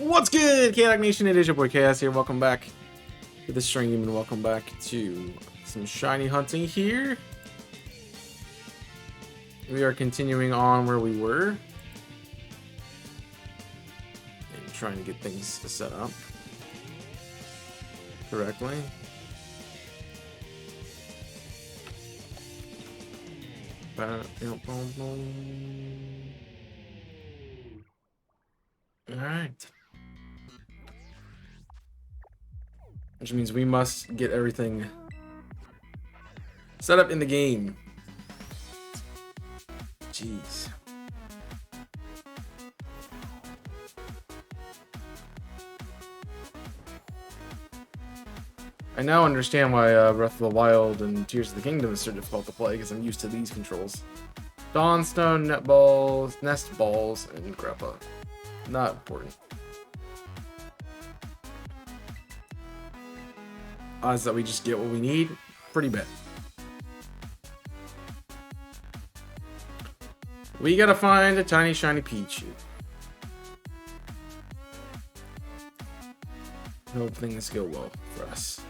What's good, Chaotic Nation? It is your boy Chaos here. Welcome back to the stream and welcome back to some shiny hunting here. We are continuing on where we were and trying to get things set up correctly. Alright. Which means we must get everything set up in the game. Jeez. I now understand why Breath of the Wild and Tears of the Kingdom is so difficult to play, because I'm used to these controls. Dawnstone, net balls, nest balls, and grappa. Not important. Odds that we just get what we need, pretty bad. We gotta find a tiny shiny Pichu. Hope things go well for us.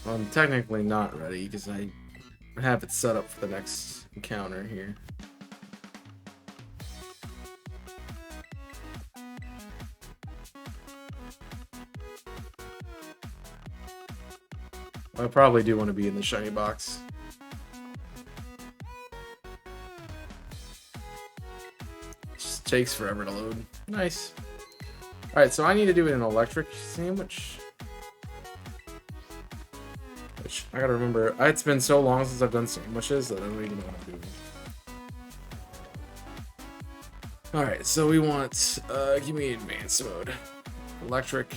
Well, I'm technically not ready because I have it set up for the next encounter here. I probably do want to be in the shiny box. Just takes forever to load. Nice. Alright, so I need to do an electric sandwich. Which, I gotta remember, it's been so long since I've done sandwiches that I don't even know what I'm doing. Alright, so we want, give me advanced mode. Electric.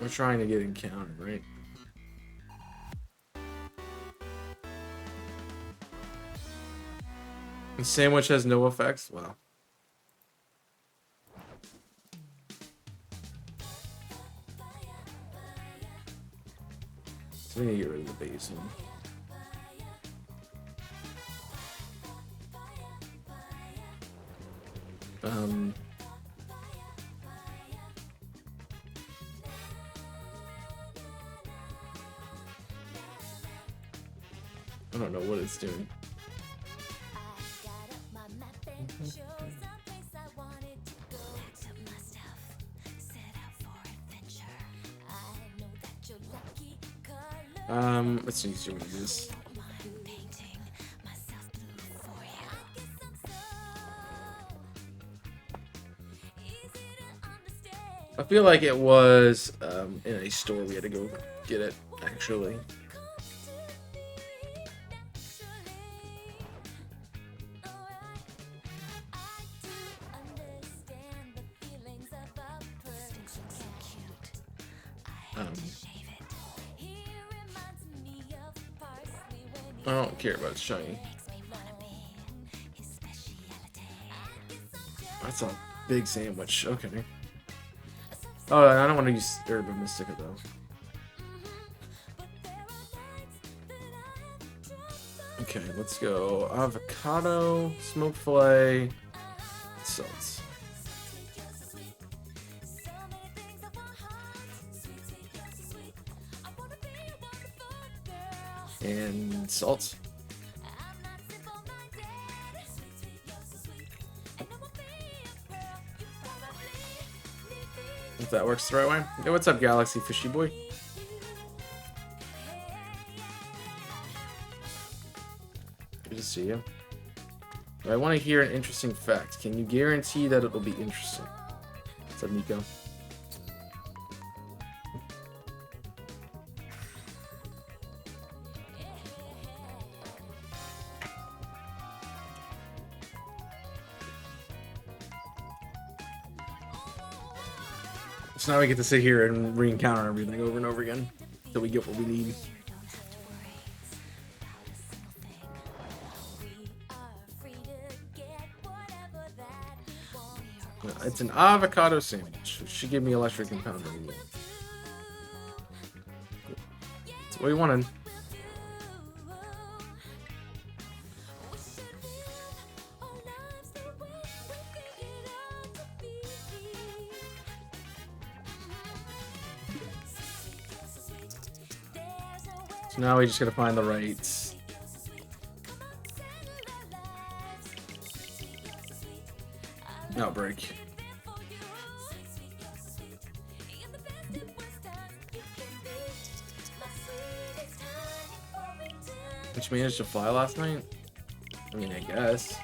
We're trying to get encountered, right? The sandwich has no effects? Wow. So we need to get rid of the base one. I don't know what it's doing. Let's see what it is. I feel like it was in a store we had to go get it, actually. I don't care about shiny. That's a big sandwich. Okay. Oh, I don't want to use Urban Mystica though. Okay, let's go. Avocado, smoked fillet, salt. And salt. If that works the right way. Hey, what's up, Galaxy Fishy Boy? Good to see you. I want to hear an interesting fact. Can you guarantee that it will be interesting? What's up, Nico? So now we get to sit here and re-encounter everything over and over again. till we get what we need. It's an avocado sandwich. She gave me electric and pound anymore. That's what we wanted. So now we just gotta find the right outbreak. Which managed to fly last night? I mean, I guess.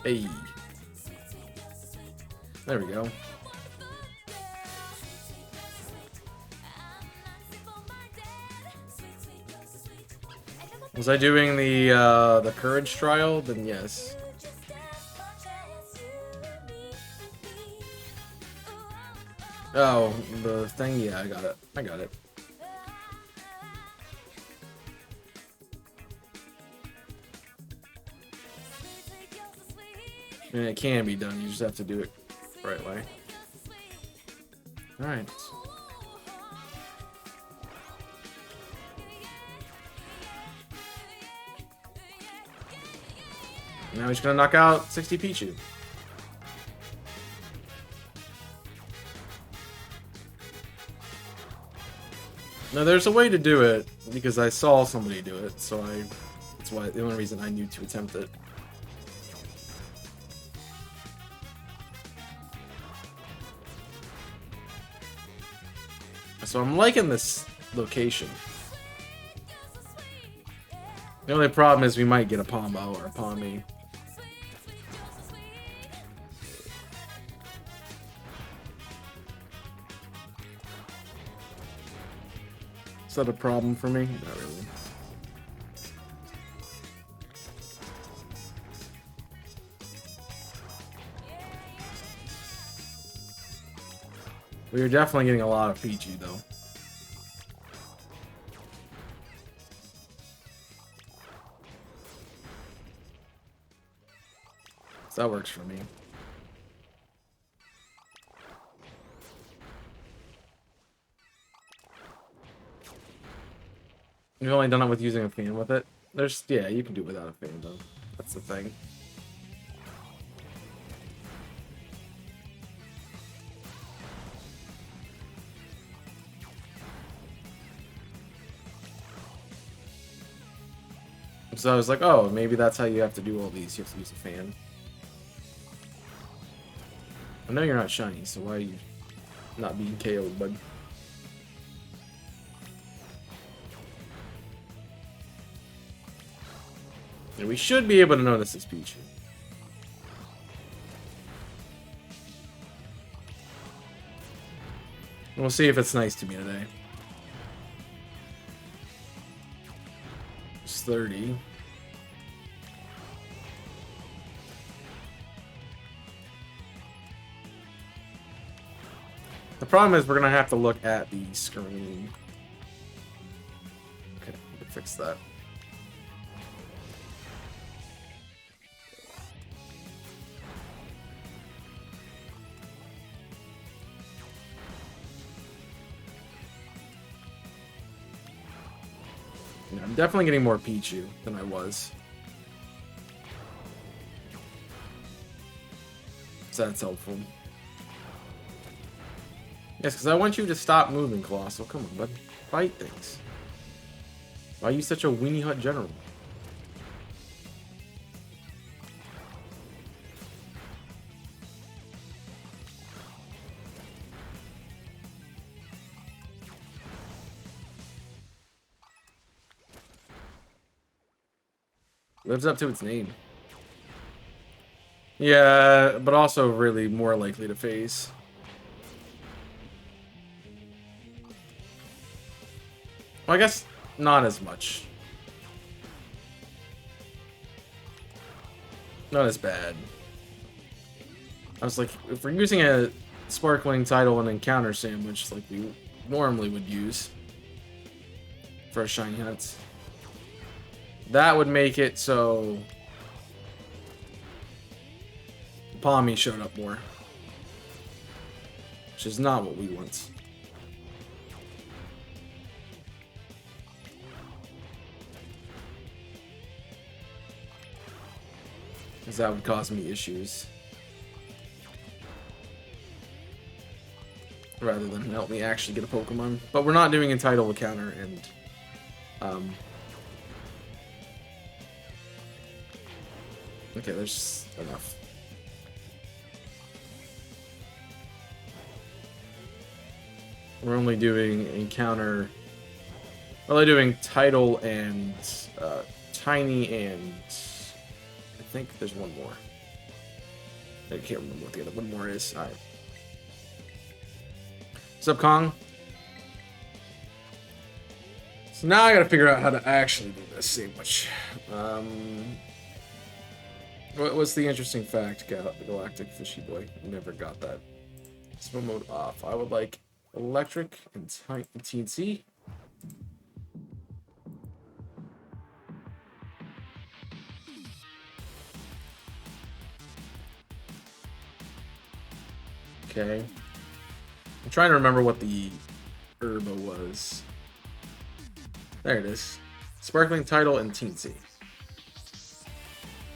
Hey. There we go. Was I doing the courage trial? Then yes. Oh, the thing? Yeah, I got it. I got it. I mean, it can be done. You just have to do it the right way. Alright. Now he's gonna knock out 60 Pichu. No, there's a way to do it because I saw somebody do it, so that's why the only reason I knew to attempt it. So I'm liking this location. The only problem is we might get a Pombo or a Pommy. Is that a problem for me? Not really. We are definitely getting a lot of Pichu, though. So that works for me. You've only done it with using a fan with it? Yeah, you can do it without a fan, though. That's the thing. So I was like, oh, maybe that's how you have to do all these. You have to use a fan. I know you're not shiny, so why are you not being KO'd, bud? And we should be able to know this is Pichu. We'll see if it's nice to me today. It's 30. The problem is we're gonna have to look at the screen. Okay, we can fix that. Yeah, I'm definitely getting more Pichu than I was. So that's helpful. Yes, because I want you to stop moving, Colossal. Come on, bud. Fight things. Why are you such a weenie hut general? Lives up to its name. Yeah, but also really more likely to face. Well, I guess not as much. Not as bad. I was like, if we're using a sparkling title and encounter sandwich like we normally would use for a shiny hunt. That would make it so Palmy showed up more, which is not what we want. Because that would cause me issues. Rather than help me actually get a Pokemon. But we're not doing a title encounter, and okay, there's enough. We're only doing encounter. We're only doing title and tiny, and I think there's one more. I can't remember what the other one more is. All right. What's up, Kong? So now I gotta figure out how to actually do this sandwich. What's the interesting fact, Galactic Fishy Boy? Never got that. Spell mode off. I would like electric and TNC. Okay. I'm trying to remember what the herba was. There it is. Sparkling title and teensy.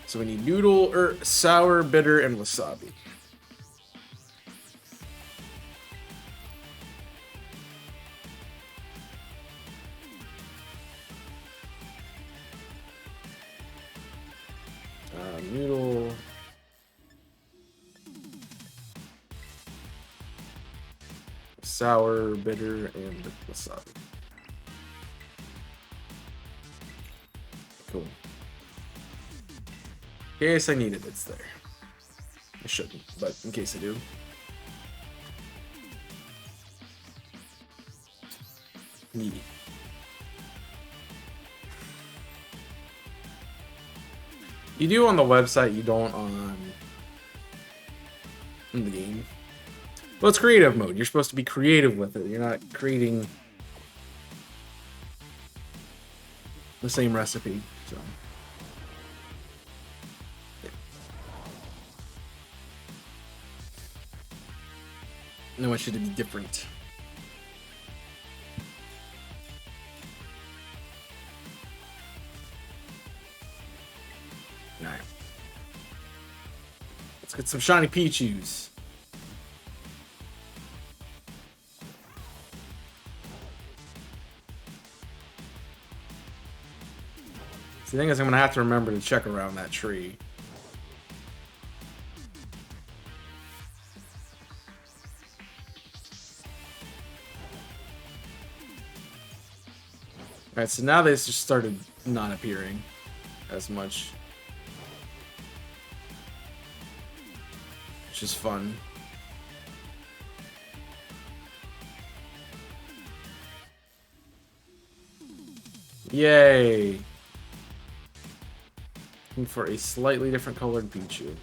So we need noodle, sour, bitter, and wasabi. Noodle. Sour, bitter, and wasabi. Cool. In case I need it, it's there. I shouldn't, but in case I do. Needy. You do on the website, you don't on in the game. Well, it's creative mode. You're supposed to be creative with it. You're not creating the same recipe. So, yeah. I want you to be different. Alright. Let's get some shiny Pichus. The thing is, I'm gonna have to remember to check around that tree. Alright, so now they just started not appearing as much, which is fun. Yay! Looking for a slightly different colored Pichu.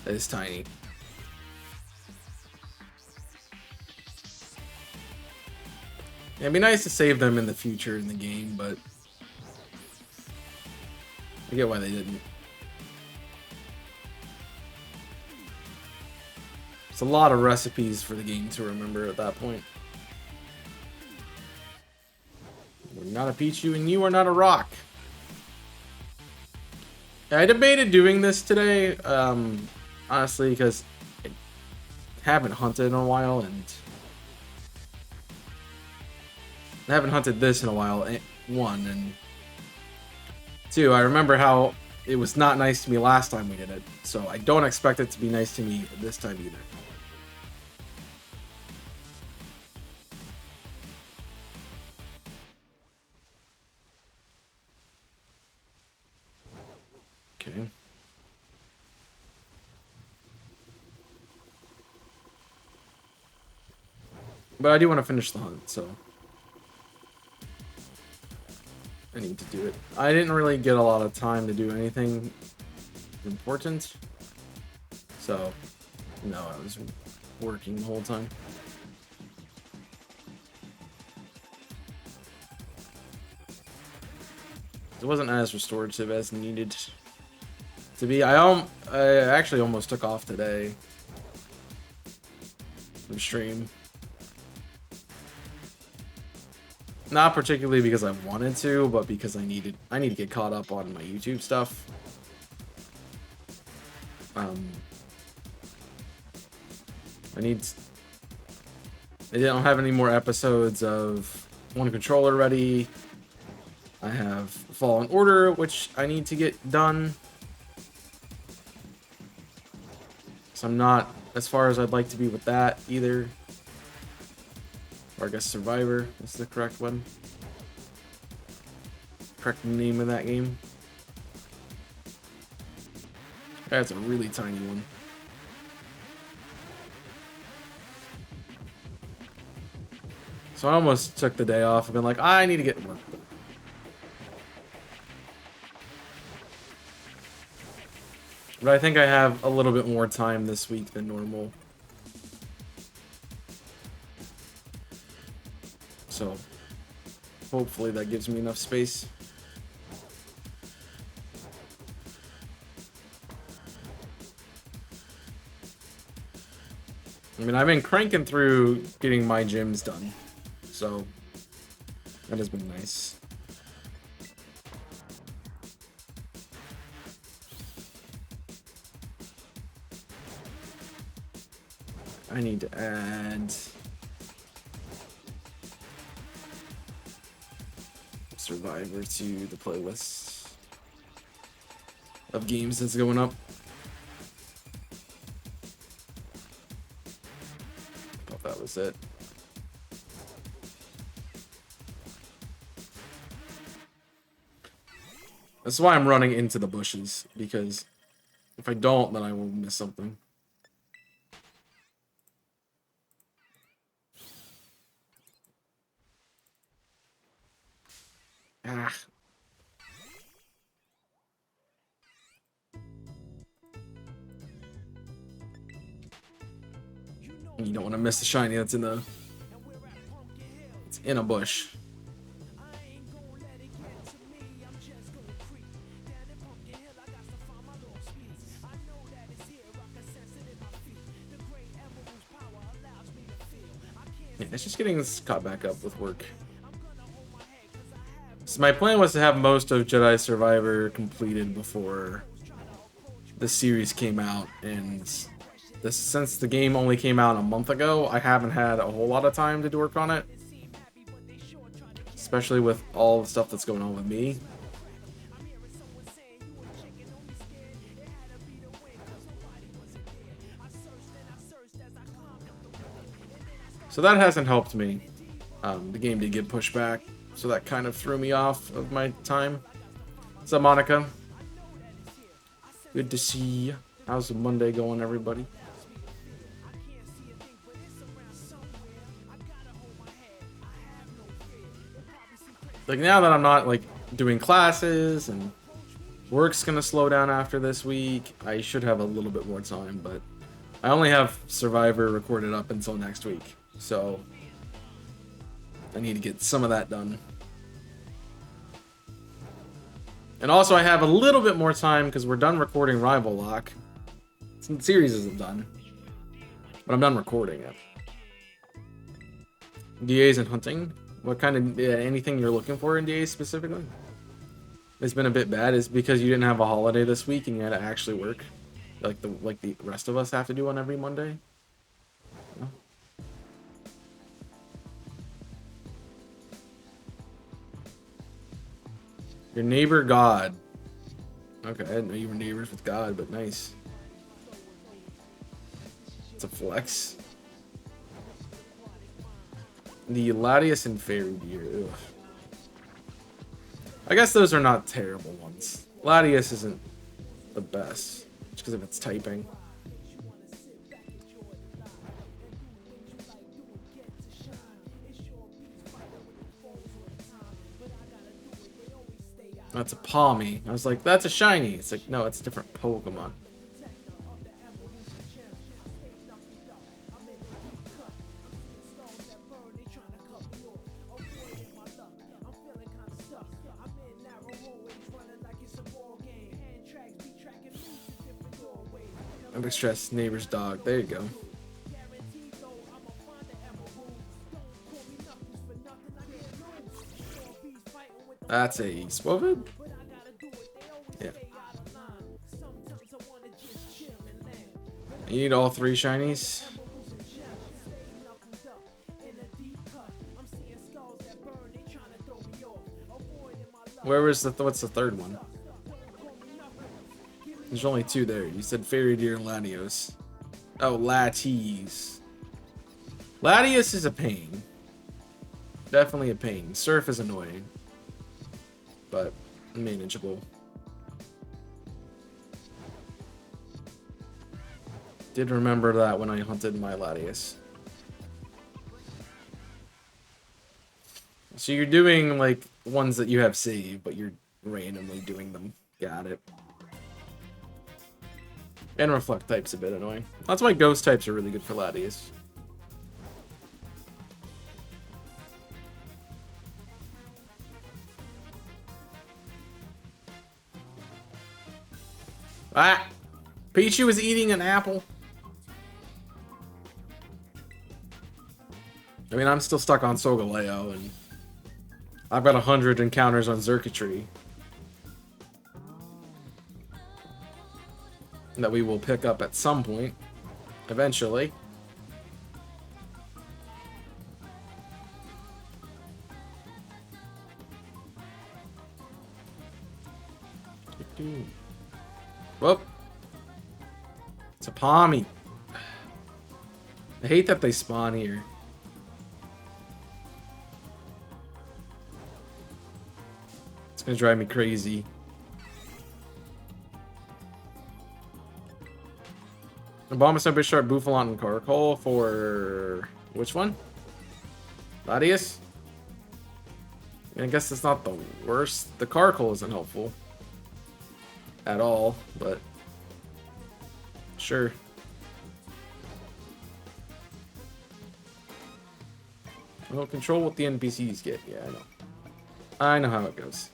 That is tiny. Yeah, it'd be nice to save them in the future in the game, but I get why they didn't. It's a lot of recipes for the game to remember at that point. You're not a Pichu and you are not a rock. I debated doing this today, honestly, because I haven't hunted in a while, and I haven't hunted this in a while, one, and two, I remember how it was not nice to me last time we did it, so I don't expect it to be nice to me this time either. Okay. But I do want to finish the hunt, so I need to do it. I didn't really get a lot of time to do anything important. So, no, I was working the whole time. It wasn't as restorative as needed to be. I actually almost took off today from stream. Not particularly because I wanted to, but because I need to get caught up on my YouTube stuff. I don't have any more episodes of One Controller ready. I have Fallen Order, which I need to get done. So I'm not as far as I'd like to be with that either. Or I guess Survivor is the correct one. Correct name of that game. That's a really tiny one. So I almost took the day off and been like, I need to get work. But I think I have a little bit more time this week than normal. So hopefully that gives me enough space. I mean, I've been cranking through getting my gyms done. So that has been nice. I need to add Survivor to the playlist of games that's going up. Thought that was it. That's why I'm running into the bushes, because if I don't, then I will miss something. Ah. You don't want to miss the shiny that's in the... It's in a bush. Yeah, it's just getting caught back up with work. So my plan was to have most of Jedi Survivor completed before the series came out, and since the game only came out a month ago, I haven't had a whole lot of time to work on it. Especially with all the stuff that's going on with me. So that hasn't helped me. The game did get pushed back, so that kind of threw me off of my time. What's up, Monica? Good to see you. How's the Monday going, everybody? Like, now that I'm not, like, doing classes and work's gonna slow down after this week, I should have a little bit more time, but I only have Survivor recorded up until next week, so I need to get some of that done. And also I have a little bit more time because we're done recording Rival Lock. The series isn't done, but I'm done recording it. DAs and hunting. What kind of anything you're looking for in DAs specifically? It's been a bit bad. Is because you didn't have a holiday this week and you had to actually work, like the rest of us have to do on every Monday. No? Your neighbor God. Okay, I didn't know you were neighbors with God, but nice. It's a flex. The Latias and Fairy Deer. Ugh. I guess those are not terrible ones. Latias isn't the best, just because of its typing. That's a Palmy. I was like, that's a shiny. It's like, no, it's a different Pokemon. I'm big stress. Neighbor's dog. There you go. That's a Swovid? Yeah. You need all 3 shinies. Where was what's the third one? There's only 2 there. You said Fairy Deer and Latios. Oh, Latias. Latias is a pain. Definitely a pain. Surf is annoying, but manageable. Did remember that when I hunted my Latias. So you're doing like ones that you have saved, but you're randomly doing them. Got it. And reflect type's a bit annoying. That's why ghost types are really good for Latias. Ah! Pichu is eating an apple. I mean, I'm still stuck on Solgaleo, and I've got 100 encounters on Xurkitree that we will pick up at some point, eventually. Whoop. It's a Palmy. I hate that they spawn here. It's gonna drive me crazy. Abomasnow, Bisharp, Bouffalon, and Caracol for... which one? Latias? I guess it's not the worst. The Caracol isn't helpful at all, but sure. Well, control what the NPCs get. Yeah, I know. I know how it goes.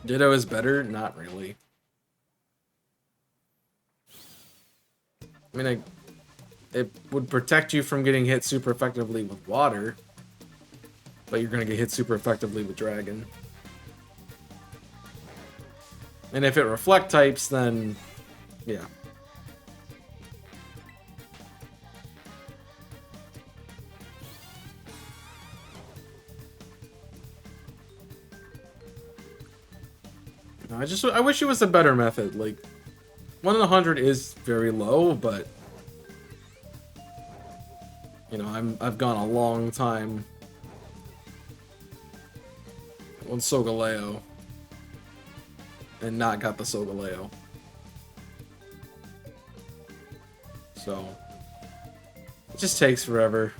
Ditto is better? Not really. I mean, it would protect you from getting hit super effectively with water, but you're going to get hit super effectively with dragon. And if it reflect types, then yeah. I wish it was a better method. Like, 1 in 100 is very low, but you know, I've gone a long time on Solgaleo and not got the Solgaleo. So it just takes forever.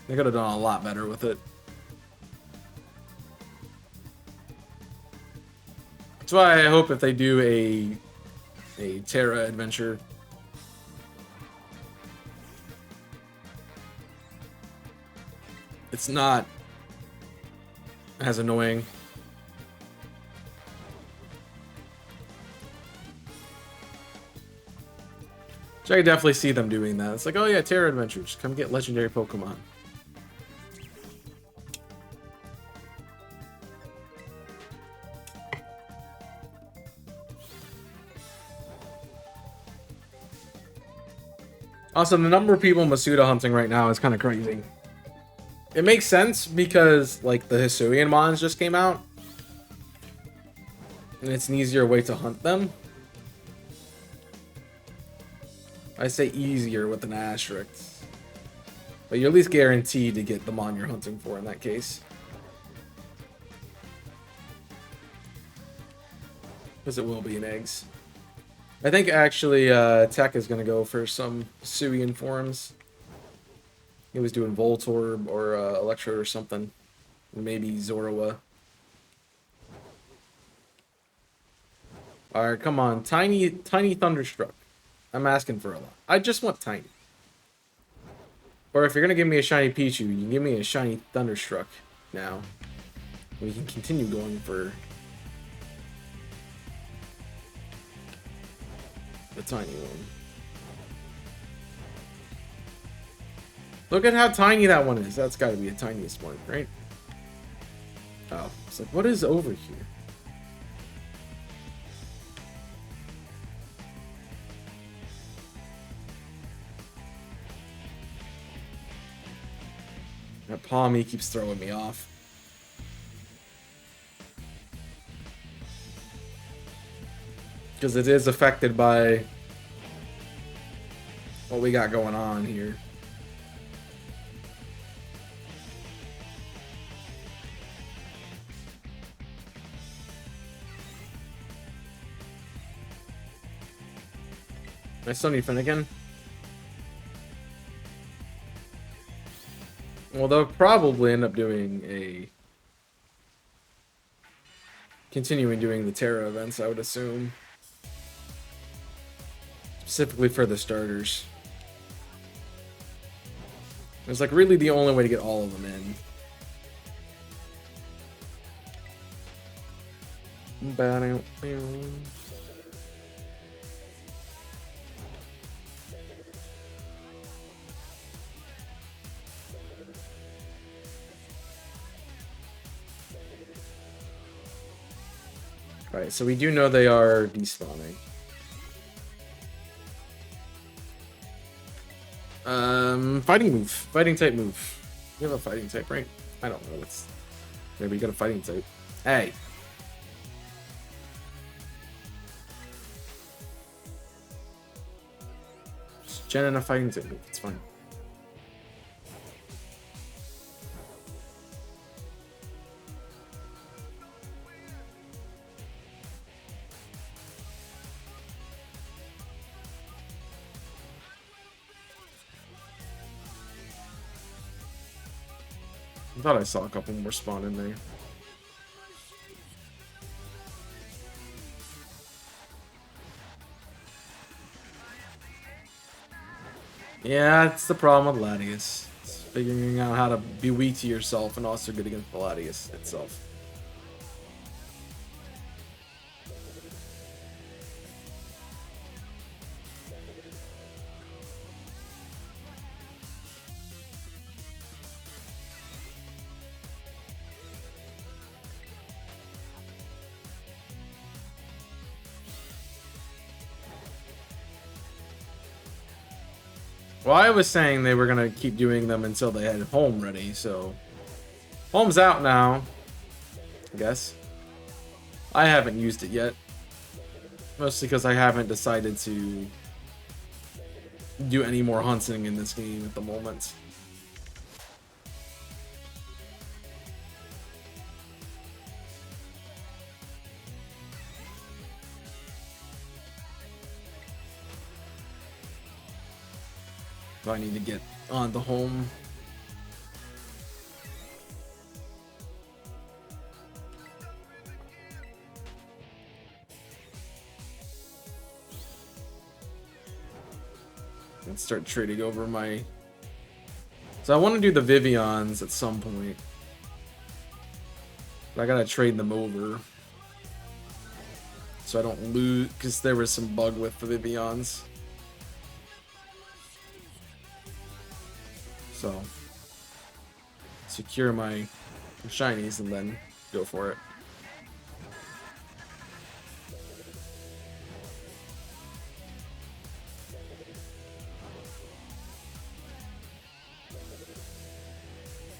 They could have done a lot better with it. That's why I hope if they do a Terra adventure, it's not as annoying. So I can definitely see them doing that. It's like, oh yeah, Terra adventures, come get legendary Pokemon. Also, the number of people Masuda hunting right now is kind of crazy. It makes sense because, like, the Hisuian Mons just came out. And it's an easier way to hunt them. I say easier with an asterisk. But you're at least guaranteed to get the Mon you're hunting for in that case. Because it will be in eggs. I think actually Tech is gonna go for some Suian forms. He was doing Voltorb or Electrode or something. Maybe Zorua. Alright, come on. Tiny Thunderstruck. I'm asking for a lot. I just want Tiny. Or if you're gonna give me a shiny Pichu, you can give me a shiny Thunderstruck now. We can continue going for the tiny one. Look at how tiny that one is. That's gotta be the tiniest one, right? Oh, it's like, what is over here? That Palmy keeps throwing me off. Because it is affected by what we got going on here. I still need Finnegan. Well, they'll probably end up doing a... continuing doing the Terra events, I would assume. Specifically for the starters. It's like really the only way to get all of them in. Alright, so we do know they are despawning. Fighting move. Fighting type move. You have a fighting type, right? I don't know what's... Maybe you got a fighting type. Hey! Just Gen and a fighting type move. It's fine. I thought I saw a couple more spawn in there. Yeah, it's the problem with Latias. It's figuring out how to be weak to yourself and also good against the Latias itself. Well, I was saying they were going to keep doing them until they had home ready, so... Home's out now, I guess. I haven't used it yet. Mostly because I haven't decided to do any more hunting in this game at the moment. I need to get on the home. And start trading over my... So I want to do the Vivians at some point. But I gotta trade them over. So I don't lose, because there was some bug with the Vivians. So, secure my shinies and then go for it.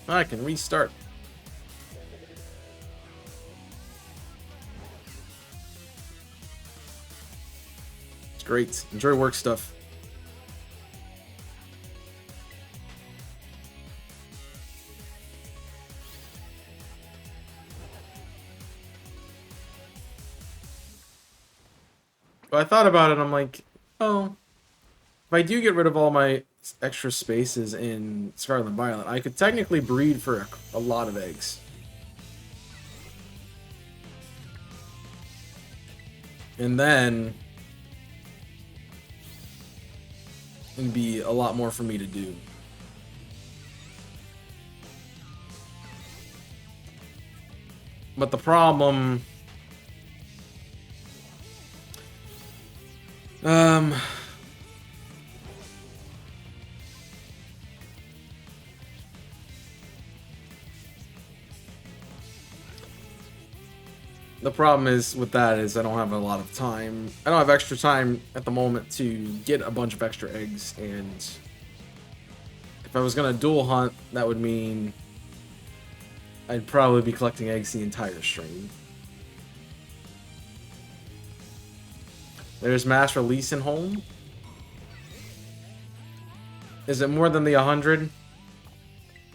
I can restart. It's great. Enjoy work stuff. But I thought about it, I'm like, oh, if I do get rid of all my extra spaces in Scarlet and Violet, I could technically breed for a lot of eggs. And then it'd be a lot more for me to do. But the problem... The problem is with that is I don't have a lot of time. I don't have extra time at the moment to get a bunch of extra eggs, and if I was gonna dual hunt, that would mean I'd probably be collecting eggs the entire stream. There's mass release in home. Is it more than the 100?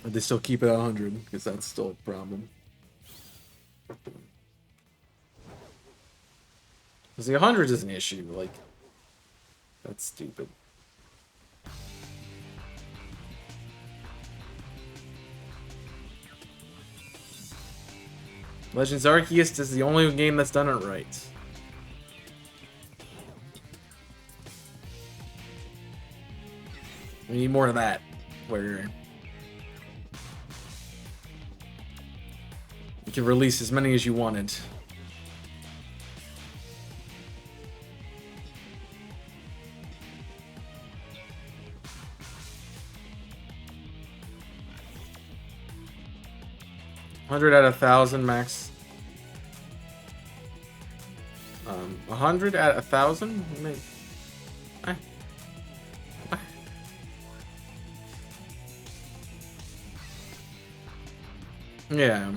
Or they still keep it at 100? Because that's still a problem. Because the 100 is an issue, like, that's stupid. Legends Arceus is the only game that's done it right. We need more of that, where you can release as many as you wanted. $100 out of 1,000 max. 100 at 1,000? Yeah.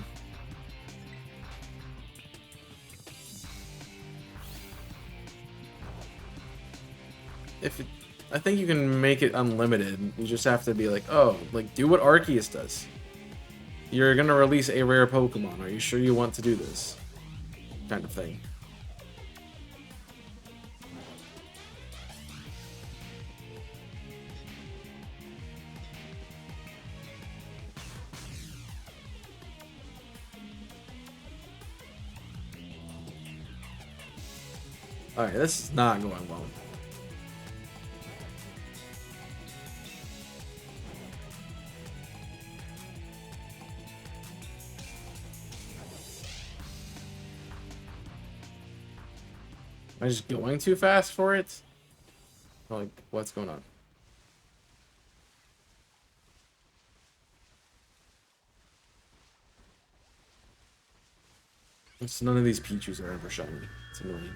I think you can make it unlimited. You just have to be like, oh, like do what Arceus does. You're gonna release a rare Pokemon. Are you sure you want to do this? Kind of thing. Alright, this is not going well. Am I just going too fast for it? Like, what's going on? It's none of these Pichus are ever shiny. It's annoying.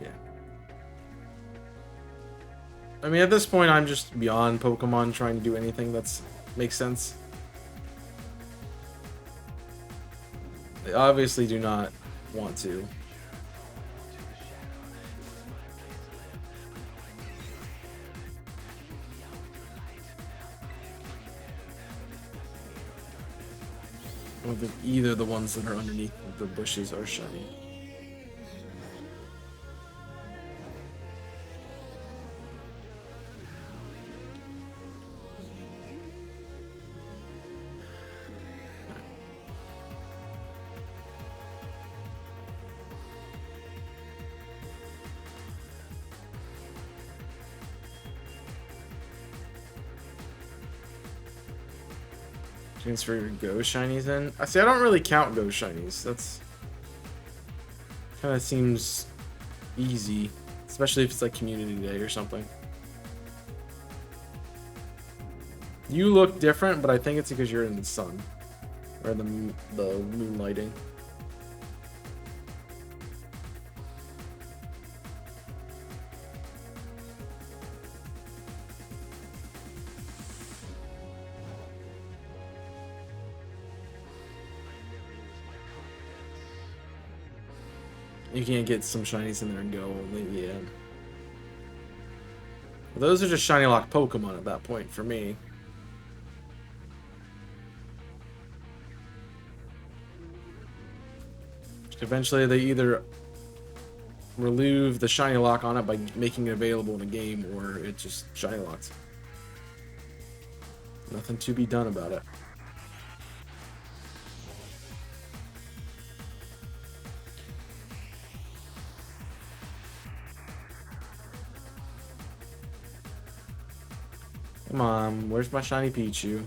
Yeah. I mean, at this point, I'm just beyond Pokemon trying to do anything that's makes sense. They obviously do not want to. I don't think either the ones that are underneath the bushes are shiny. Transfer your Go Shinies in. I see. I don't really count Go Shinies. That's kind of seems easy, especially if it's like Community Day or something. You look different, but I think it's because you're in the sun or the moonlighting. You can't get some shinies in there and go only, yeah. Well, those are just shiny lock Pokemon at that point for me. Eventually they either remove the shiny lock on it by making it available in a game, or it just shiny locks. Nothing to be done about it. Come on, where's my shiny Pichu?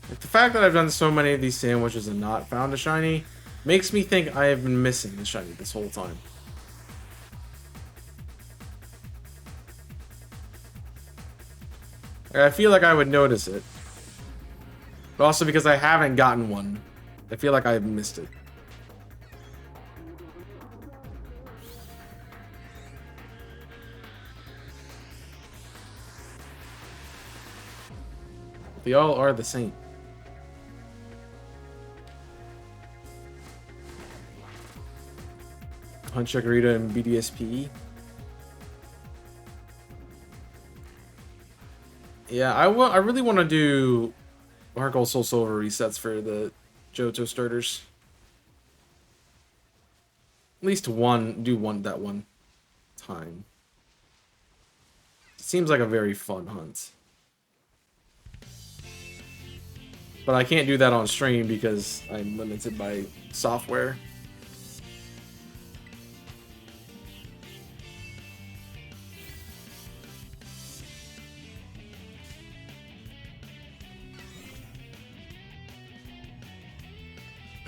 Like, the fact that I've done so many of these sandwiches and not found a shiny makes me think I have been missing the shiny this whole time. Like, I feel like I would notice it. But also because I haven't gotten one, I feel like I've missed it. They all are the same. Hunt Chakarita and BDSP. Yeah, I really want to do Heart Gold Soul Silver resets for the Johto starters. At least one, do one that one time. It seems like a very fun hunt. But I can't do that on stream because I'm limited by software.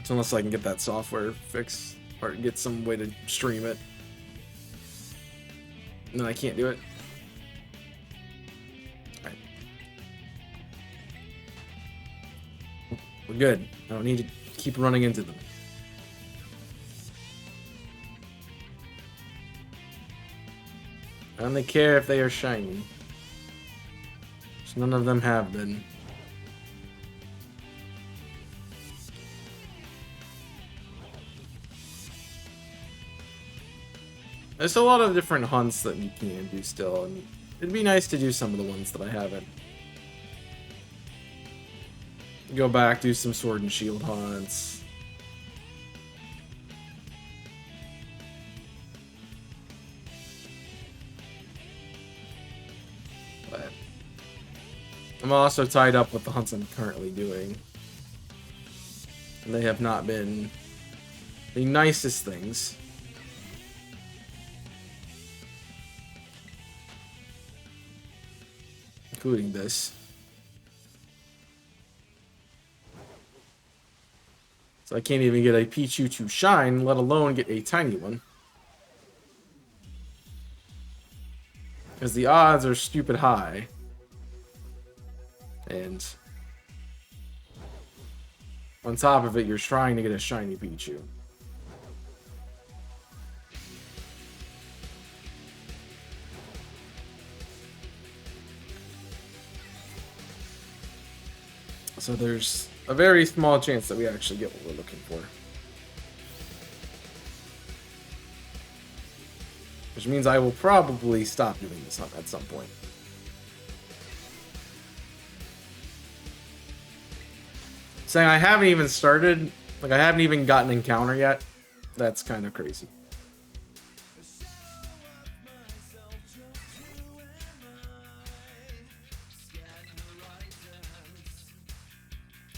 So unless I can get that software fixed or get some way to stream it. And then I can't do it. Alright. We're good. I don't need to keep running into them. I only care if they are shiny. So none of them have been. There's a lot of different hunts that you can do still, and it'd be nice to do some of the ones that I haven't. Go back, do some Sword and Shield hunts. But I'm also tied up with the hunts I'm currently doing. And they have not been the nicest things. Including this. So I can't even get a Pichu to shine, let alone get a tiny one. Because the odds are stupid high. And on top of it, you're trying to get a shiny Pichu. So there's a very small chance that we actually get what we're looking for. Which means I will probably stop doing this hunt at some point. Saying I haven't even started, like I haven't even gotten an encounter yet, that's kind of crazy.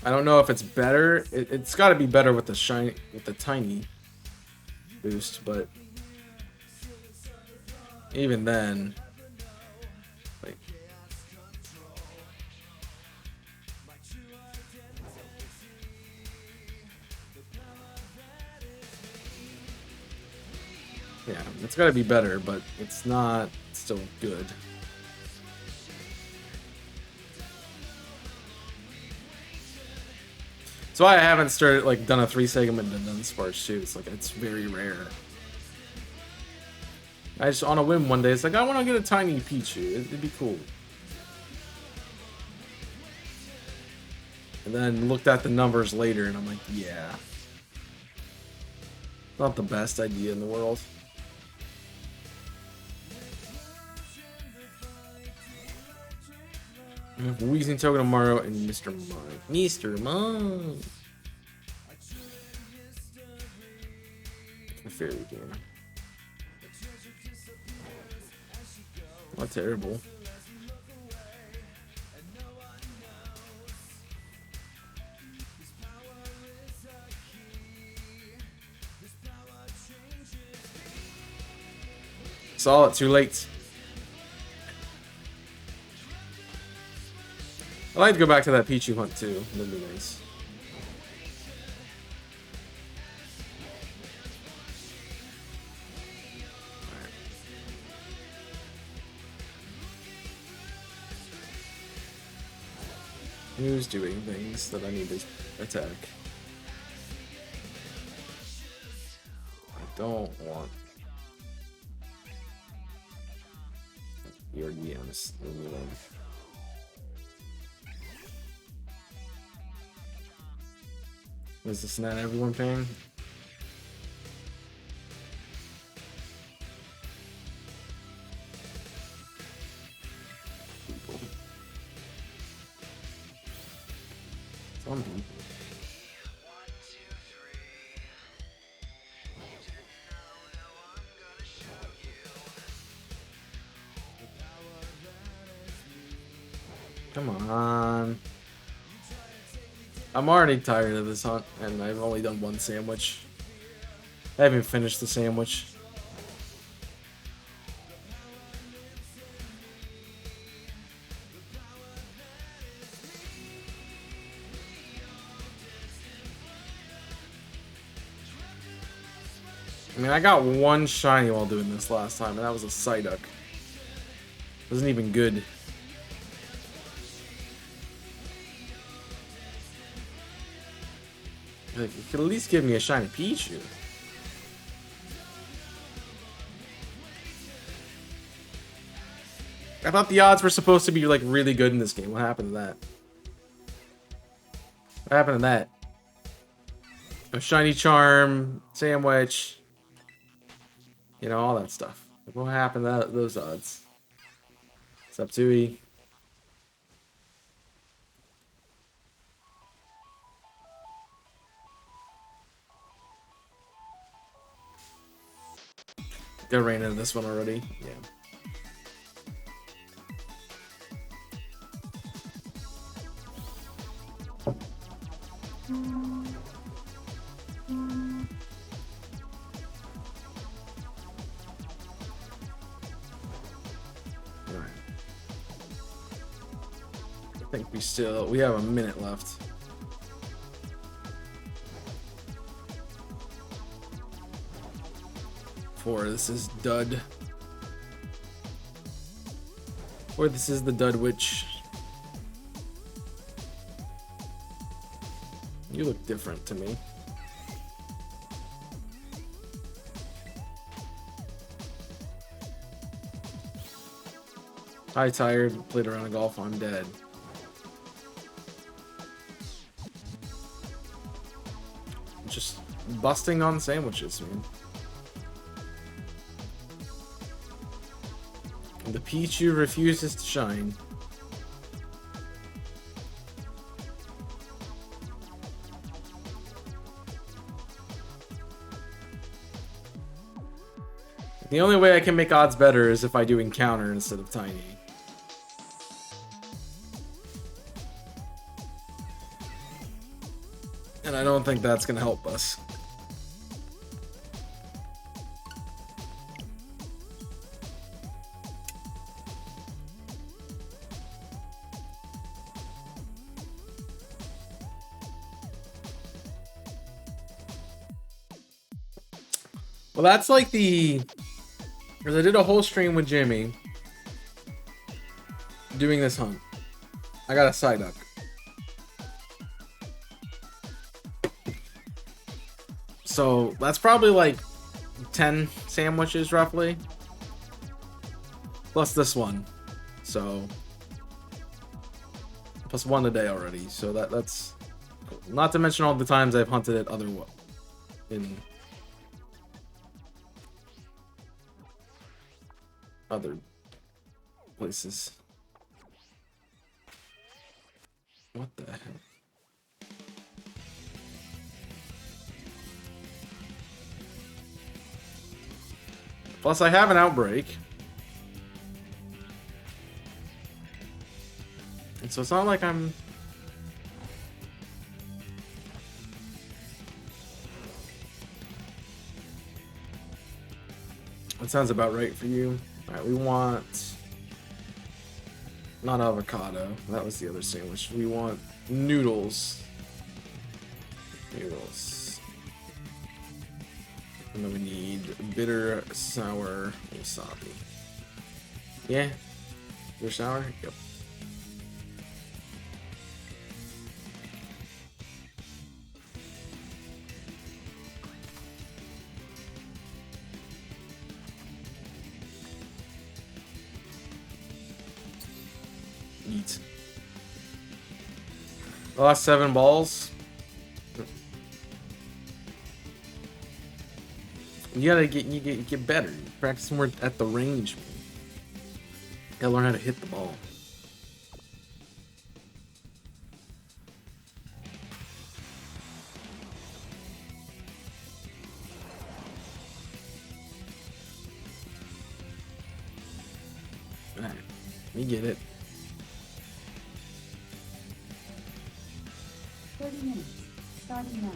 I don't know if it's better. It's got to be better with the shiny, with the tiny boost, but even then, like, yeah, it's got to be better, but it's not still good. So I haven't started, like, done a 3-segment and done Sparge too. It's like, it's very rare. I just, on a whim one day, it's like, I want to get a tiny Pichu. It'd be cool. And then looked at the numbers later, and I'm like, yeah. Not the best idea in the world. Wheezing Token of Mario and Mr. Mime. Mr. Mime. A fairy game. Not terrible. Saw it too late. I'd like to go back to that Pichu Hunt too. That'd be nice. Who's doing things that I need to attack? I don't want. You're the honest. Is this not everyone paying? People. Some people. Come on. I'm already tired of this hunt, and I've only done one sandwich. I haven't finished the sandwich. I mean, I got one shiny while doing this last time, and that was a Psyduck. Wasn't even good. Like, you could at least give me a shiny Pichu. I thought the odds were supposed to be like really good in this game. What happened to that? What happened to that? A shiny charm, sandwich, you know, all that stuff. What happened to those odds? What's up, Tui? Got rain into this one already. Yeah. Alright. I think we have a minute left. This is Dud. Or this is the Dud Witch. You look different to me. I tired, played around a golf, I'm dead. Just busting on sandwiches, man. The Pichu refuses to shine. The only way I can make odds better is if I do encounter instead of tiny. And I don't think that's gonna help us. Well, that's like because I did a whole stream with Jimmy doing this hunt. I got a Psyduck. So that's probably like 10 sandwiches roughly. Plus this one. So plus one a day already. So that's cool. Not to mention all the times I've hunted it in other places. What the hell? Plus, I have an outbreak. And so it's not like I'm... That sounds about right for you. Alright, we want... Not avocado. That was the other sandwich. We want noodles. Noodles. And then we need bitter, sour, wasabi. Yeah? Bitter, sour? Yep. Eat. The last 7 balls. You gotta get better. Practice more at the range, man. You gotta learn how to hit the ball. Alright, you get it. 30 minutes, starting now.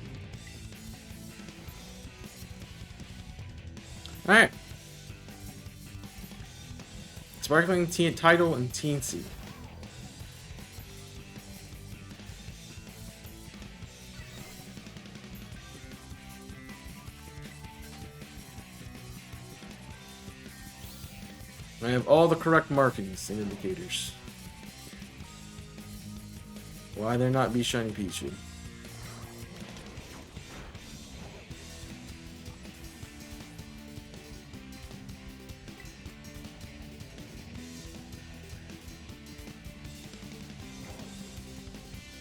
Alright. Sparkling tea title and teensy. I have all the correct markings and indicators. Why there not be Shiny Pichu?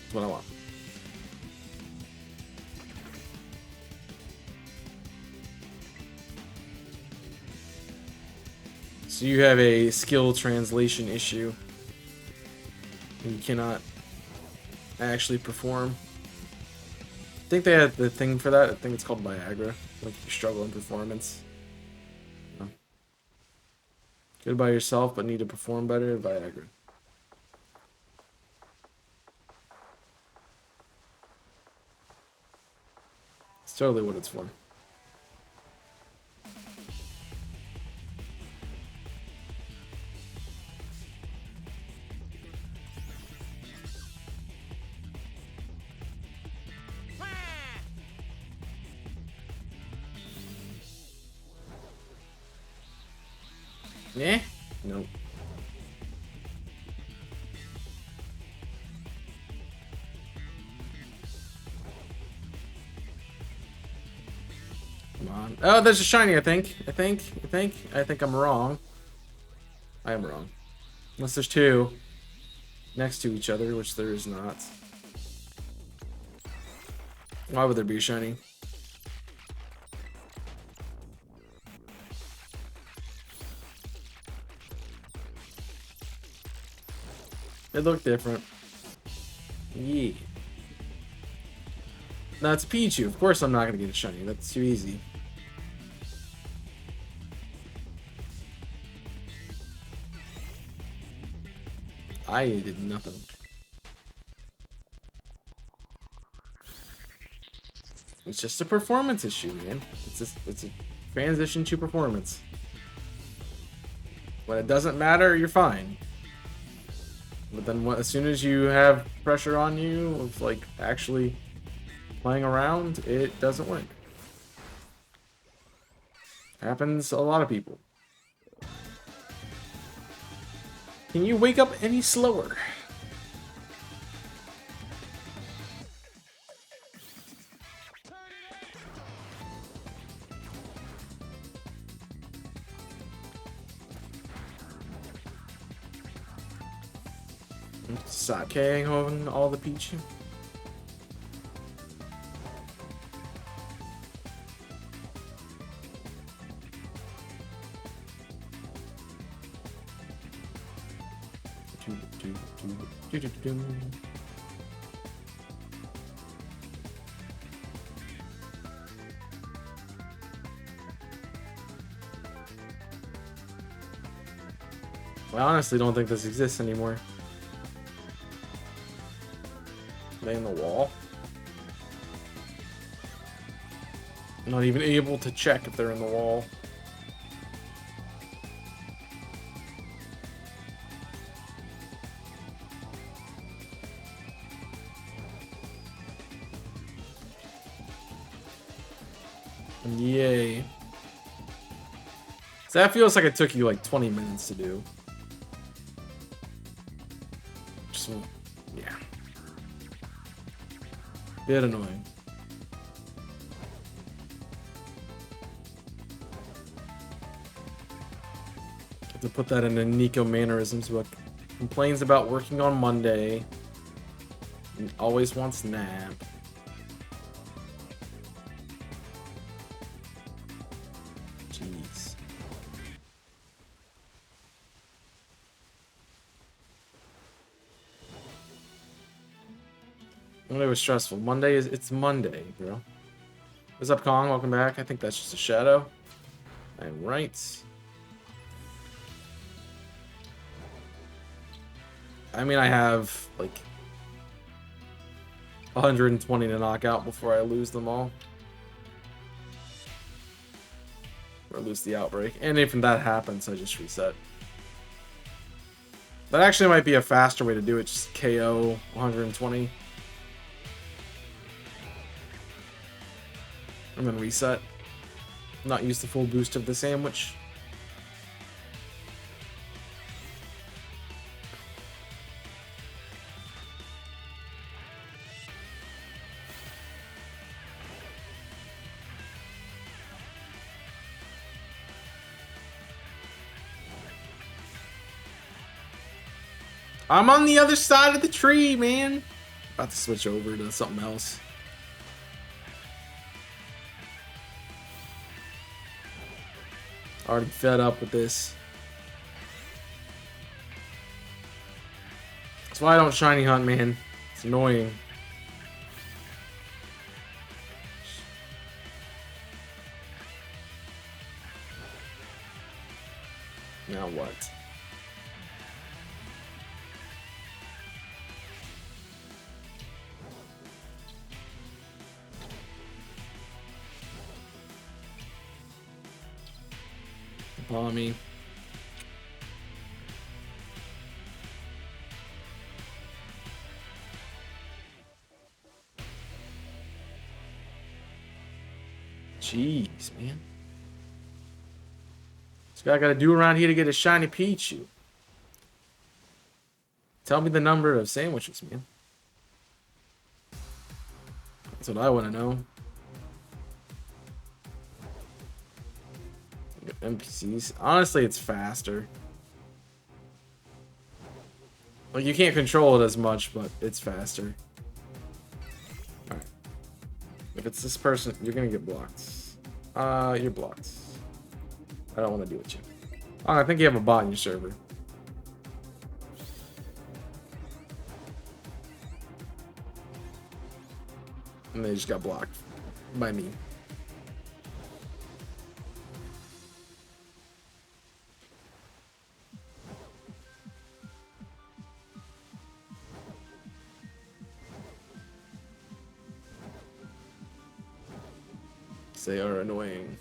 That's what I want. So you have a skill translation issue. You cannot actually perform. I think they had the thing for that. I think it's called Viagra. Like you struggle in performance. Good by yourself, but need to perform better. Viagra. It's totally what it's for. Yeah? Nope. Come on. Oh, there's a shiny, I think. I think I'm wrong. I am wrong. Unless there's 2 next to each other, which there is not. Why would there be a shiny? It looked different. Yeah. No, it's a Pichu. Of course I'm not gonna get a shiny. That's too easy. I did nothing. It's just a performance issue, man. It's a transition to performance. When it doesn't matter, you're fine. But then as soon as you have pressure on you of like actually playing around, it doesn't work. Happens to a lot of people. Can you wake up any slower? Sake on all the Pichu. I honestly don't think this exists anymore. Are they in the wall? I'm not even able to check if they're in the wall. Yay. So that feels like it took you like 20 minutes to do. Just, yeah. Bit annoying. Have to put that in a Nico mannerisms book. Complains about working on Monday. And always wants nap. Jeez. Monday was stressful. It's Monday, bro. What's up, Kong? Welcome back. I think that's just a shadow. I'm right. I mean, I have like 120 to knock out before I lose them all. Or lose the outbreak. And if that happens, I just reset. That actually might be a faster way to do it. Just KO 120. And then reset. Not use the full boost of the sandwich. I'm on the other side of the tree, man. About to switch over to something else. Already fed up with this. That's why I don't shiny hunt, man. It's annoying. Now what? Bommy. Jeez, man. What's I gotta do around here to get a shiny Pichu? Tell me the number of sandwiches, man. That's what I want to know. NPCs. Honestly, it's faster. Like, you can't control it as much, but it's faster. Alright. If it's this person, you're gonna get blocked. You're blocked. I don't want to deal with you. Oh, I think you have a bot in your server. And they just got blocked by me. They are annoying.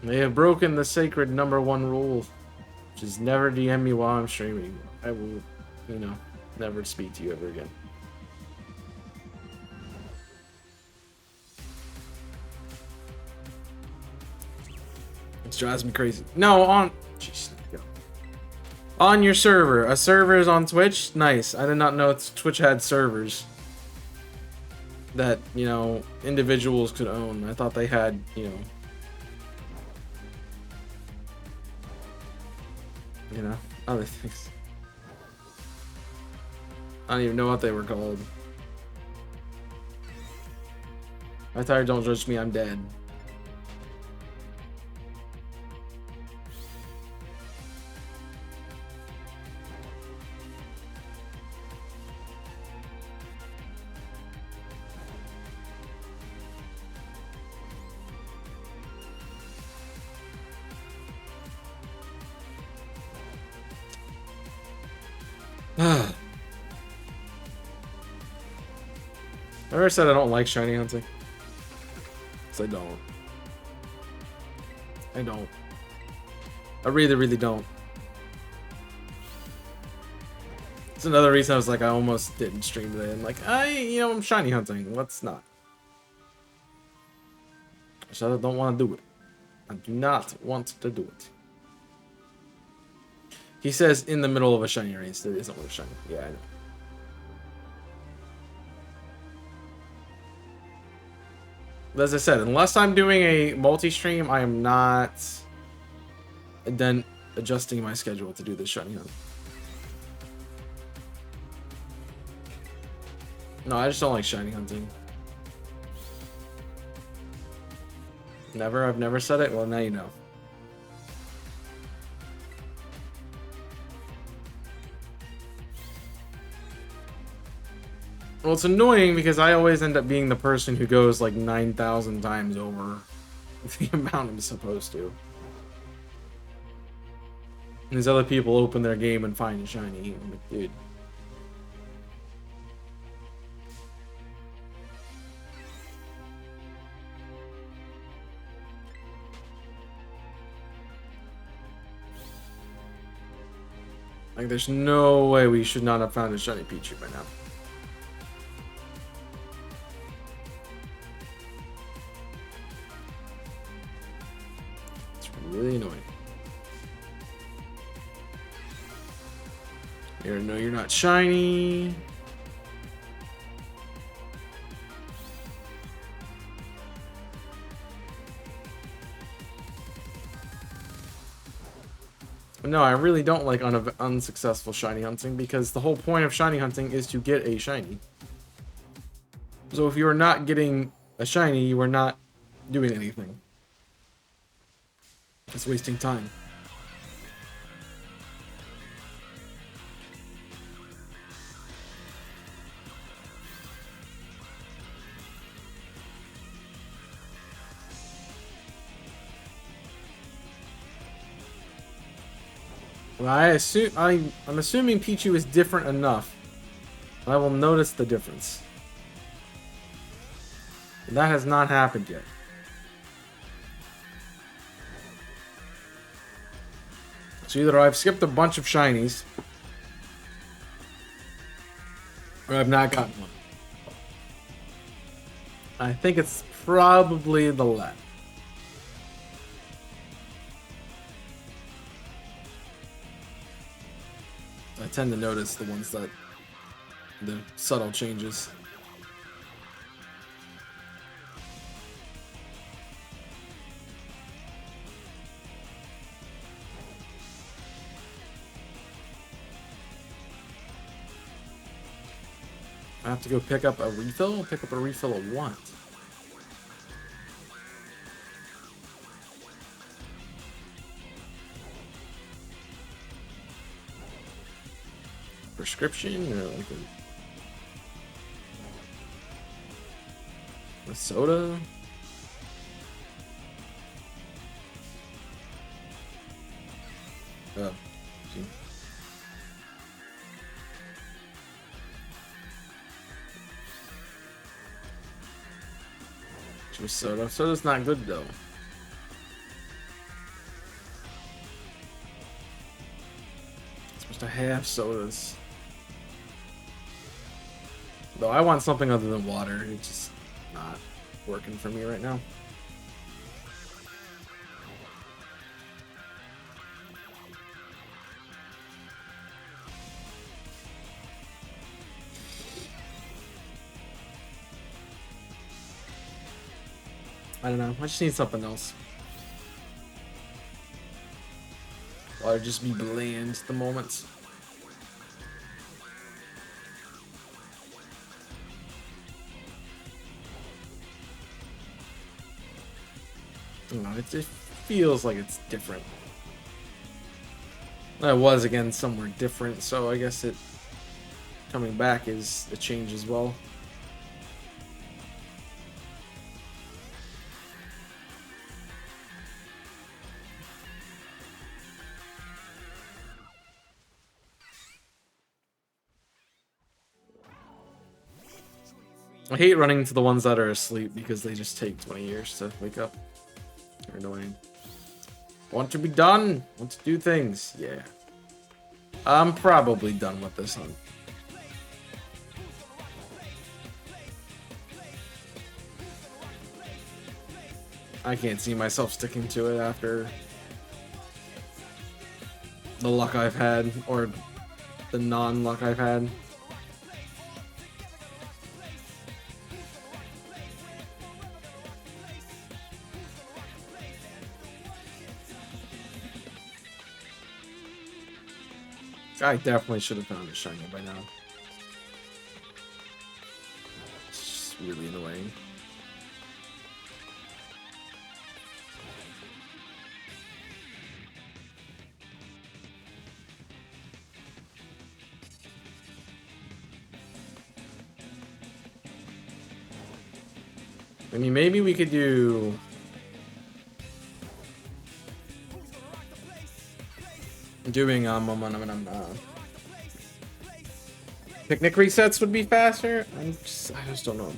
They have broken the sacred #1 rule, which is never DM me while I'm streaming. I will, never speak to you ever again. It drives me crazy. No, jeez, go. On your server. A server is on Twitch? Nice. I did not know Twitch had servers that, individuals could own. I thought they had, other things. I don't even know what they were called. I thought, don't judge me, I'm dead. I ever said I don't like shiny hunting? Because I don't. I don't. I really, really don't. It's another reason I was like, I almost didn't stream today. I'm like, I'm shiny hunting. Let's not. I just don't want to do it. I do not want to do it. He says in the middle of a shiny race, there isn't one shiny. Yeah, I know. But as I said, unless I'm doing a multi-stream, I am not then adjusting my schedule to do this shiny hunt. No, I just don't like shiny hunting. Never? I've never said it? Well, now you know. Well, it's annoying because I always end up being the person who goes like 9,000 times over the amount I'm supposed to. And these other people open their game and find a shiny. I'm like, dude. Like, there's no way we should not have found a shiny Pichu by now. It's really annoying. No, you're not shiny. No, I really don't like unsuccessful shiny hunting because the whole point of shiny hunting is to get a shiny. So if you are not getting a shiny, you are not doing anything. It's wasting time. Well, I'm assuming Pichu is different enough. I will notice the difference. And that has not happened yet. So either I've skipped a bunch of shinies, or I've not gotten one. I think it's probably the latter. I tend to notice the ones that the subtle changes. I have to go pick up a refill? Pick up a refill of what? Prescription or like a soda? Oh, gee. Just soda. Soda's not good though. It's supposed to have sodas. Though I want something other than water. It's just not working for me right now. I don't know. I just need something else. Or just be bland at the moment. I don't know, it just feels like it's different. I was again somewhere different, so I guess it coming back is a change as well. I hate running to the ones that are asleep because they just take 20 years to wake up. They're annoying. Want to be done. Want to do things. Yeah. I'm probably done with this hunt. I can't see myself sticking to it after the luck I've had, or the non-luck I've had. I definitely should have found a shiny by now. It's just really annoying. I mean, maybe we could do... Doing picnic resets would be faster. I just don't know.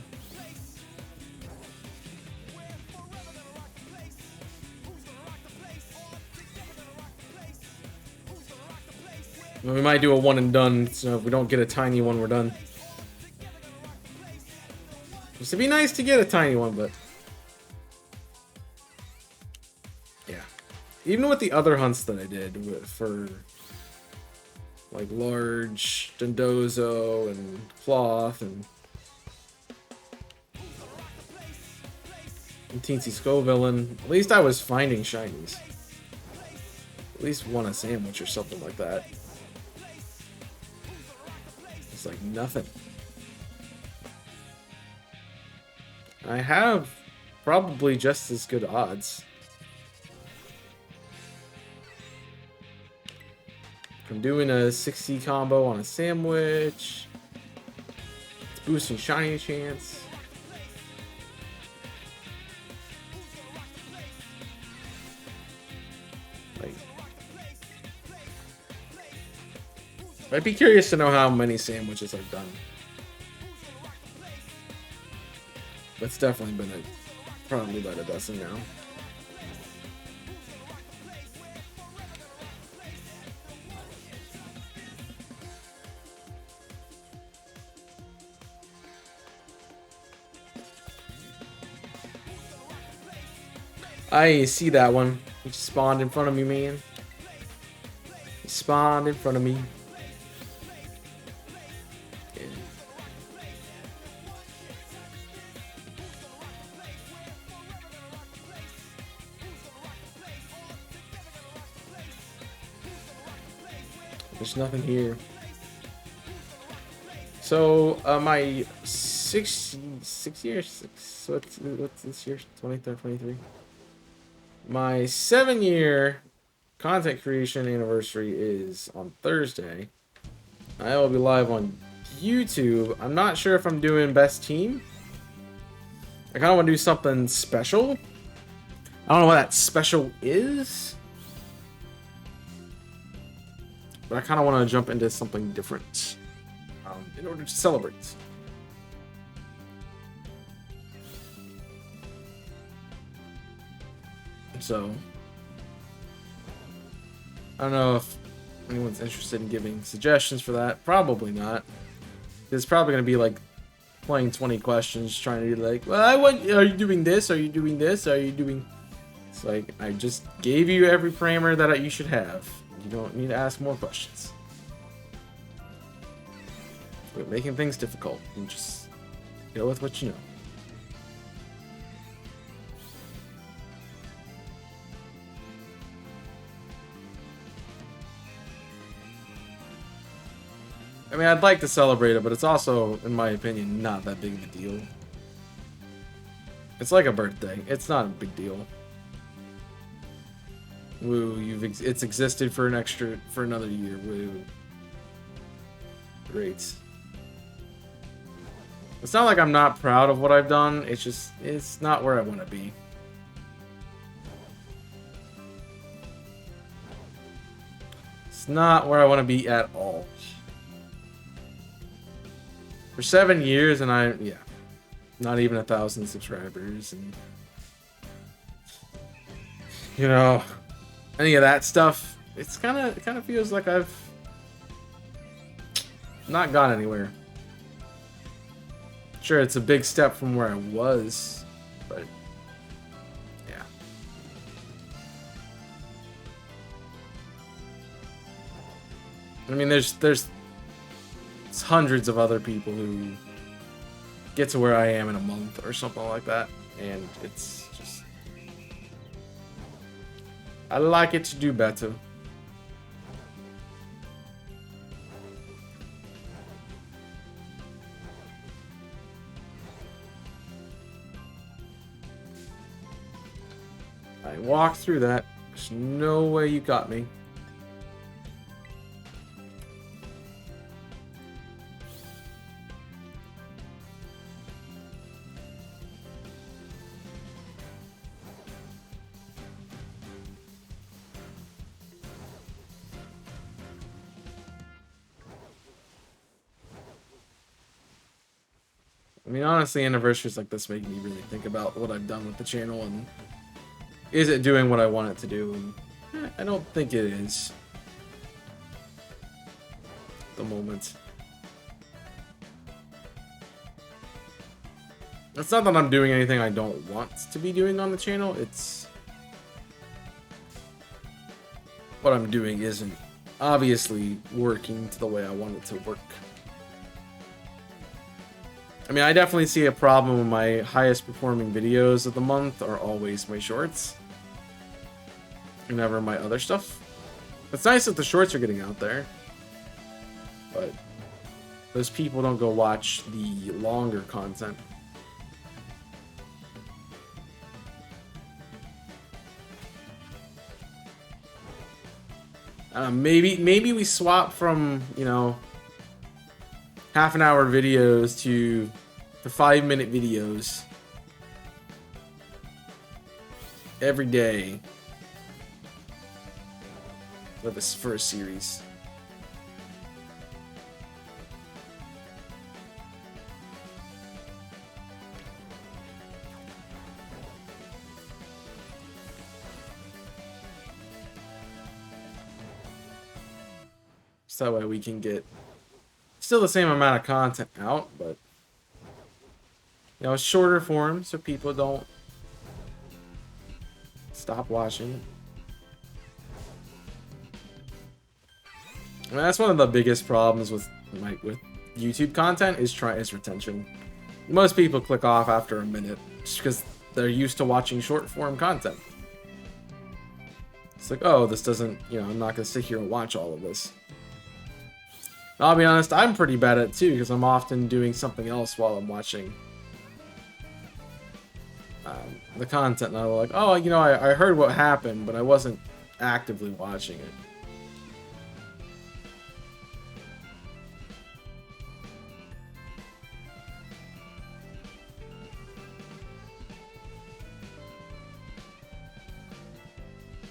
Well, we might do a one and done, so if we don't get a tiny one, we're done. It'd be nice to get a tiny one, but yeah. Even with the other hunts that I did for like large Dondozo and cloth and Teensy Scovillain, at least I was finding shinies. At least one a sandwich or something like that. It's like nothing. I have probably just as good odds. I'm doing a 60 combo on a sandwich. It's boosting shiny chance. Like, I'd be curious to know how many sandwiches I've done. It's definitely been probably about a dozen now. I see that one. He spawned in front of me, man. He spawned in front of me. Yeah. There's nothing here. So, my 6 years, so what's this year? 23, 23. My 7-year content creation anniversary is on Thursday. I will be live on YouTube. I'm not sure if I'm doing best team. I kind of want to do something special. I don't know what that special is, but I kind of want to jump into something different in order to celebrate. So, I don't know if anyone's interested in giving suggestions for that. Probably not. It's probably going to be like playing 20 questions, trying to be like, well, are you doing this? Are you doing this? Are you doing... It's like, I just gave you every parameter that you should have. You don't need to ask more questions. Quit making things difficult and just go with what you know. I mean, I'd like to celebrate it, but it's also, in my opinion, not that big of a deal. It's like a birthday. It's not a big deal. Woo, it's existed for another year. Woo. Great. It's not like I'm not proud of what I've done. It's just, it's not where I want to be. It's not where I want to be at all. For 7 years, and yeah. not even 1,000 subscribers, and you know, any of that stuff. It kind of feels like I've not gone anywhere. Sure, it's a big step from where I was, but yeah. I mean, there's hundreds of other people who get to where I am in a month or something like that, and it's just, I like it to do better. I walked through that. There's no way you got me. I mean, honestly, anniversaries like this make me really think about what I've done with the channel and is it doing what I want it to do? And I don't think it is. At the moment. It's not that I'm doing anything I don't want to be doing on the channel. It's what I'm doing isn't obviously working to the way I want it to work. I mean, I definitely see a problem when my highest performing videos of the month are always my shorts. And never my other stuff. It's nice that the shorts are getting out there. But those people don't go watch the longer content. Maybe we swap from, you know, half-an-hour videos to the 5-minute videos every day for a series. So that way we can get still the same amount of content out, but you know, shorter form so people don't stop watching. I mean, that's one of the biggest problems with YouTube content is retention. Most people click off after a minute just because they're used to watching short form content. It's like, oh, this doesn't, you know, I'm not gonna sit here and watch all of this. I'll be honest, I'm pretty bad at it too, because I'm often doing something else while I'm watching the content. And I'm like, oh, you know, I heard what happened, but I wasn't actively watching it.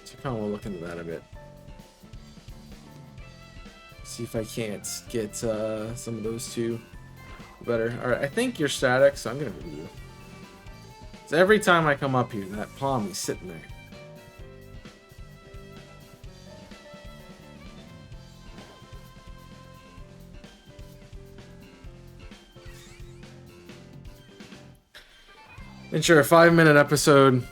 So I kind of want to look into that a bit. See if I can't get some of those two better. Alright, I think you're static, so I'm gonna move you. So every time I come up here, that Palmy's sitting there. And sure, a 5-minute episode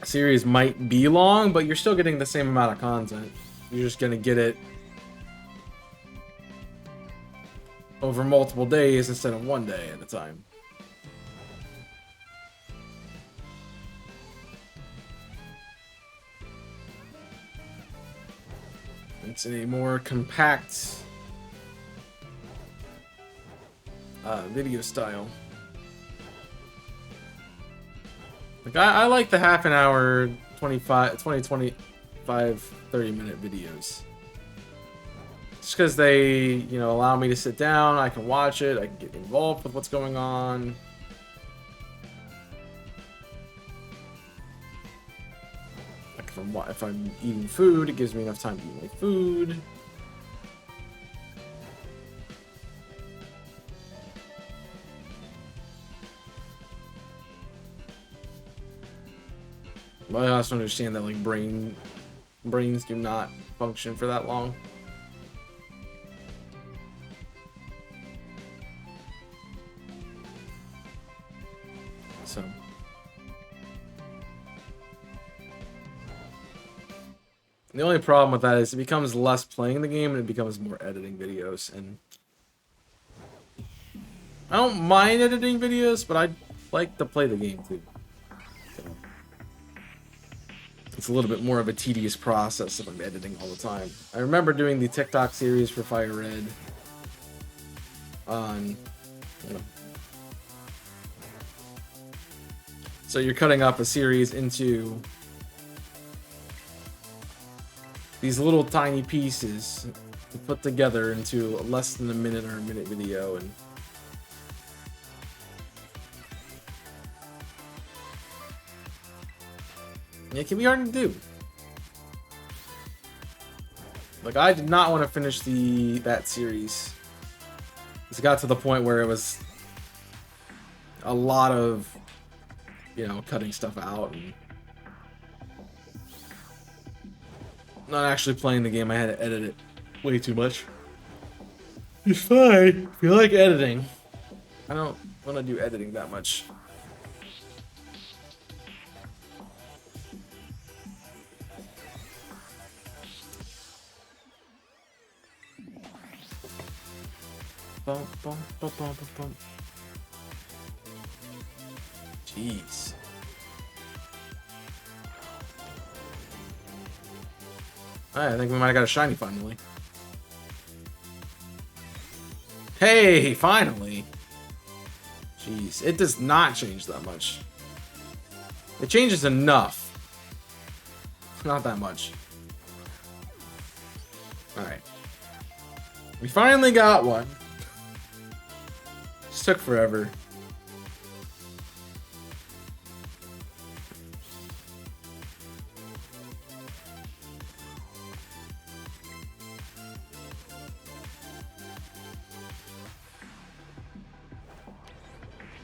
series might be long, but you're still getting the same amount of content. You're just gonna get it over multiple days instead of one day at a time. It's in a more compact video style. Like I like the half an hour, 25, 30-minute videos. Just because they, you know, allow me to sit down, I can watch it, I can get involved with what's going on. Like if I'm eating food, it gives me enough time to eat my food. But I also understand that like brains do not function for that long. So the only problem with that is it becomes less playing the game and it becomes more editing videos, and I don't mind editing videos, but I like to play the game too. So it's a little bit more of a tedious process if I'm editing all the time. I remember doing the TikTok series for Fire Red on, you know, so you're cutting up a series into these little tiny pieces to put together into less than a minute or a minute video, and it can be hard to do. Like, I did not want to finish that series. It got to the point where it was a lot of, you know, cutting stuff out and not actually playing the game. I had to edit it way too much. It's fine if you like editing. I don't want to do editing that much. Bum, bum, bum, bum, bum, bum. Jeez. Alright, I think we might have got a shiny finally. Hey, finally! Jeez, it does not change that much. It changes enough. Not that much. Alright. We finally got one. Just took forever.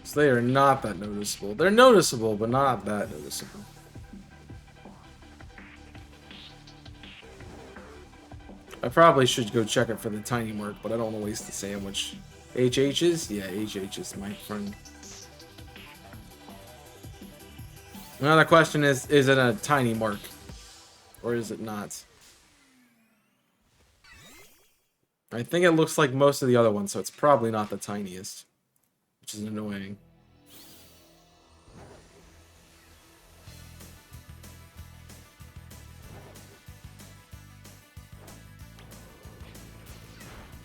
So they are not that noticeable. They're noticeable, but not that noticeable. I probably should go check it for the tiny mark, but I don't want to waste the sandwich. HH's? Yeah, HH's, my friend. Now the question is it a tiny mark? Or is it not? I think it looks like most of the other ones, so it's probably not the tiniest. Which is annoying.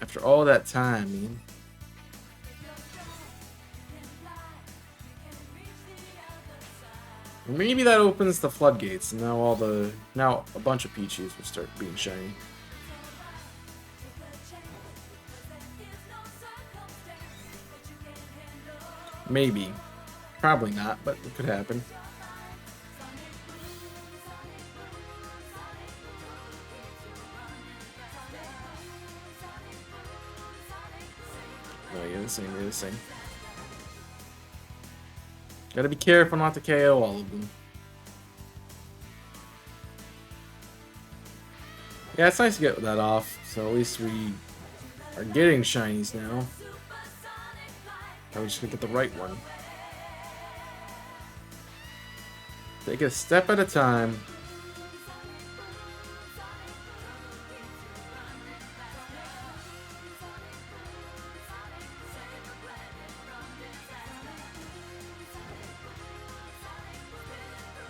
After all that time, man. Maybe that opens the floodgates, and now a bunch of Pichus will start being shiny. Maybe. Probably not, but it could happen. No, you're the same, you're the same. Gotta be careful not to KO all of them. Yeah, it's nice to get that off, so at least we are getting shinies now. Now we just gotta get the right one. Take it a step at a time.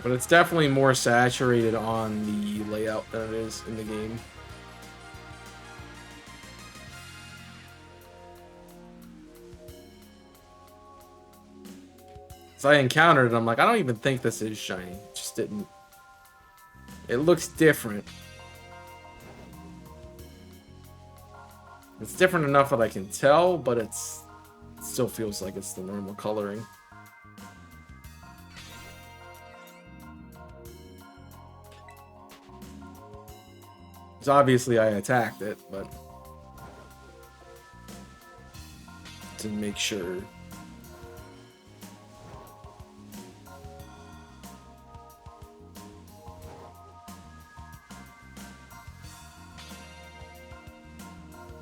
But it's definitely more saturated on the layout than it is in the game. So I encountered it, I'm like, I don't even think this is shiny. It just didn't. It looks different. It's different enough that I can tell, but it still feels like it's the normal coloring. So obviously I attacked it, but to make sure.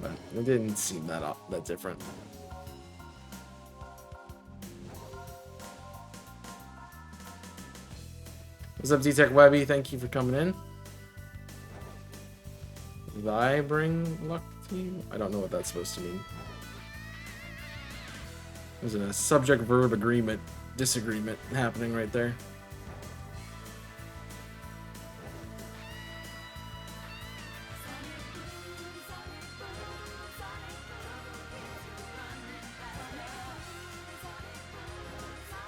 But it didn't seem that different. What's up, D-Tech Webby? Thank you for coming in. Thy bring luck to you? I don't know what that's supposed to mean. There's a subject-verb disagreement happening right there.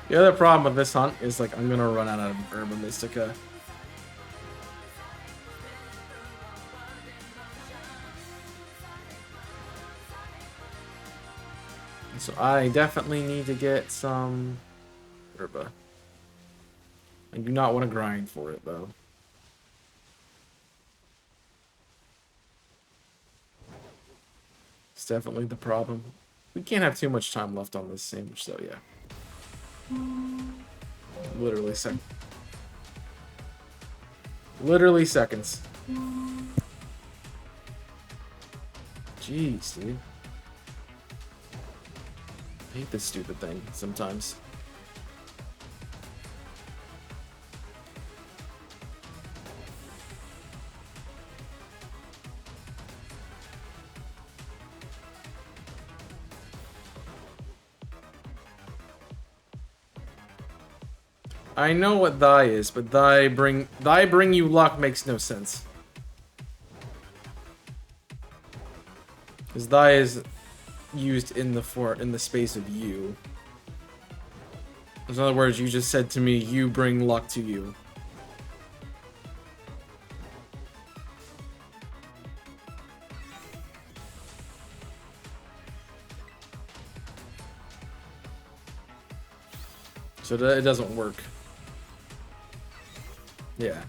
The other problem with this hunt is, like, I'm gonna run out of Herba Mystica. So I definitely need to get some Herba. I do not want to grind for it, though. It's definitely the problem. We can't have too much time left on this sandwich, though, yeah. Literally seconds. Jeez, dude. I hate this stupid thing sometimes. I know what thy is, but thy bring you luck makes no sense. Because thy is used in the space of you. In other words, you just said to me, you bring luck to you. So it doesn't work. Yeah.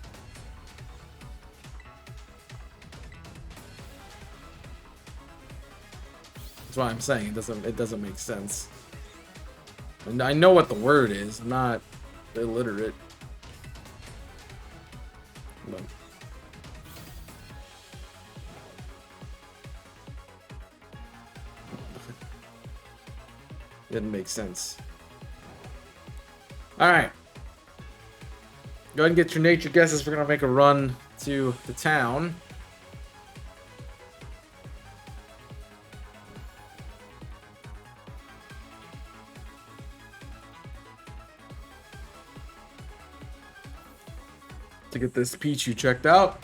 That's why I'm saying it doesn't make sense. And I know what the word is. I'm not illiterate. But didn't make sense. Alright. Go ahead and get your nature guesses. We're gonna make a run to the town. To get this Pichu checked out.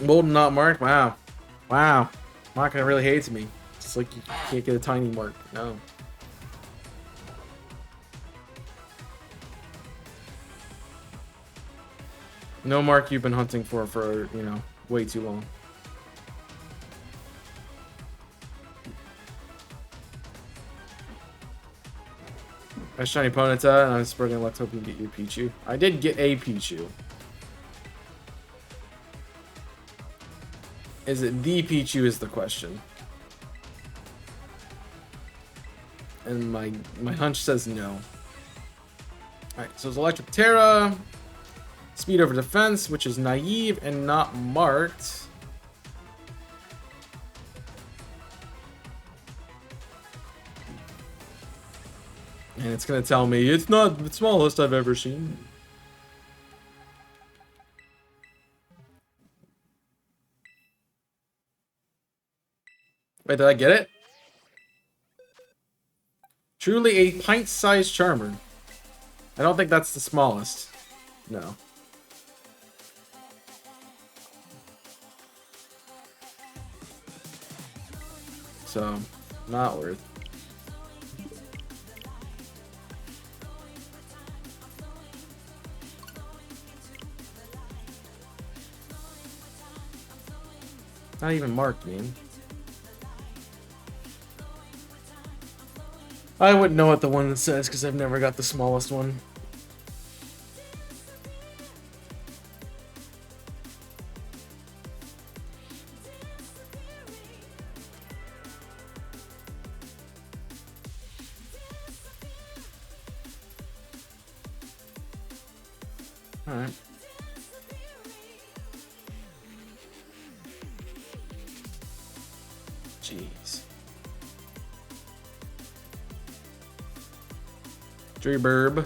Molten not marked. Wow. Wow. Marking really hates me. It's like you can't get a tiny mark. No. No mark you've been hunting for, you know, way too long. That's Shiny Ponyta, and I'm spreading luck hoping to get your Pichu. I did get a Pichu. Is it the Pichu is the question. And my hunch says no. Alright, so it's Electric Terra. Speed over defense, which is naive and not marked. And it's gonna tell me it's not the smallest I've ever seen. Wait, did I get it? Truly a pint-sized Charmer. I don't think that's the smallest. No. So, not worth. Not even marked, man. I wouldn't know what the one that says because I've never got the smallest one. Alright. Jeez. Burb.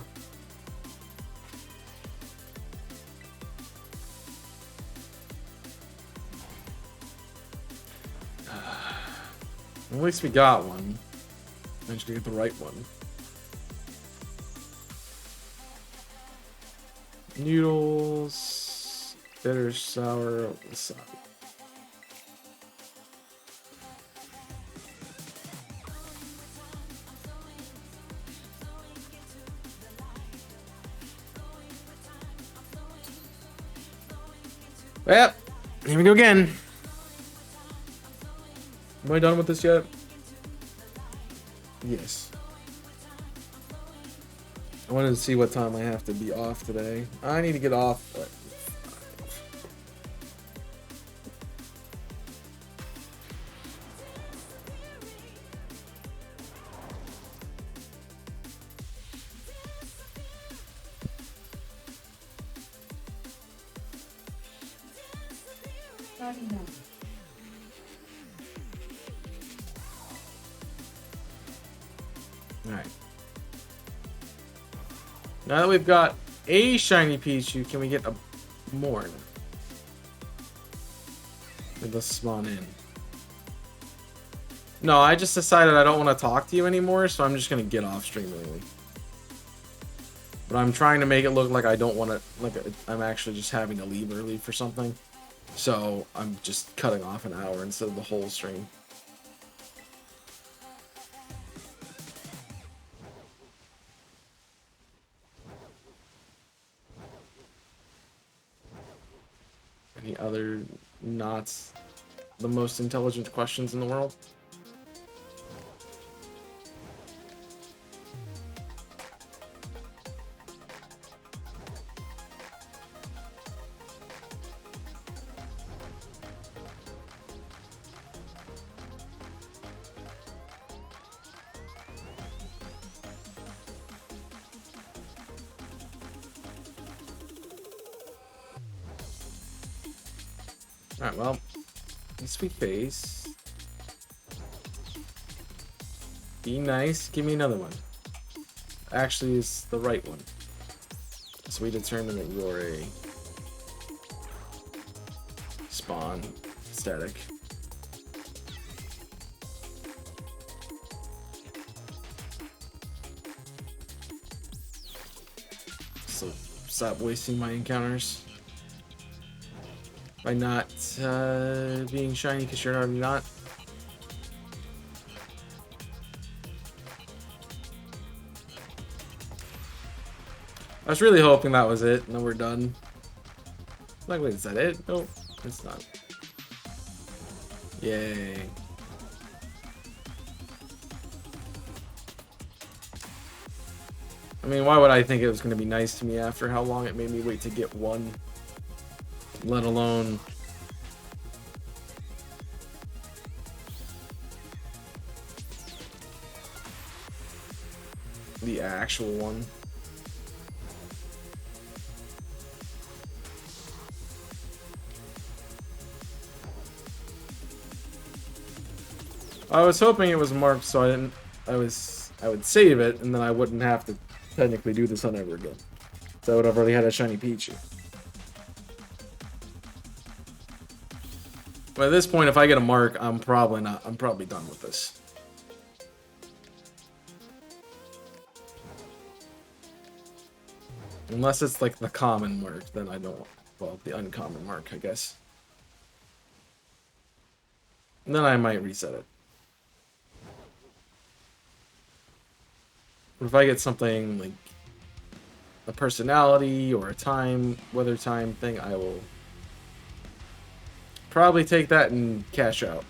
At least we got one. Managed to get the right one. Noodles. Bitter, sour, wasabi. Well, here we go again. Am I done with this yet? Yes. I wanted to see what time I have to be off today. I need to get off. Starting now. Alright. Now that we've got a shiny Pichu, can we get a more? Let's spawn in. No, I just decided I don't want to talk to you anymore, so I'm just going to get off stream early. But I'm trying to make it look like I don't want to, like I'm actually just having to leave early for something. So I'm just cutting off an hour instead of the whole stream. Any other not the most intelligent questions in the world? Alright, well, sweet face. Be nice. Give me another one. Actually, it's the right one. So we determine that you're a spawn static. So stop wasting my encounters. By not being shiny because you're already not. I was really hoping that was it. No, we're done. Like, wait, is that it? Nope, it's not. Yay. I mean, why would I think it was going to be nice to me after how long it made me wait to get one? Let alone the actual one. I was hoping it was marked so I would save it and then I wouldn't have to technically do this hunt ever again. So I would have already had a shiny Pichu. But at this point, if I get a mark, I'm probably done with this. Unless it's like the common mark, then I don't. Well, the uncommon mark, I guess. And then I might reset it. But if I get something like a personality or a time, weather time thing, I will probably take that and cash out.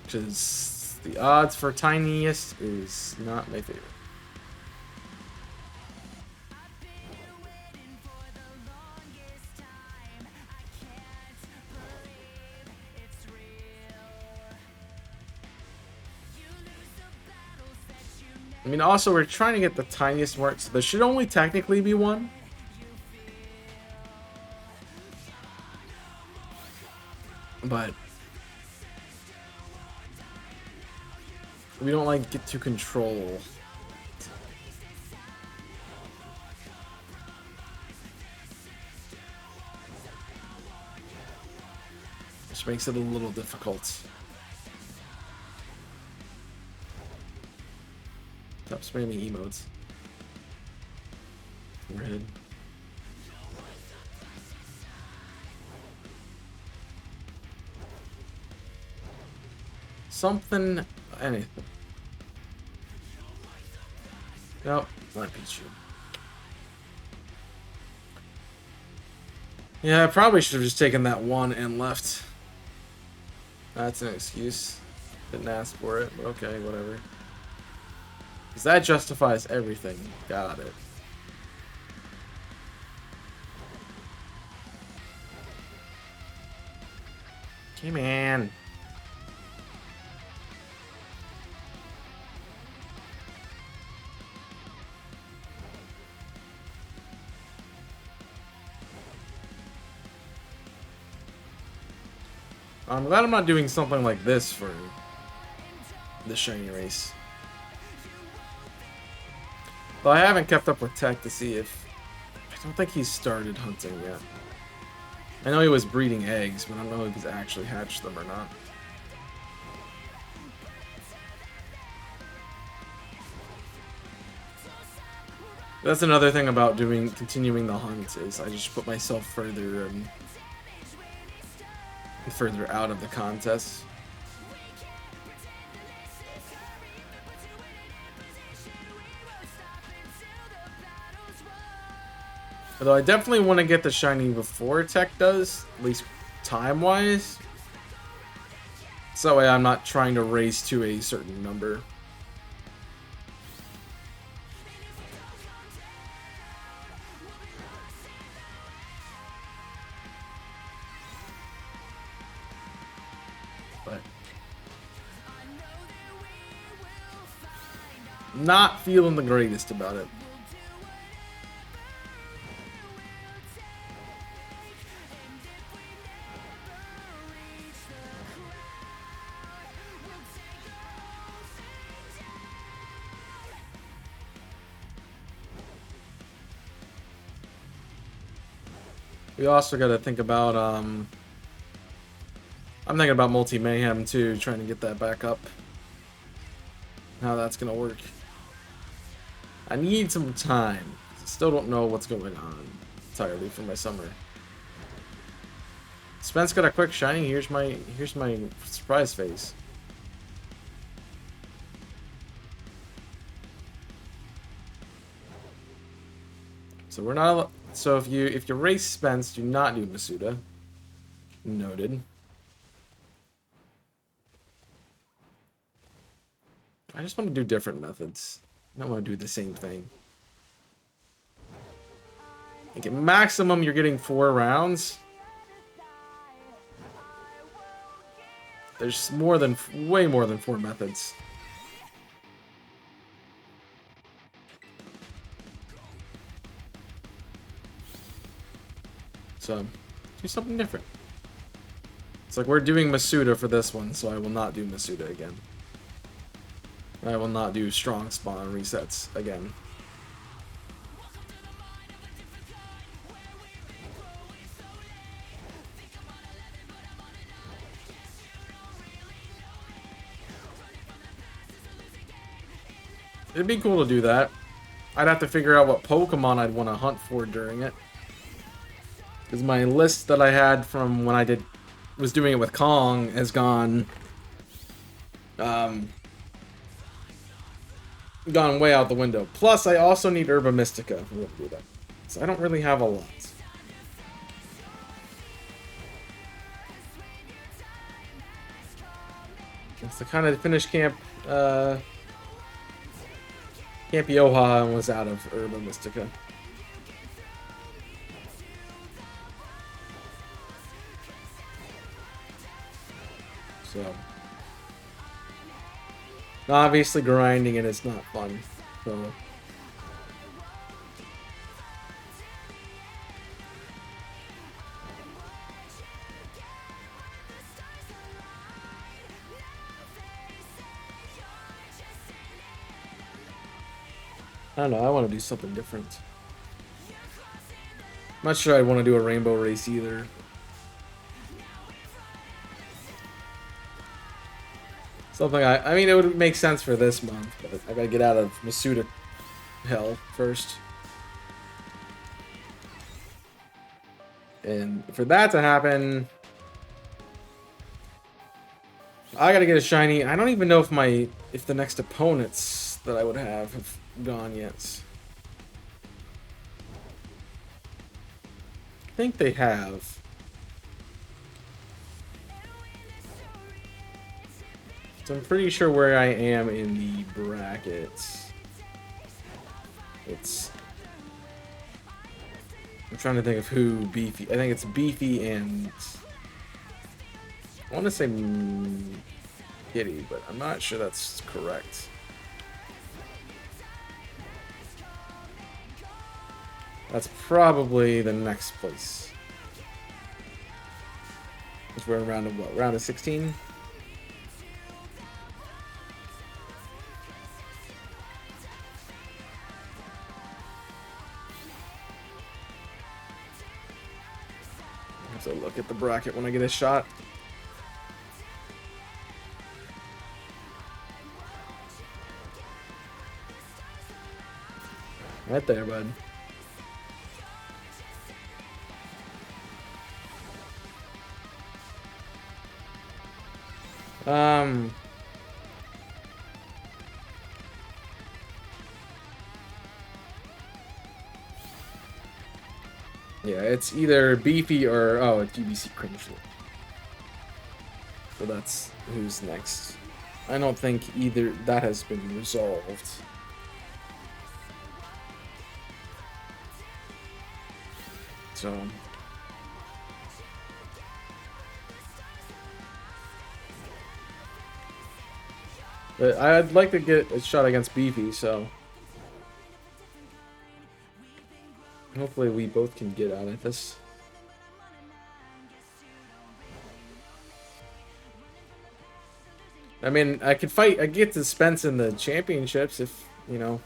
Because the odds for tiniest is not my favorite. I mean, also, we're trying to get the tiniest mark, so there should only technically be one. but we don't like get to control. Which makes it a little difficult. Stop spamming emotes. Red. Something, anything. Nope, not Pichu. Yeah, I probably should have just taken that one and left. That's an excuse. Didn't ask for it, but okay, whatever. Because that justifies everything. Got it. Okay, man. I'm glad I'm not doing something like this for the shiny race. Though I haven't kept up with Tech to see if... I don't think he's started hunting yet. I know he was breeding eggs, but I don't know if he's actually hatched them or not. That's another thing about continuing the hunt is I just put myself further further out of the contest. Although I definitely want to get the shiny before Tech does, at least time-wise. So that way I'm not trying to race to a certain number. But not feeling the greatest about it. We also got to think about, I'm thinking about Multi-Mayhem too, trying to get that back up. How that's going to work. I need some time. I still don't know what's going on entirely for my summer. Spence got a quick shiny. Here's my surprise face. So we're not. So if you race Spence, do not do Masuda. Noted. I just want to do different methods. I don't want to do the same thing. Like at maximum, you're getting 4 rounds. There's way more than 4 methods. So, do something different. It's like we're doing Masuda for this one, so I will not do Masuda again. I will not do strong spawn resets again. It'd be cool to do that. I'd have to figure out what Pokemon I'd want to hunt for during it. Because my list that I had from when I was doing it with Kong has gone way out the window. Plus, I also need Herba Mystica if I'm going to do that. So I don't really have a lot. It's the kind of finish camp, Camp Yoha was out of Herba Mystica. So, obviously grinding it is not fun. So, I don't know. I want to do something different. I'm not sure I'd want to do a rainbow race either. Something I mean, it would make sense for this month, but I gotta get out of Masuda hell first. And for that to happen, I gotta get a shiny. I don't even know if the next opponents that I would have gone yet. I think they have. So I'm pretty sure where I am in the brackets. I'm trying to think of who Beefy. I think it's Beefy and I want to say Kitty, but I'm not sure that's correct. That's probably the next place. Because we're in round of what? Round of 16? So look at the bracket when I get a shot. Right there, bud. Yeah, it's either Beefy or it's GBC Cringe. So that's who's next. I don't think either that has been resolved. So but I'd like to get a shot against Beefy, so hopefully we both can get out of this. I mean, I could fight. I get to Spence in the championships if, you know.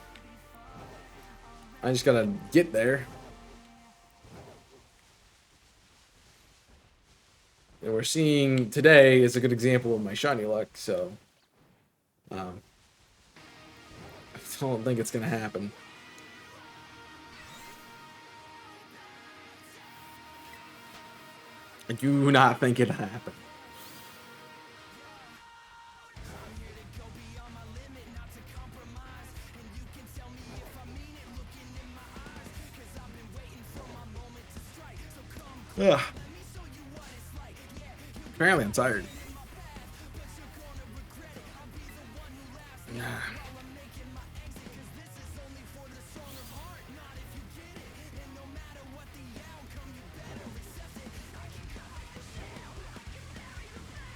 I just gotta get there. And we're seeing today is a good example of my shiny luck, so I don't think it's gonna happen. I do not think it'll happen. Ugh. Apparently I'm tired.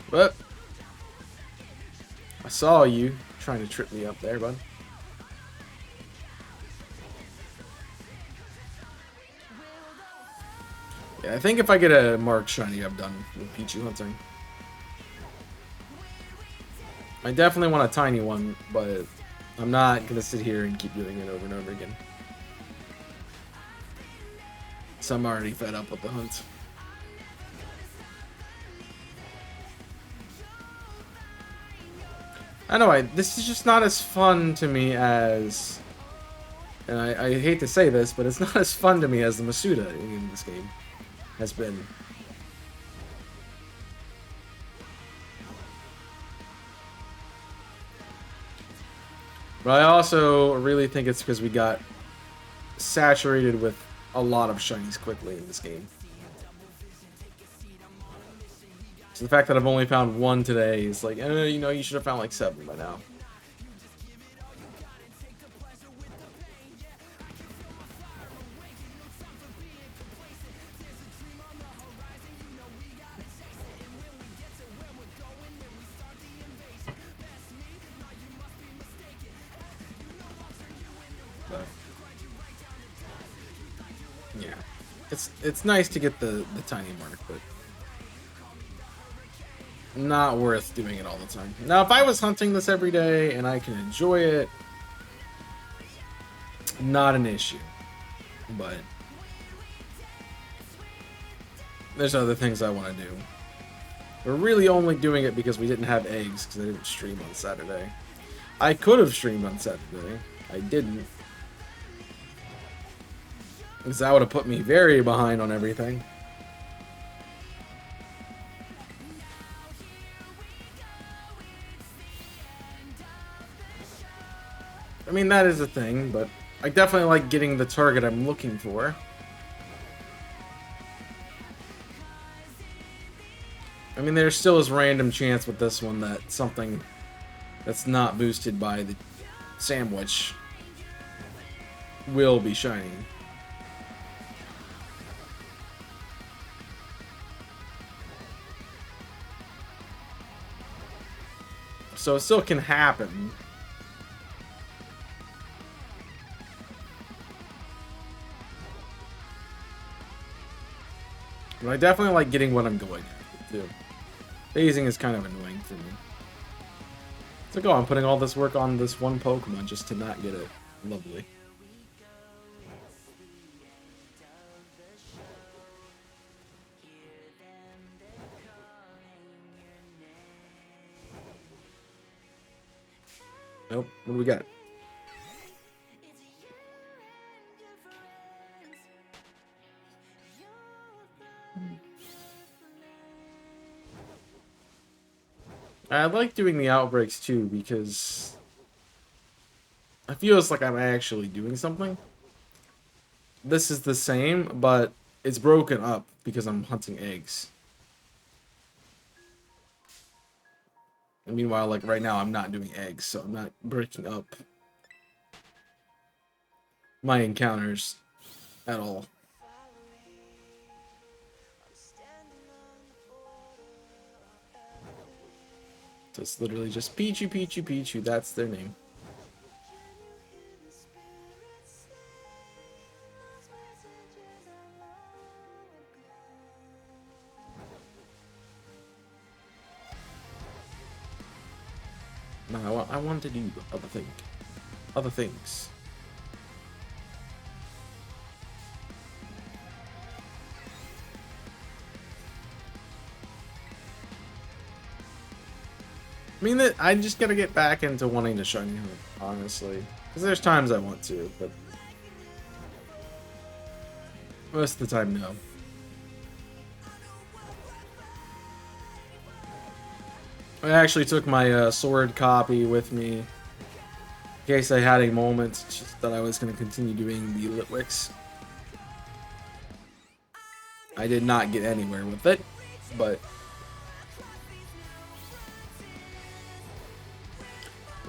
But I saw you trying to trip me up there, bud. Yeah, I think if I get a marked shiny, I'm done with Pichu hunting. I definitely want a tiny one, but I'm not gonna sit here and keep doing it over and over again. So I'm already fed up with the hunt. I know, this is just not as fun to me as, and I hate to say this, but it's not as fun to me as the Masuda in this game has been. But I also really think it's because we got saturated with a lot of shinies quickly in this game. So the fact that I've only found one today is like, you know, you should have found like 7 by now. But yeah, it's nice to get the tiny mark, but not worth doing it all the time. Now, if I was hunting this every day and I can enjoy it, not an issue. But there's other things I want to do. We're really only doing it because we didn't have eggs, because I didn't stream on Saturday. I could have streamed on Saturday. I didn't. Because that would have put me very behind on everything. I mean, that is a thing, but I definitely like getting the target I'm looking for. I mean, there still is random chance with this one that something that's not boosted by the sandwich will be shining. So it still can happen. But I definitely like getting what I'm going after, too. Phasing is kind of annoying for me. It's like, oh, I'm putting all this work on this one Pokemon just to not get it. Lovely. Nope. What do we got? I like doing the outbreaks too because I feel it's like I'm actually doing something. This is the same, but it's broken up because I'm hunting eggs. And meanwhile, like right now, I'm not doing eggs, so I'm not breaking up my encounters at all. So it's literally just Pichu, Pichu, Pichu. That's their name. No, I want to do other things. I mean, that I just gotta get back into wanting to shiny hunt, honestly. Because there's times I want to, but most of the time, no. I actually took my sword copy with me in case I had a moment just that I was going to continue doing the Litwicks. I did not get anywhere with it, but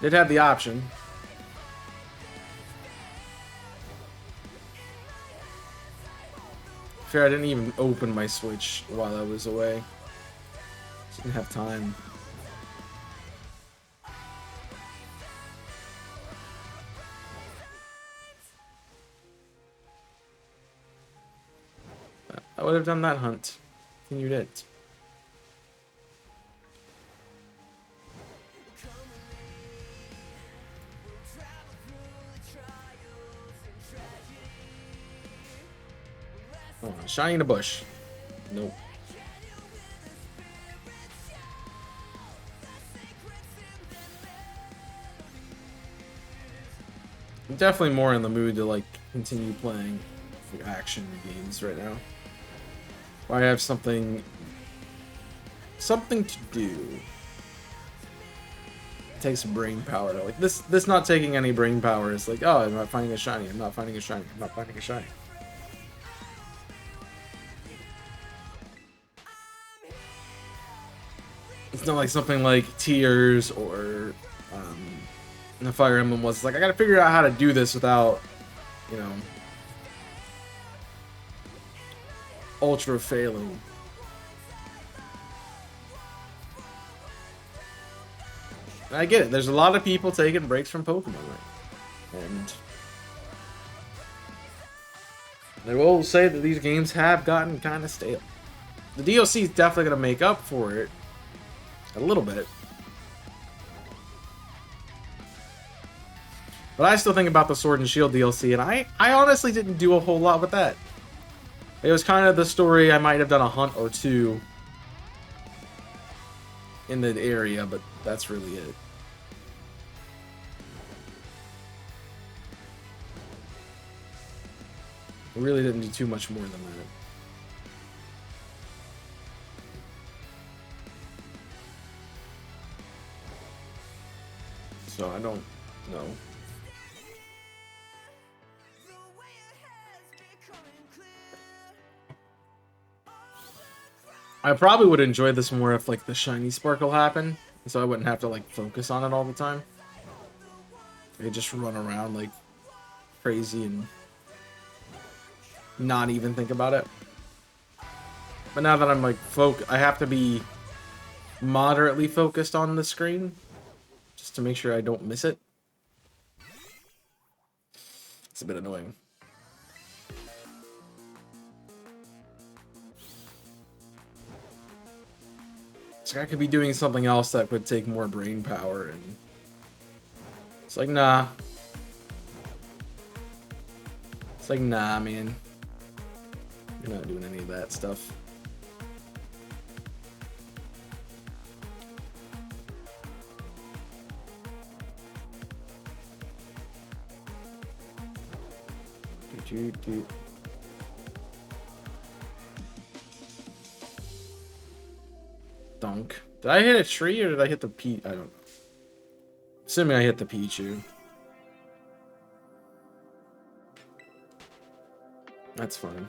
did have the option. Fair, I didn't even open my Switch while I was away. Just didn't have time. I would have done that hunt. Continued it. Oh, shiny in a bush. Nope. I'm definitely more in the mood to like continue playing like, action games right now. Where I have something to do. It takes brain power. Like this not taking any brain power is like, oh, I'm not finding a shiny. I'm not finding a shiny. I'm not finding a shiny. It's not like something like Tears or the Fire Emblem was like, I gotta figure out how to do this without, you know, ultra failing. And I get it. There's a lot of people taking breaks from Pokemon, right? And I will say that these games have gotten kind of stale. The DLC is definitely gonna make up for it a little bit. But I still think about the Sword and Shield DLC, and I honestly didn't do a whole lot with that. It was kind of the story. I might have done a hunt or two in the area, but that's really it. I really didn't do too much more than that. So I don't know. I probably would enjoy this more if like the shiny sparkle happened, so I wouldn't have to like focus on it all the time. I could just run around like crazy and not even think about it. But now that I'm like I have to be moderately focused on the screen just to make sure I don't miss it. It's a bit annoying. So I could be doing something else that would take more brain power, and it's like, nah. It's like, nah, man. You're not doing any of that stuff. Dunk. Did I hit a tree or did I hit the I don't know. Assuming I hit the Pichu. That's fine.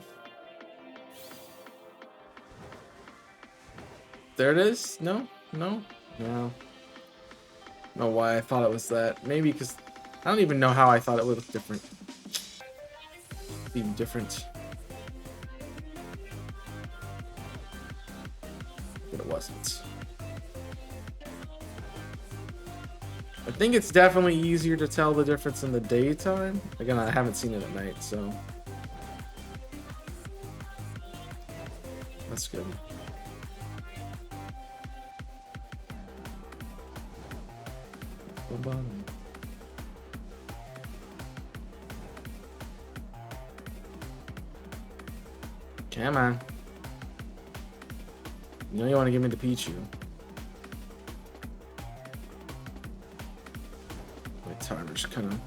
There it is? No? No? No. I don't know why I thought it was that. Maybe because I don't even know how I thought it would look different. Even different. But it wasn't. I think it's definitely easier to tell the difference in the daytime. Again, I haven't seen it at night, so that's good. Come on. You know you want to give me the Pichu. My timer's kind of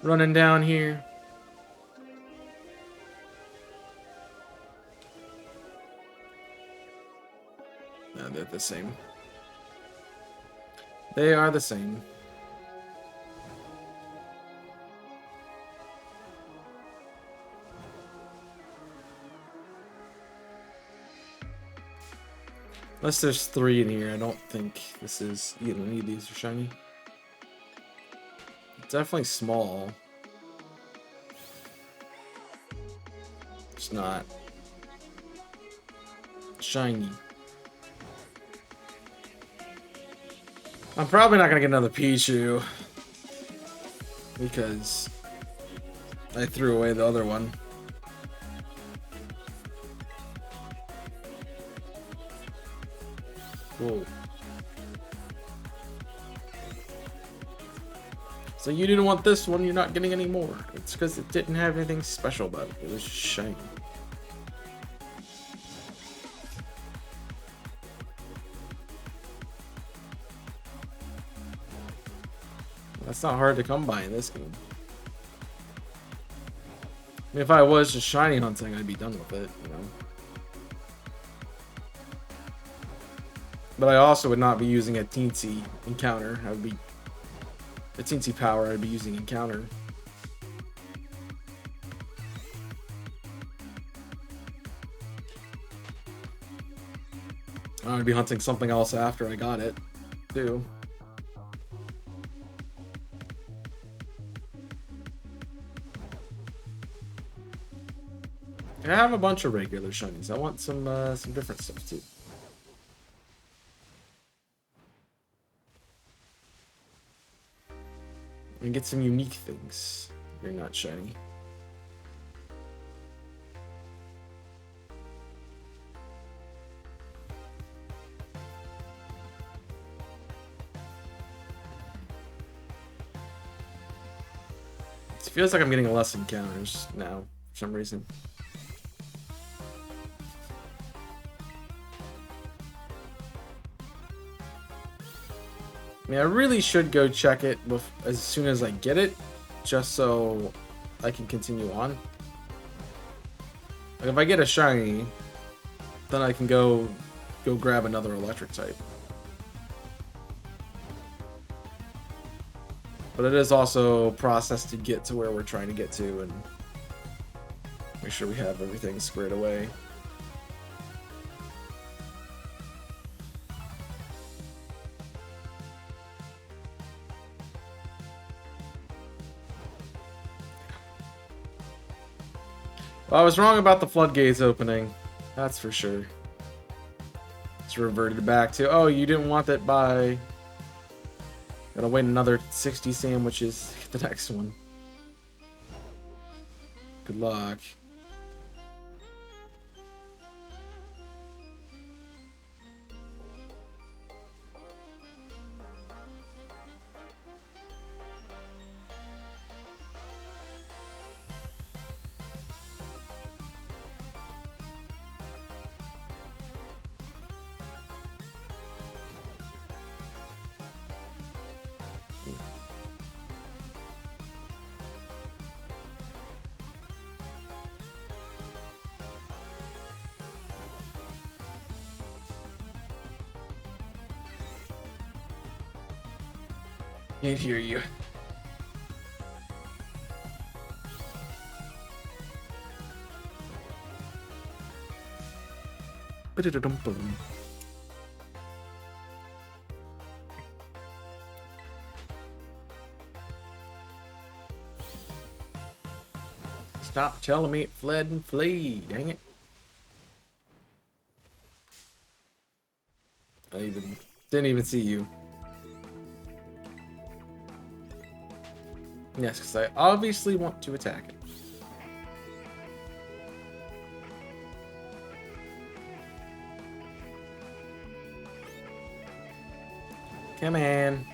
running down here. No, they're the same. They are the same. Unless there's 3 in here, I don't think this is... You don't need these are shiny. It's definitely small. It's not shiny. I'm probably not gonna get another Pichu because I threw away the other one. Whoa. So you didn't want this one, you're not getting any more. It's because it didn't have anything special about it. It was just shiny. That's not hard to come by in this game. I mean, if I was just shiny hunting, I'd be done with it, you know. But I also would not be using a teensy encounter. I would be a teensy power. I'd be using encounter. I would be hunting something else after I got it, too. I have a bunch of regular shinies. I want some different stuff too. And get some unique things. You're not shiny. Feels like I'm getting less encounters now for some reason. I mean, I really should go check it as soon as I get it, just so I can continue on. Like if I get a shiny, then I can go grab another electric type. But it is also a process to get to where we're trying to get to and make sure we have everything squared away. Well, I was wrong about the floodgates opening. That's for sure. It's reverted back to, oh, you didn't want that by... Gotta wait another 60 sandwiches to get the next one. Good luck. Can't hear you. Ba-da-da-dum-bum. Stop telling me it fled and flee, dang it. I didn't even see you. Yes, because I obviously want to attack it. Come on.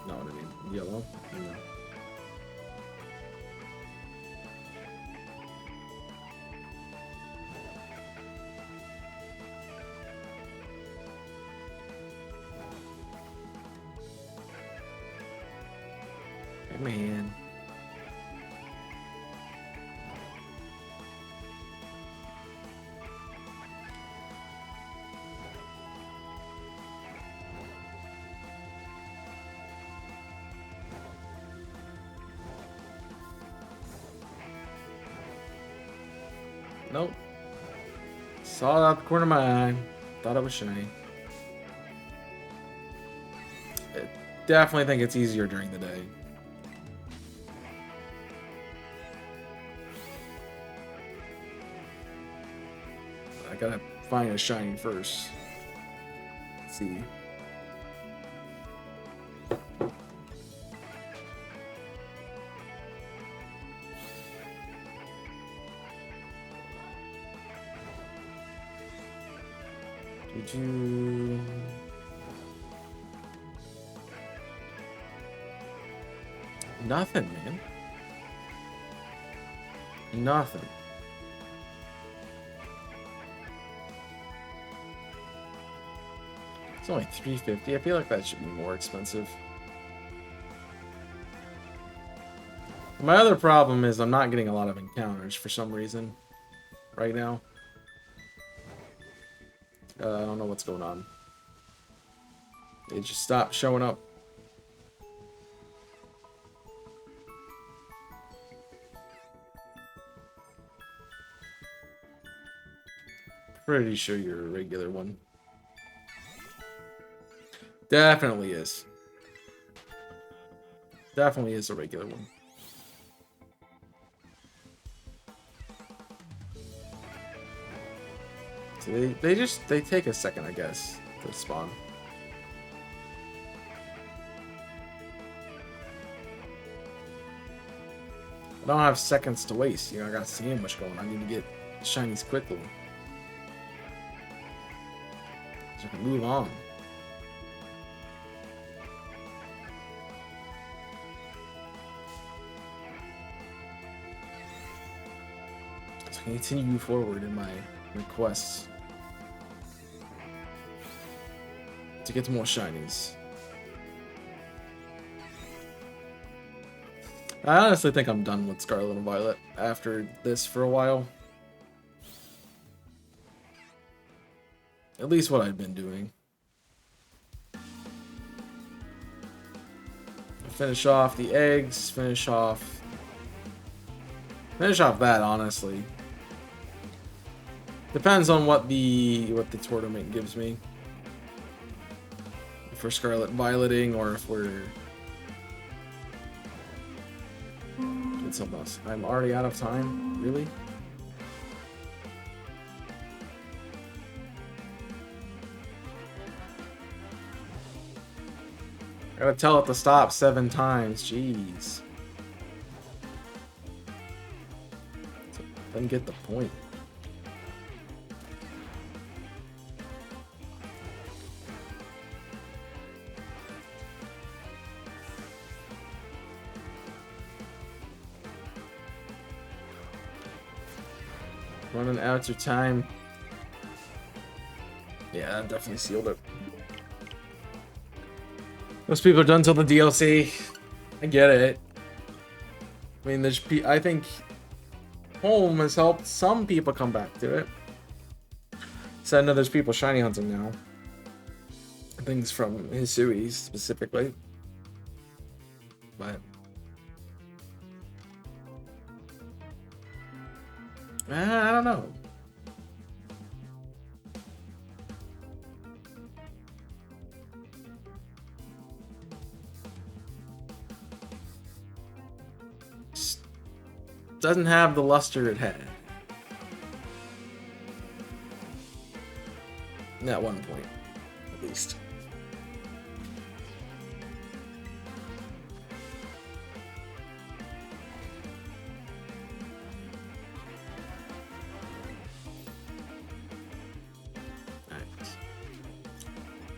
No, I mean yellow. No. Man. Nope. Saw it out the corner of my eye. Thought it was shiny. I definitely think it's easier during the day. I gotta find a shiny first. Let's see. Did you... Nothing, man. Nothing. It's only $3.50. I feel like that should be more expensive. My other problem is I'm not getting a lot of encounters for some reason right now. I don't know what's going on. They just stopped showing up. Pretty sure you're a regular one. Definitely is. Definitely is a regular one. So they take a second, I guess, to spawn. I don't have seconds to waste. You know, I got sandwich going. I need to get shinies quickly. So I can move on. So I can continue forward in my quests to get more shinies. I honestly think I'm done with Scarlet and Violet after this for a while. At least what I've been doing. Finish off the eggs, finish off that, honestly. Depends on what the tournament gives me. If we're Scarlet Violeting or if we're it's something else. I'm already out of time? Really? I gotta tell it to stop 7 times. Jeez. Doesn't get the point. Running out of time. Yeah, that definitely sealed it. Most people are done till the DLC. I get it. I mean, I think Home has helped some people come back to it. So I know there's people shiny hunting now. Things from Hisui specifically. But I don't know. Just doesn't have the luster it had. At one point, at least.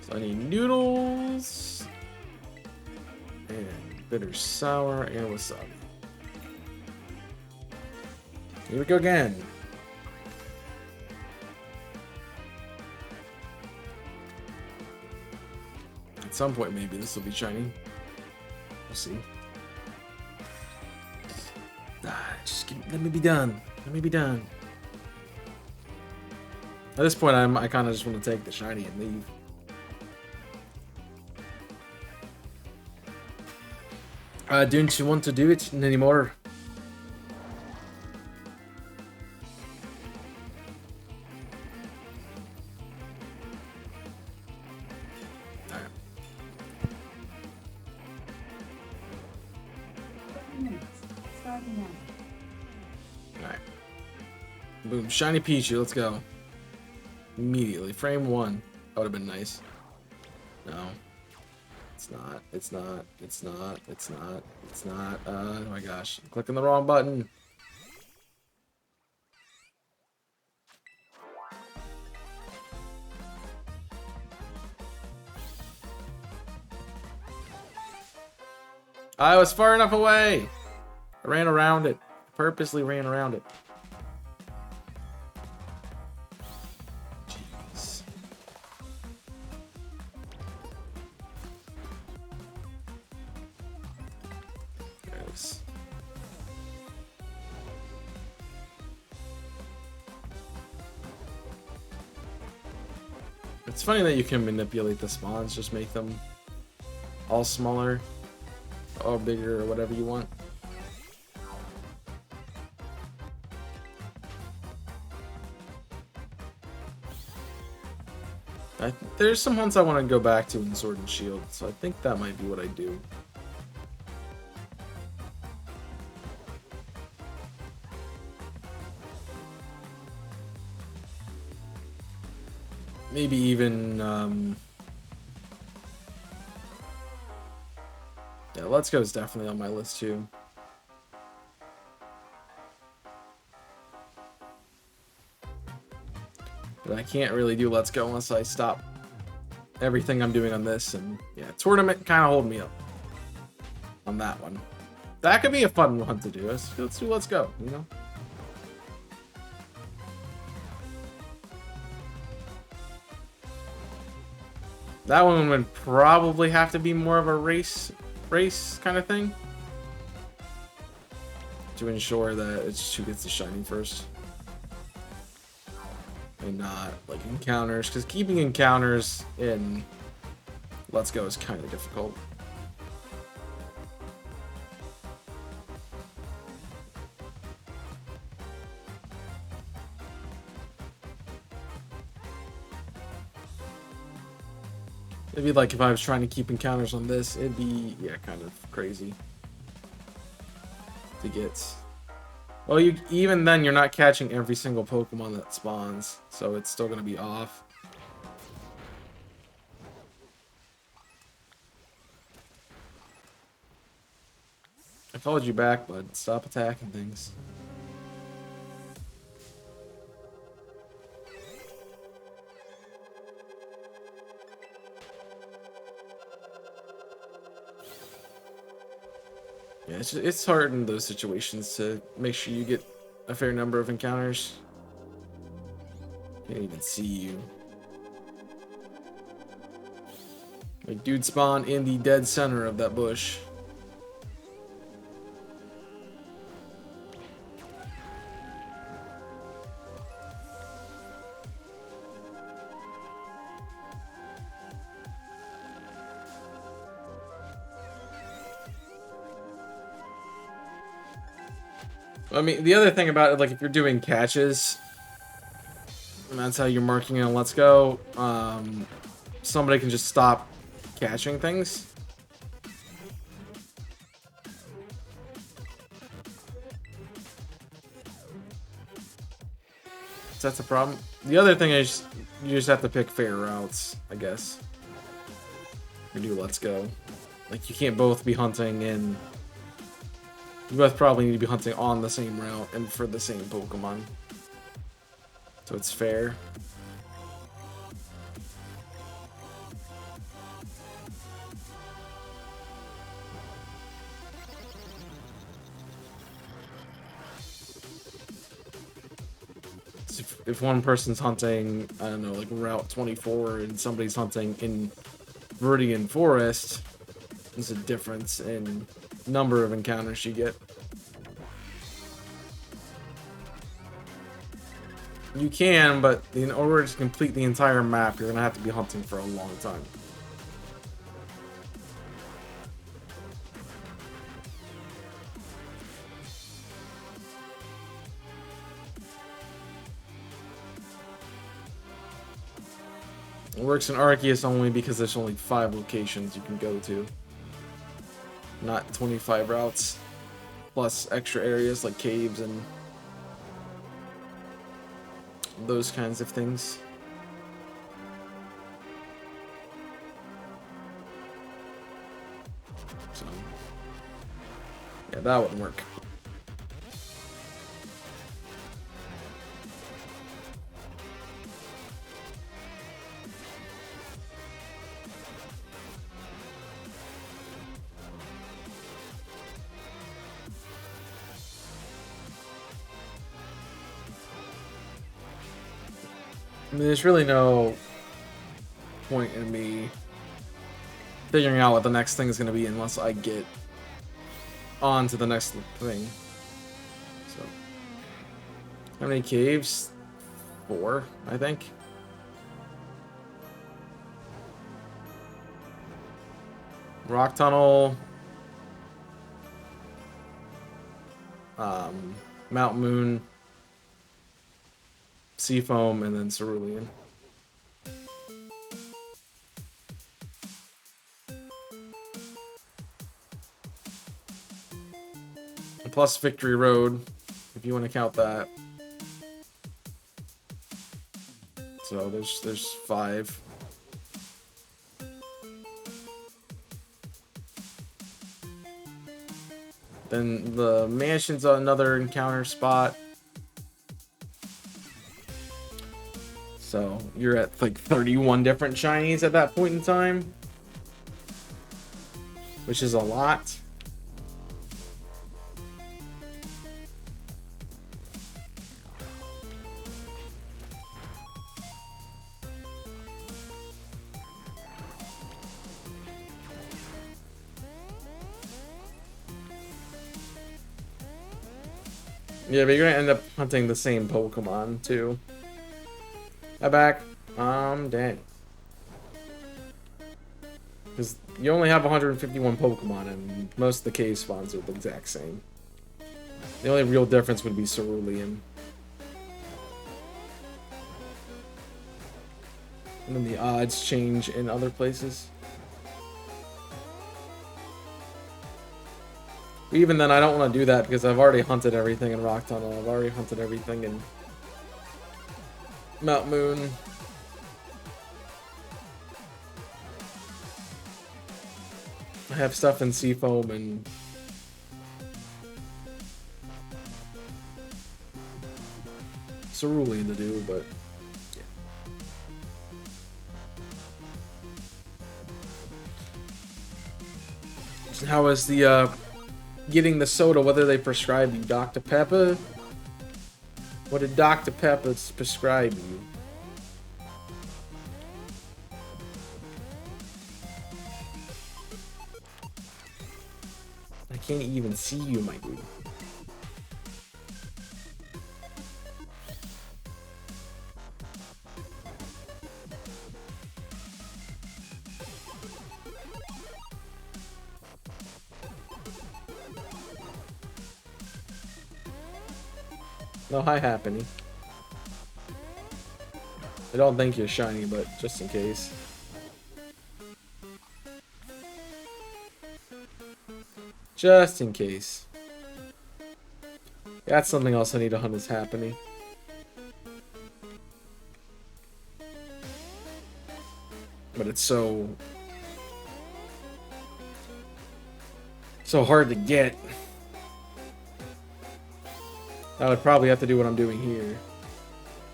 So I need noodles and bitter sour and wasabi. Here we go again. At some point, maybe this will be shiny. We'll see. Let me be done. Let me be done. At this point, I kind of just want to take the shiny and leave. Don't you want to do it anymore? Alright. Boom. Shiny Pichu, let's go. Immediately. Frame 1. That would have been nice. No. It's not. It's not. It's not. It's not. It's not. Oh my gosh. I'm clicking the wrong button. I was far enough away. I ran around it. Purposely ran around it. Jeez. Gross. It's funny that you can manipulate the spawns, just make them all smaller or bigger or whatever you want. There's some hunts I want to go back to in Sword and Shield, so I think that might be what I do. Maybe even, yeah, Let's Go is definitely on my list too. I can't really do Let's Go unless I stop everything I'm doing on this. And yeah, tournament kind of hold me up on that one. That could be a fun one to do. Let's do Let's Go, you know? That one would probably have to be more of a race kind of thing to ensure that it's who gets the shiny first. And not like encounters, because keeping encounters in Let's Go is kind of difficult. It'd be like if I was trying to keep encounters on this, it'd be, yeah, kind of crazy to get. Well, even then, you're not catching every single Pokemon that spawns, so it's still going to be off. I followed you back, bud. Stop attacking things. Yeah, it's hard in those situations to make sure you get a fair number of encounters. Can't even see you. Like, dude spawned in the dead center of that bush. I mean, the other thing about it, like, if you're doing catches, and that's how you're marking it on Let's Go, somebody can just stop catching things. So that's a problem. The other thing is, you just have to pick fair routes, I guess. You do Let's Go. Like, you can't both be hunting in... You both probably need to be hunting on the same route and for the same Pokemon. So it's fair. If one person's hunting, I don't know, like Route 24 and somebody's hunting in Viridian Forest, there's a difference in number of encounters you get. You can, but in order to complete the entire map, you're gonna have to be hunting for a long time. It works in Arceus only because there's only 5 locations you can go to. Not 25 routes. Plus extra areas like caves and those kinds of things. So, yeah, that wouldn't work. I mean, there's really no point in me figuring out what the next thing is going to be unless I get on to the next thing. So, how many caves? 4, I think. Rock Tunnel. Mount Moon. Seafoam, and then Cerulean. Plus Victory Road, if you want to count that. So there's 5. Then the mansion's another encounter spot. So you're at like 31 different shinies at that point in time, which is a lot. Yeah, but you're gonna end up hunting the same Pokemon too. Hi back. I'm dead. Because you only have 151 Pokemon, and most of the cave spawns are the exact same. The only real difference would be Cerulean. And then the odds change in other places. Even then, I don't want to do that because I've already hunted everything in Rock Tunnel. I've already hunted everything in Mount Moon. I have stuff in Seafoam and Cerulean to do, but yeah. How is the getting the soda? Whether they prescribe you Dr. Pepper? What did Dr. Pepper prescribe you? I can't even see you, my dude. No, hi, Happiny. I don't think you're shiny, but just in case. Just in case. That's something else I need to hunt is Happiny. But it's so hard to get. I would probably have to do what I'm doing here.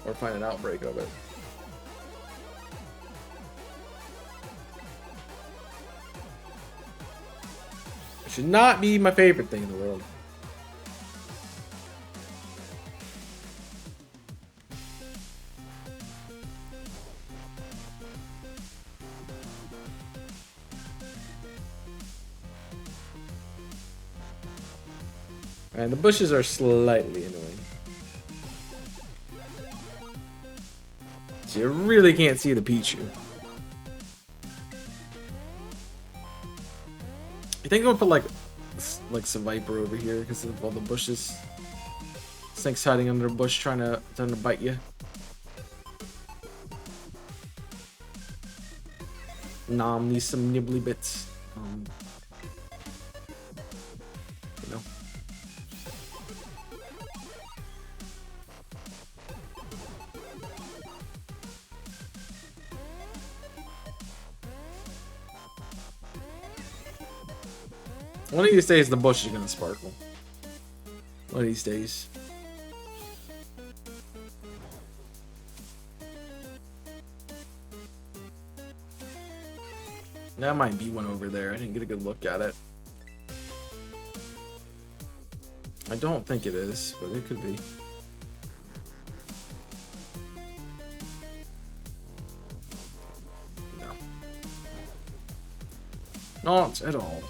Or find an outbreak of it. It should not be my favorite thing in the world. And the bushes are slightly annoying. So you really can't see the Pichu. I think I'm gonna put like some Viper over here because of all the bushes. Snake's hiding under a bush trying to bite you. Nom needs some nibbly bits. You know. One of these days the bush is gonna sparkle. One of these days. That might be one over there. I didn't get a good look at it. I don't think it is, but it could be. No. Not at all.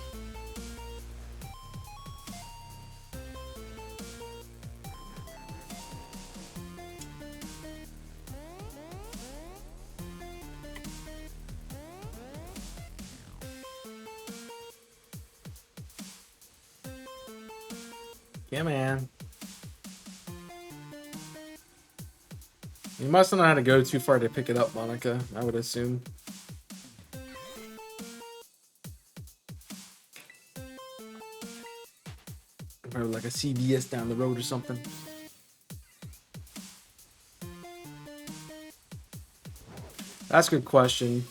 Yeah, man. You must not know how to go too far to pick it up, Monica, I would assume. Probably like a CVS down the road or something. That's a good question.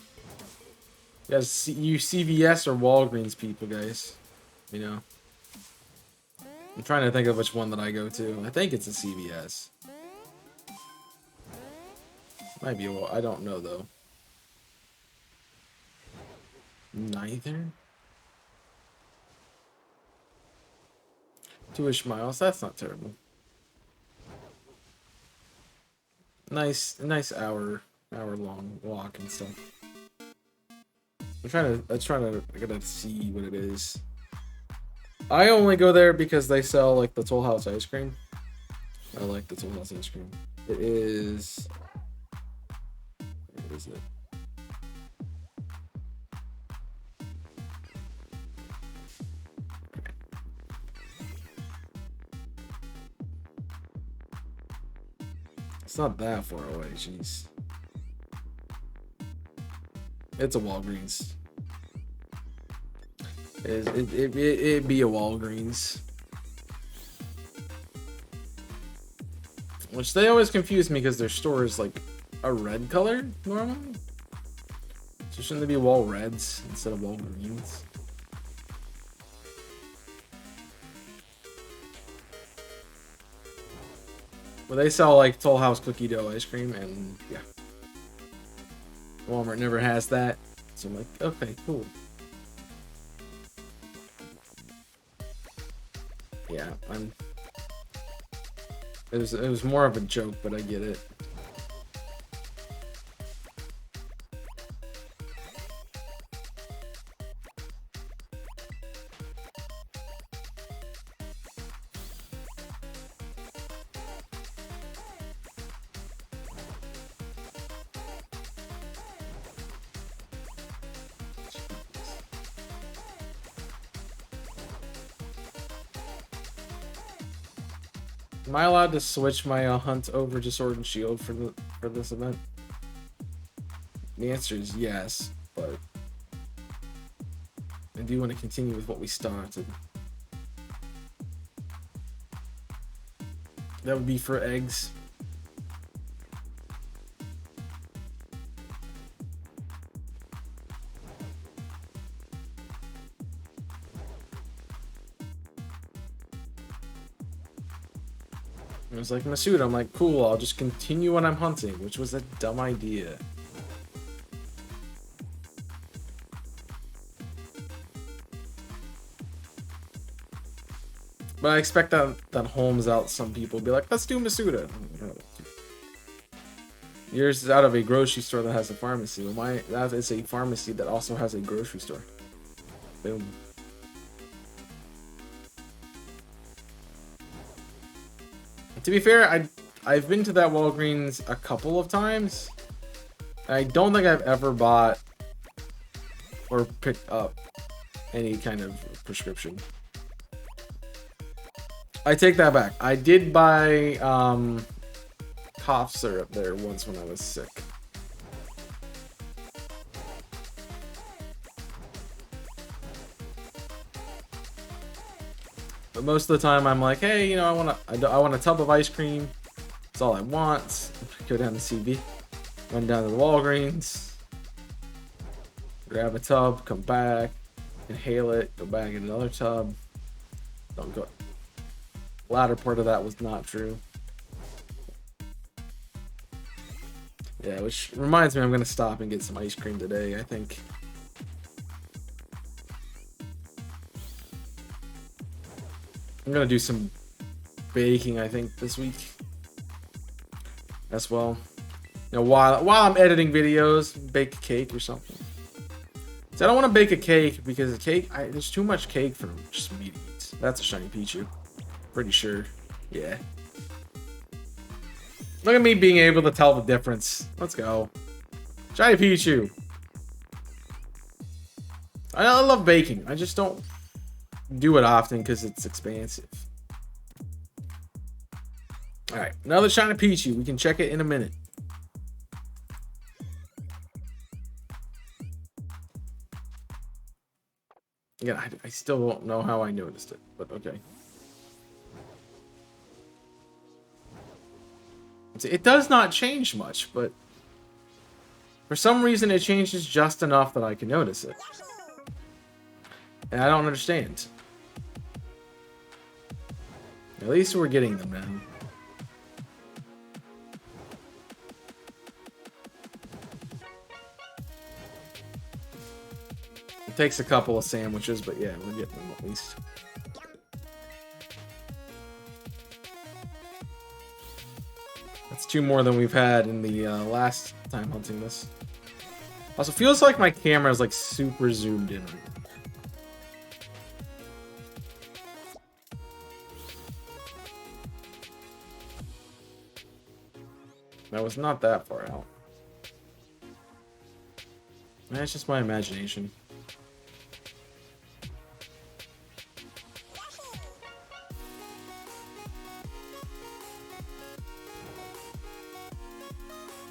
You guys, you CVS or Walgreens people, guys? You know? I'm trying to think of which one that I go to. I think it's a CVS. Might be a wall. I don't know though. Neither. 2-ish miles. That's not terrible. Nice hour long walk and stuff. I gotta see what it is. I only go there because they sell like the Toll House ice cream. I like the Toll House ice cream. It is. Where is it? It's not that far away, jeez. It's a Walgreens. It'd be a Walgreens. Which they always confuse me because their store is like a red color normally. So shouldn't they be Wall Reds instead of Walgreens? Well, they sell like Toll House cookie dough ice cream, and yeah, Walmart never has that. So I'm like, okay, cool. Yeah, it was more of a joke, but I get it. Am I allowed to switch my hunt over to Sword and Shield for this event? The answer is yes, but I do want to continue with what we started. That would be for eggs. It was like Masuda. I'm like, cool, I'll just continue when I'm hunting, which was a dumb idea. But I expect that Holmes out some people be like, let's do Masuda. Yours is out of a grocery store that has a pharmacy. Well, that is a pharmacy that also has a grocery store. Boom. To be fair, I've been to that Walgreens a couple of times. I don't think I've ever bought or picked up any kind of prescription. I take that back. I did buy cough syrup there once when I was sick. But most of the time I'm like, hey, you know, I want a tub of ice cream. That's all I want. Go down to CB. Run down to the Walgreens. Grab a tub, come back, inhale it, go back in another tub. Don't go. The latter part of that was not true. Yeah, which reminds me I'm gonna stop and get some ice cream today, I think. I'm gonna do some baking, I think, this week as well. You know, while I'm editing videos, bake a cake or something. So I don't want to bake a cake because the cake, there's too much cake for just me to eat. That's a Shiny Pichu. Pretty sure. Yeah. Look at me being able to tell the difference. Let's go. Shiny Pichu. I love baking. I just don't do it often because it's expensive. Alright, another Shiny Pichu. We can check it in a minute. Yeah, I still don't know how I noticed it, but okay. It does not change much, but for some reason it changes just enough that I can notice it. And I don't understand. At least we're getting them, man. takes a couple of sandwiches, but yeah, we're getting them at least. That's 2 more than we've had in the last time hunting this. Also, feels like my camera is like super zoomed in. That was not that far out. That's just my imagination.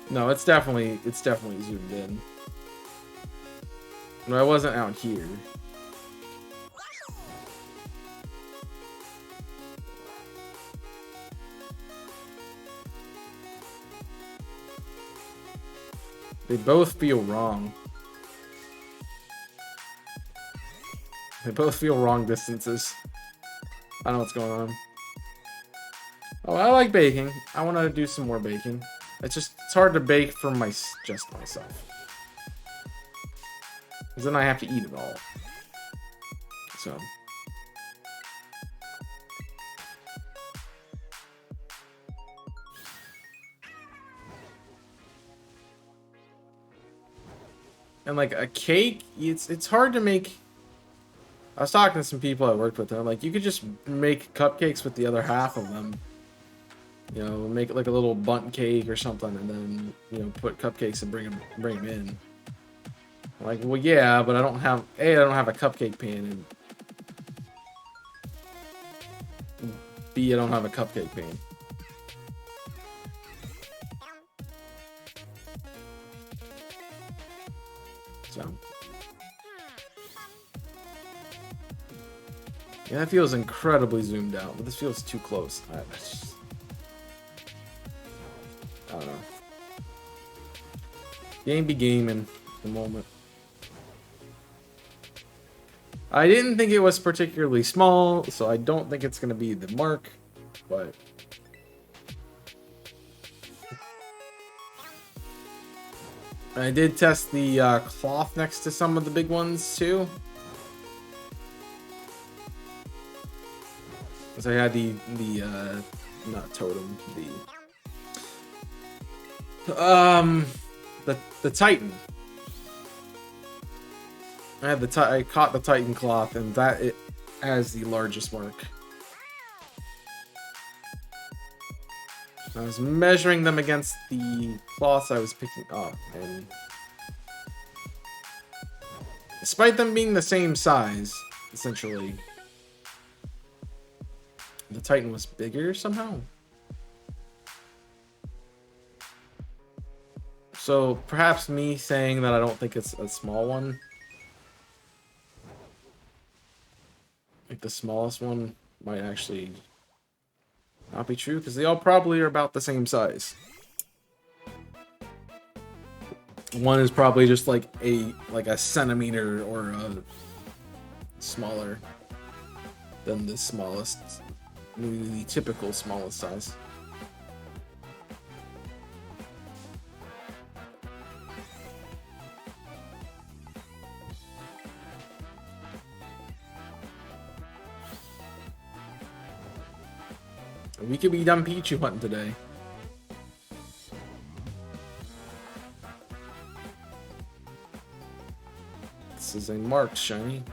No, it's definitely zoomed in. No, I wasn't out here. They both feel wrong. They both feel wrong distances. I don't know what's going on. Oh, I like baking. I want to do some more baking. It's hard to bake for just myself. Because then I have to eat it all. So. And like a cake, it's hard to make. I was talking to some people I worked with, and I'm like, you could just make cupcakes with the other half of them. You know, make it like a little bundt cake or something, and then, you know, put cupcakes and bring them in. I'm like, well, yeah, but I don't have a cupcake pan, and B, I don't have a cupcake pan. So. Yeah, that feels incredibly zoomed out, but this feels too close. I don't know. Game be gaming at the moment. I didn't think it was particularly small, so I don't think it's going to be the mark, but... I did test the cloth next to some of the big ones, too. So I had the not totem, the Titan. I caught the Titan cloth, and it has the largest mark. I was measuring them against the cloths I was picking up, and despite them being the same size, essentially, the Titan was bigger somehow. So perhaps me saying that I don't think it's a small one, like the smallest one, might actually not be true, because they all probably are about the same size. One is probably just like a centimeter or smaller than the smallest, the typical smallest size. We could be done Pichu hunting today. This is a marked shiny.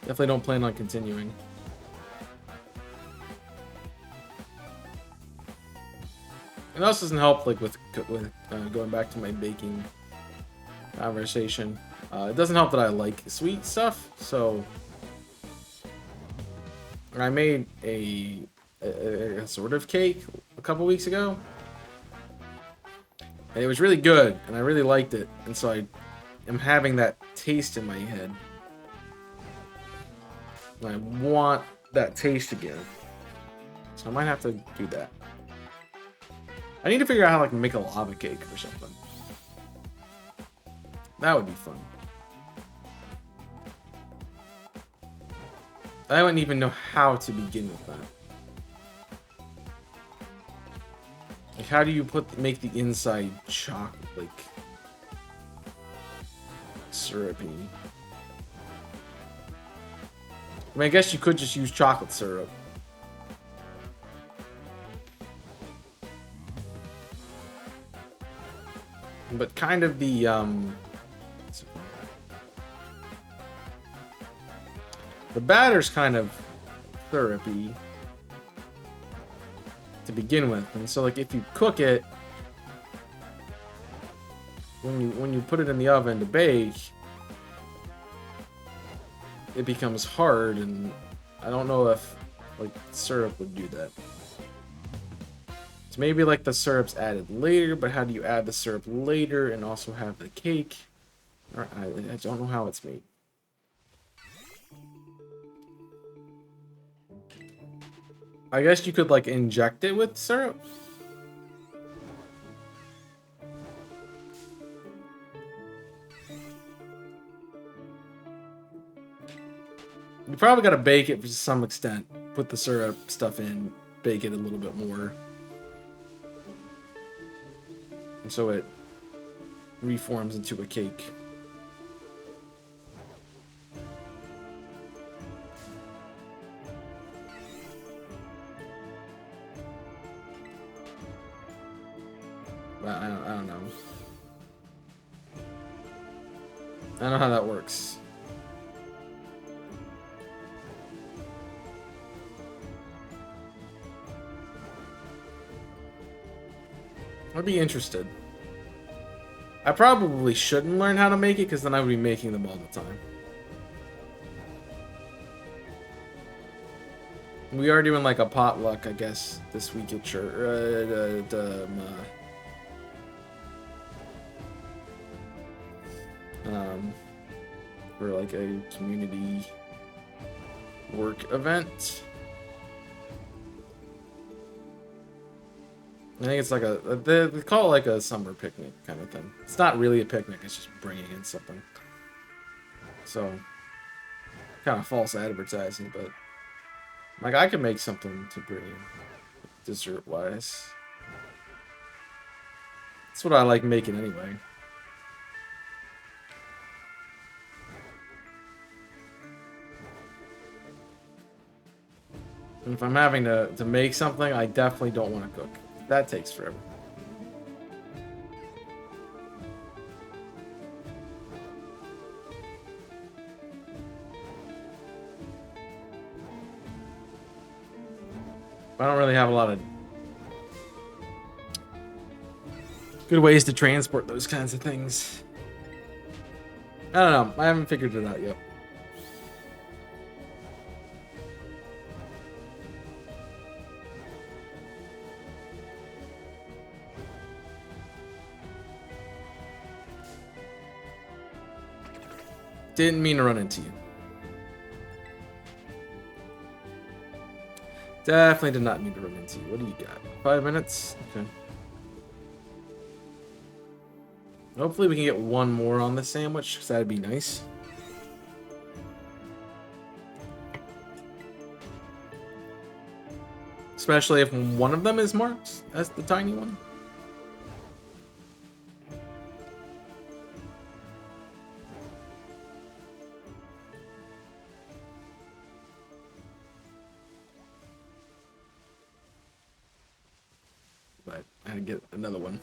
Definitely don't plan on continuing. It also doesn't help, like with going back to my baking conversation. It doesn't help that I like sweet stuff, so I made a sort of cake a couple weeks ago, and it was really good, and I really liked it, and so I am having that taste in my head. And I want that taste again, so I might have to do that. I need to figure out how to like make a lava cake or something. That would be fun. I wouldn't even know how to begin with that. Like how do you make the inside chocolate, like, syrupy? I mean, I guess you could just use chocolate syrup. But kind of the batter's kind of syrupy to begin with, and so like if you cook it, when you put it in the oven to bake, it becomes hard, and I don't know if like syrup would do that. So maybe like the syrup's added later, but how do you add the syrup later and also have the cake? I don't know how it's made. I guess you could like inject it with syrup. You probably gotta bake it to some extent. Put the syrup stuff in, bake it a little bit more. And so it reforms into a cake. But I don't know. I don't know how that works. I'd be interested. I probably shouldn't learn how to make it, because then I would be making them all the time. We are doing like a potluck, I guess, this week at church. For like a community work event. I think it's like they call it like a summer picnic kind of thing. It's not really a picnic, it's just bringing in something. So, kind of false advertising, but like I can make something to bring in dessert-wise. That's what I like making anyway. And if I'm having to make something, I definitely don't want to cook. That takes forever. I don't really have a lot of good ways to transport those kinds of things. I don't know. I haven't figured it out yet. Didn't mean to run into you. Definitely did not mean to run into you. What do you got? 5 minutes? Okay. Hopefully we can get one more on the sandwich, because that'd be nice. Especially if one of them is marked as the tiny one. But I had to get another one.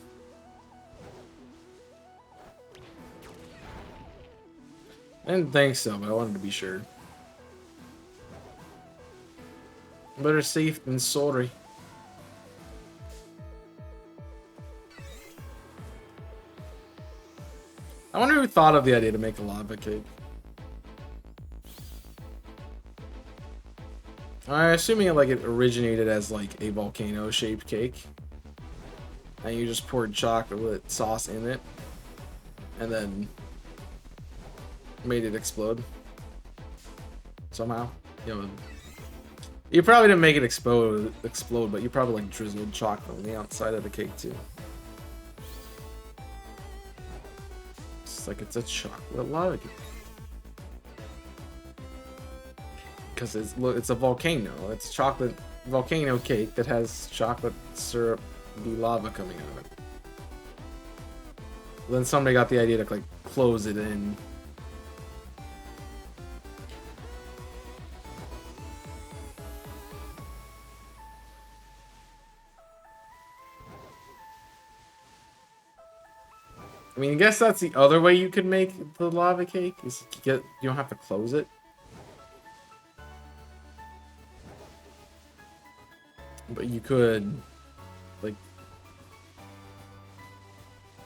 I didn't think so, but I wanted to be sure. Better safe than sorry. I wonder who thought of the idea to make a lava cake. I'm assuming it originated as like a volcano-shaped cake, and you just poured chocolate sauce in it, and then made it explode somehow. You know, you probably didn't make it explode, but you probably like drizzled chocolate on the outside of the cake too. It's like it's a chocolate lava cake. Because it's a volcano. It's chocolate volcano cake that has chocolate syrup be lava coming out of it. Then somebody got the idea to like close it in. I mean, I guess that's the other way you could make the lava cake, is you don't have to close it. But you could, like,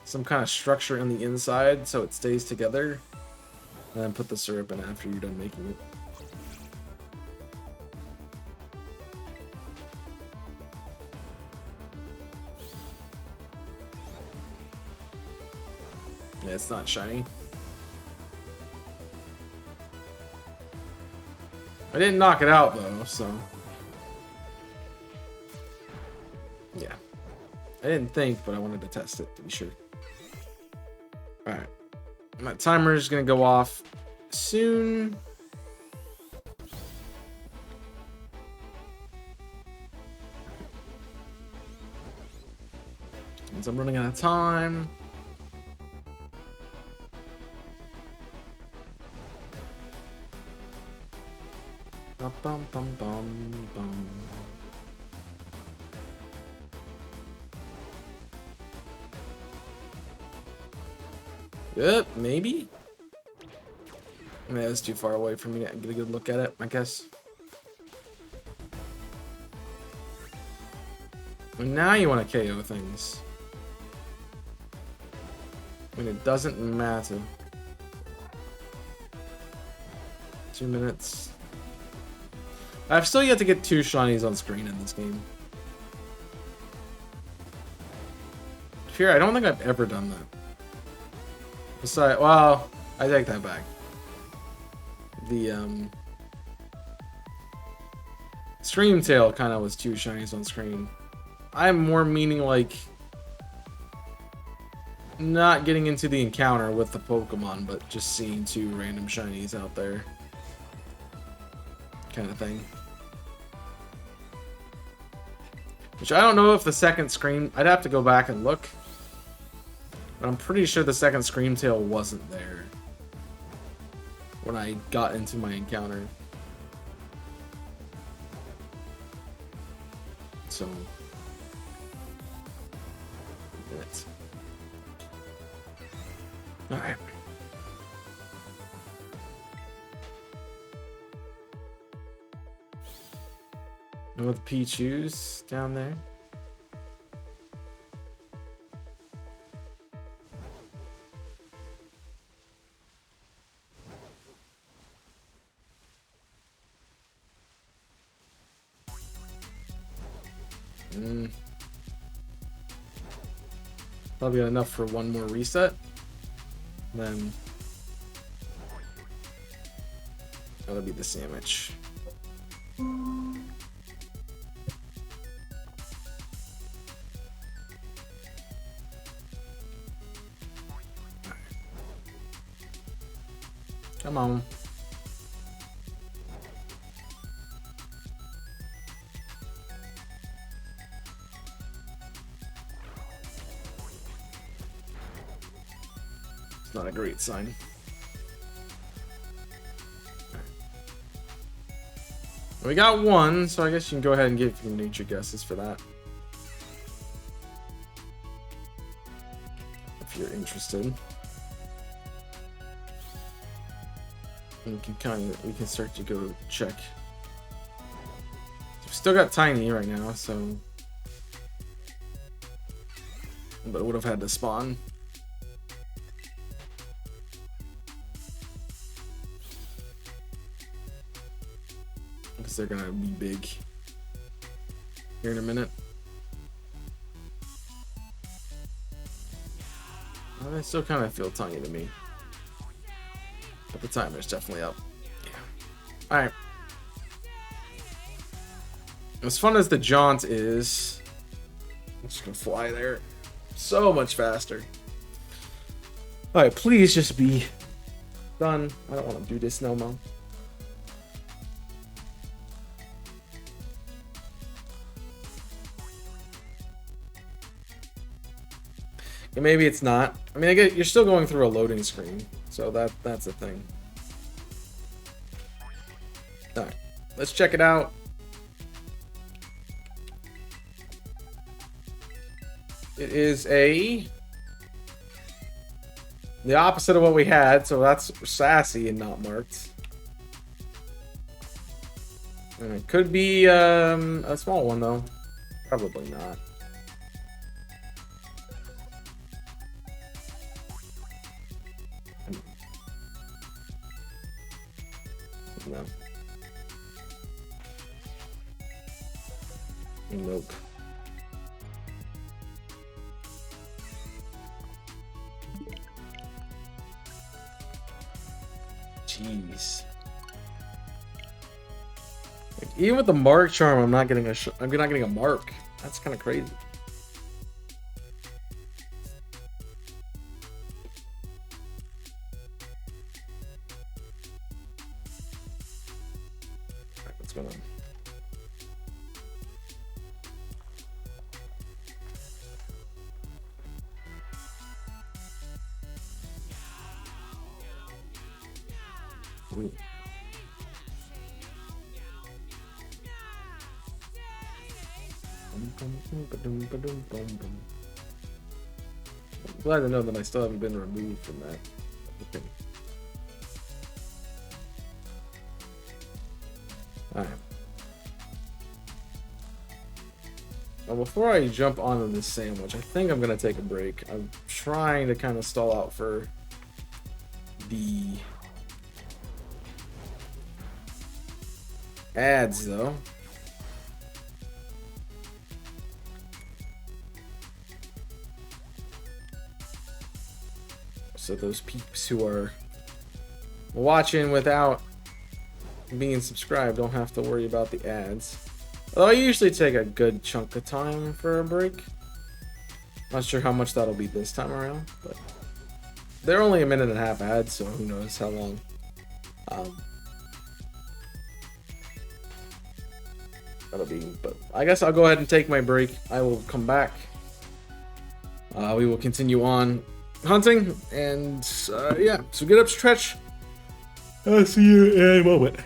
some kind of structure on the inside so it stays together, and then put the syrup in after you're done making it. Yeah, it's not shiny. I didn't knock it out though, so yeah. I didn't think, but I wanted to test it to be sure. Alright. My timer is gonna go off soon. Since I'm running out of time. Bum, bum, bum, bum. Yep, maybe. I mean, that's too far away for me to get a good look at it, I guess. And now you want to KO things. I mean, it doesn't matter. 2 minutes. I've still yet to get 2 shinies on screen in this game. Here, I don't think I've ever done that. Besides, well, I take that back. The Streamtail kind of was 2 shinies on screen. I'm more meaning like not getting into the encounter with the Pokemon, but just seeing 2 random shinies out there. Kind of thing. Which I don't know if the second Scream... I'd have to go back and look. But I'm pretty sure the second Screamtail wasn't there when I got into my encounter. So... minutes. Alright. With Pichu's down there. Probably got enough for 1 more reset. Then that'll be the sandwich. Come on. It's not a great sign. We got 1, so I guess you can go ahead and give your nature guesses for that. If you're interested. We can start to go check. We've still got Tiny right now, so but it would have had to spawn. Because they're gonna be big here in a minute. Well, they still kind of feel tiny to me. But the timer's definitely up. Yeah. Alright. As fun as the jaunt is, I'm just gonna fly there so much faster. Alright, please just be done. I don't want to do this no more. Maybe it's not. I mean, I get you're still going through a loading screen, so that's the thing. All right, let's check it out. It is the opposite of what we had, so that's sassy and not marked. And it could be a small one though. Probably not. No. Nope. Jeez. Like, even with the mark charm, I'm not getting a mark. That's kind of crazy. Alright, what's going on? Ooh. I'm glad to know that I still haven't been removed from that. Okay. Alright. Now before I jump onto this sandwich, I think I'm gonna take a break. I'm trying to kind of stall out for the ads though. So those peeps who are watching without being subscribed don't have to worry about the ads. Although I usually take a good chunk of time for a break. Not sure how much that'll be this time around, but they're only a minute and a half ads, so who knows how long. That'll be, but I guess I'll go ahead and take my break. I will come back. We will continue on hunting, and yeah, so get up, stretch. I'll see you in a moment.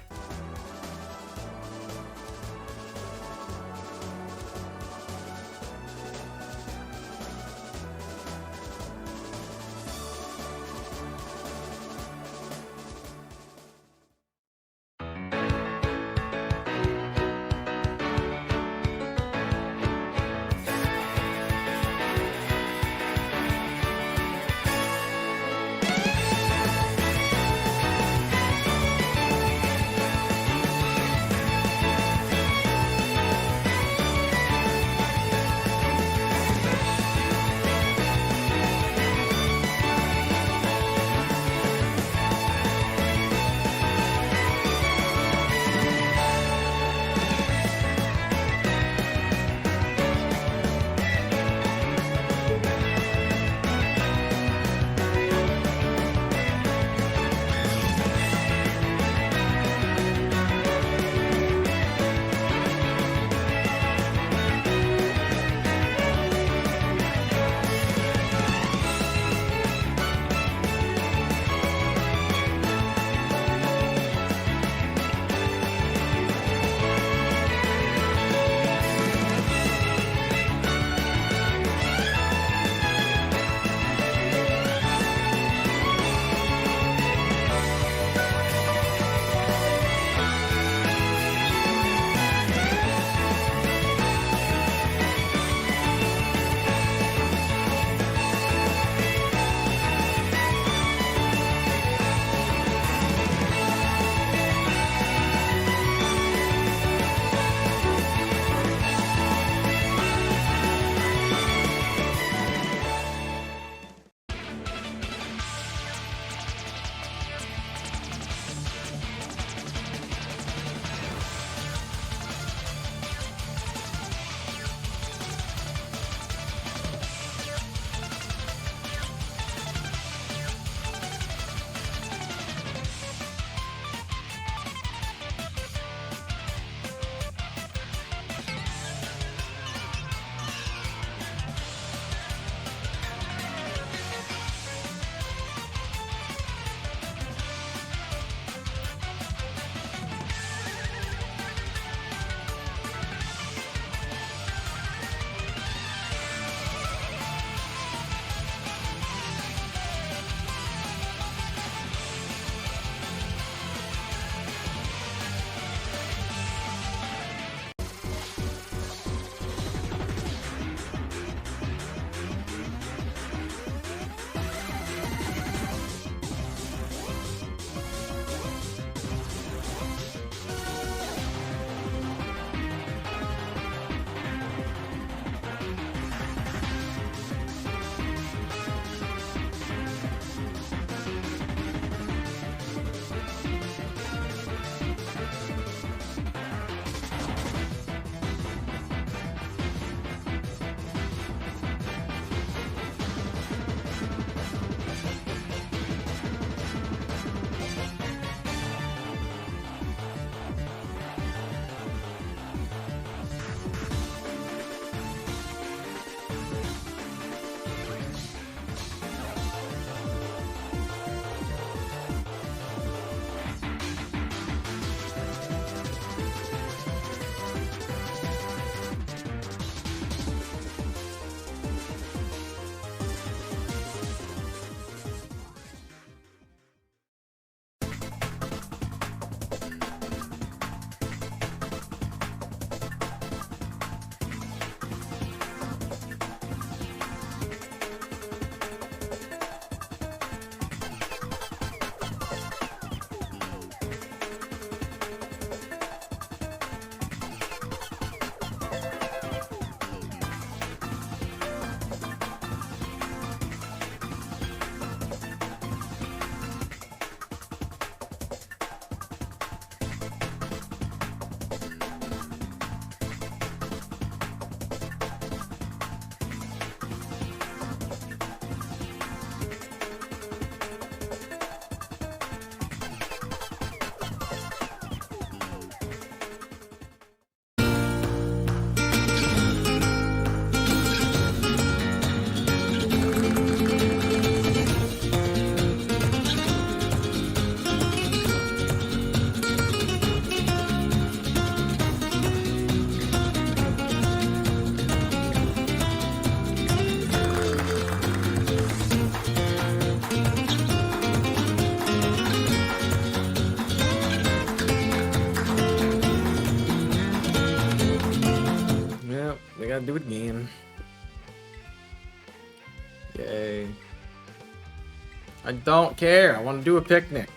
I don't care. I want to do a picnic.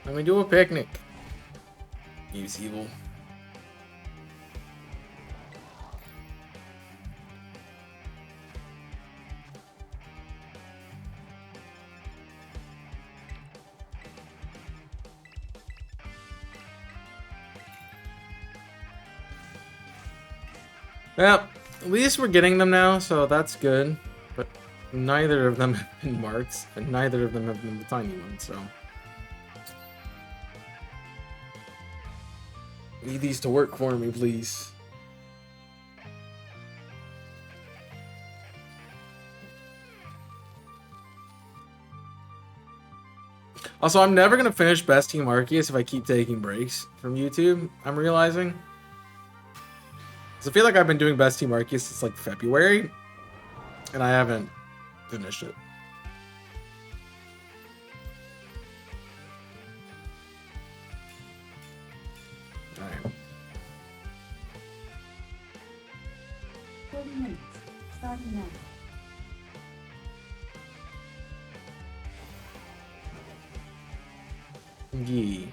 Let me do a picnic. Use evil. Well, at least we're getting them now, so that's good. But neither of them have been marked, and neither of them have been the tiny one, so. Need these to work for me, please. Also, I'm never gonna finish Best Team Arceus if I keep taking breaks from YouTube, I'm realizing. I feel like I've been doing Best Team Arceus since like February, and I haven't finished it. Alright. 30 minutes. Starting now. Yee.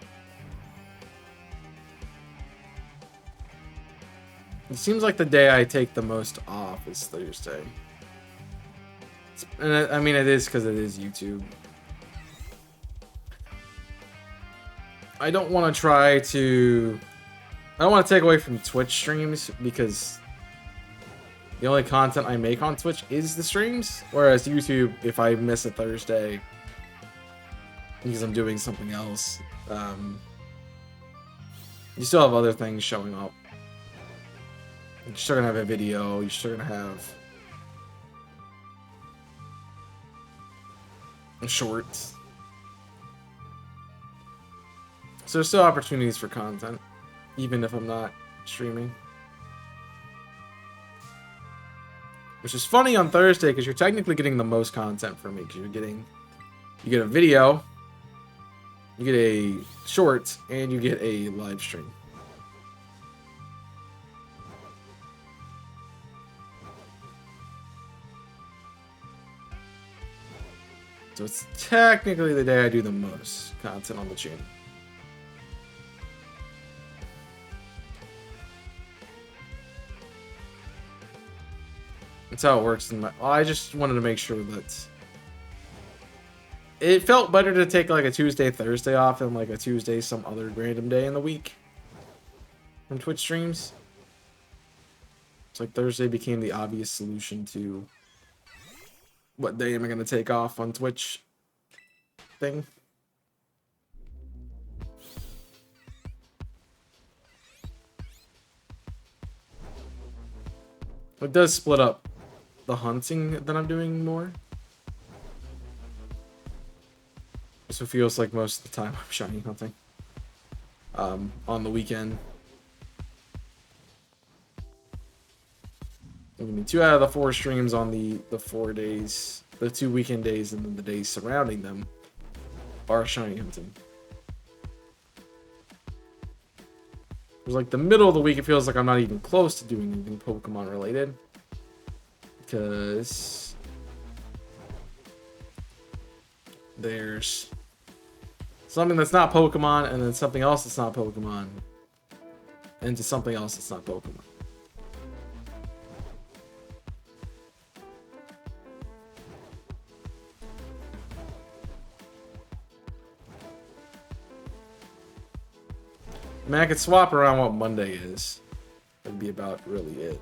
It seems like the day I take the most off is Thursday. And I mean, it is because it is YouTube. I don't want to try to... I don't want to take away from Twitch streams because the only content I make on Twitch is the streams. Whereas YouTube, if I miss a Thursday because I'm doing something else, you still have other things showing up. You're still gonna have a video, you're still gonna have a shorts. So there's still opportunities for content, even if I'm not streaming. Which is funny on Thursday, because you're technically getting the most content from me, because you get a video, you get a short, and you get a live stream. So it's technically the day I do the most content on the channel. That's how it works in my... Well, I just wanted to make sure that... It felt better to take like a Tuesday, Thursday off than like a Tuesday, some other random day in the week from Twitch streams. It's like Thursday became the obvious solution to what day am I going to take off on Twitch thing. It does split up the hunting that I'm doing more. So it feels like most of the time I'm shiny hunting on the weekend. I mean, 2 out of the 4 streams on the 4 days, the 2 weekend days, and then the days surrounding them are shiny hunting. It was like the middle of the week, it feels like I'm not even close to doing anything Pokemon related. Because there's something that's not Pokemon, and then something else that's not Pokemon, and to something else that's not Pokemon. I mean, I could swap around what Monday is. That'd be about really it.